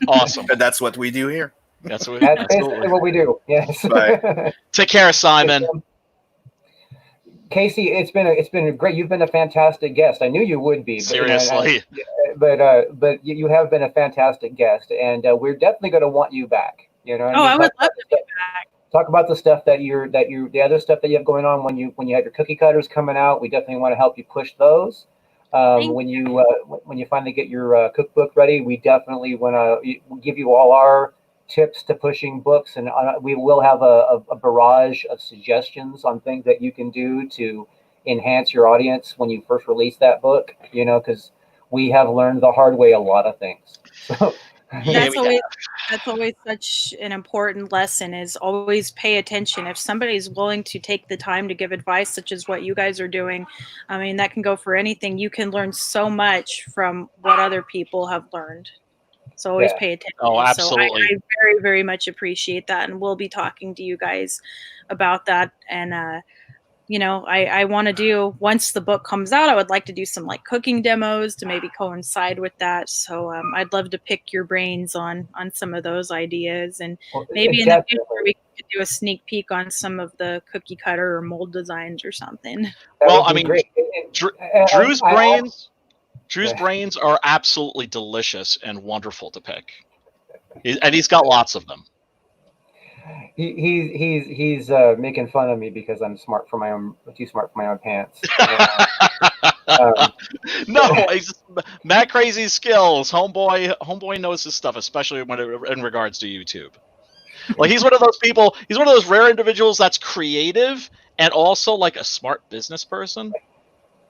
Awesome. And that's what we do here. That's basically what we do. Yes. Bye. Take care, Simon. Kaci, it's been great. You've been a fantastic guest. I knew you would be. Seriously. But you have been a fantastic guest, and we're definitely going to want you back. I would love to be back. Talk about the stuff the other stuff that you have going on when you have your cookie cutters coming out. We definitely want to help you push those. When you finally get your cookbook ready, we definitely want to give you all our tips to pushing books, and we will have a barrage of suggestions on things that you can do to enhance your audience when you first release that book, because we have learned the hard way a lot of things. So that's always such an important lesson, is always pay attention. If somebody's willing to take the time to give advice, such as what you guys are doing, I mean, that can go for anything. You can learn so much from what other people have learned. So always pay attention. Oh, absolutely. So I very, very much appreciate that. And we'll be talking to you guys about that. And, I want to do, once the book comes out, I would like to do some like cooking demos to maybe coincide with that. So I'd love to pick your brains on some of those ideas. And maybe in the future we could do a sneak peek on some of the cookie cutter or mold designs or something. Well, I mean, Drew's brains... Drew's brains are absolutely delicious and wonderful to pick, and he's got lots of them. He's making fun of me because I'm too smart for my own pants. No, Matt Crazy's skills. Homeboy knows his stuff, especially in regards to YouTube. Like, he's one of those people. He's one of those rare individuals that's creative and also like a smart business person.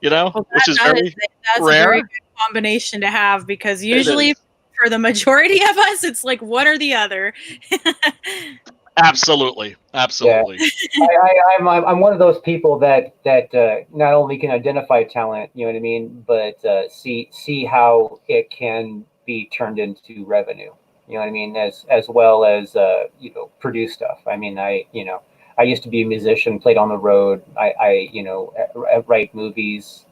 Which is very rare. That's a very good combination to have, because usually for the majority of us, it's like one or the other. Absolutely. Yeah. I'm one of those people that not only can identify talent, you know what I mean, but see how it can be turned into revenue. You know what I mean, as well as produce stuff. I mean, I used to be a musician, played on the road. I write movies.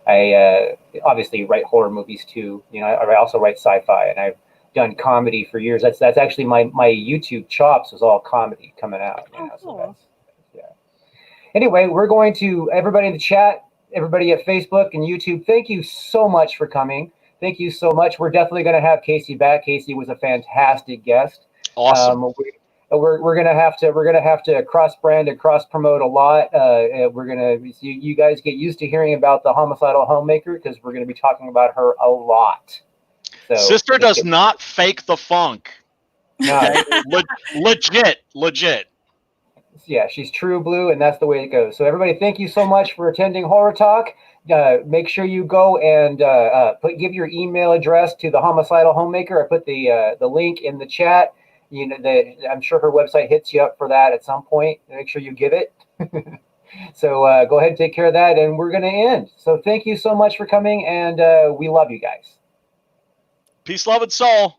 I obviously write horror movies too. I also write sci-fi, and done comedy for years. That's actually my YouTube chops was all comedy coming out. You know, cool. so that's, yeah. Anyway, we're going to everybody in the chat, everybody at Facebook and YouTube. Thank you so much for coming. Thank you so much. We're definitely going to have Kaci back. Kaci was a fantastic guest. Awesome. We're gonna have to cross brand and cross promote a lot. We're gonna you guys get used to hearing about the Homicidal Homemaker because we're gonna be talking about her a lot. So, Sister does not fake the funk. No, Legit. yeah, she's true blue, and that's the way it goes. So everybody, thank you so much for attending Horror Talk. Make sure you go and give your email address to the Homicidal Homemaker. I put the link in the chat. You know, I'm sure her website hits you up for that at some point. Make sure you give it. So go ahead and take care of that, and we're going to end. So thank you so much for coming, and we love you guys. Peace, love, and soul.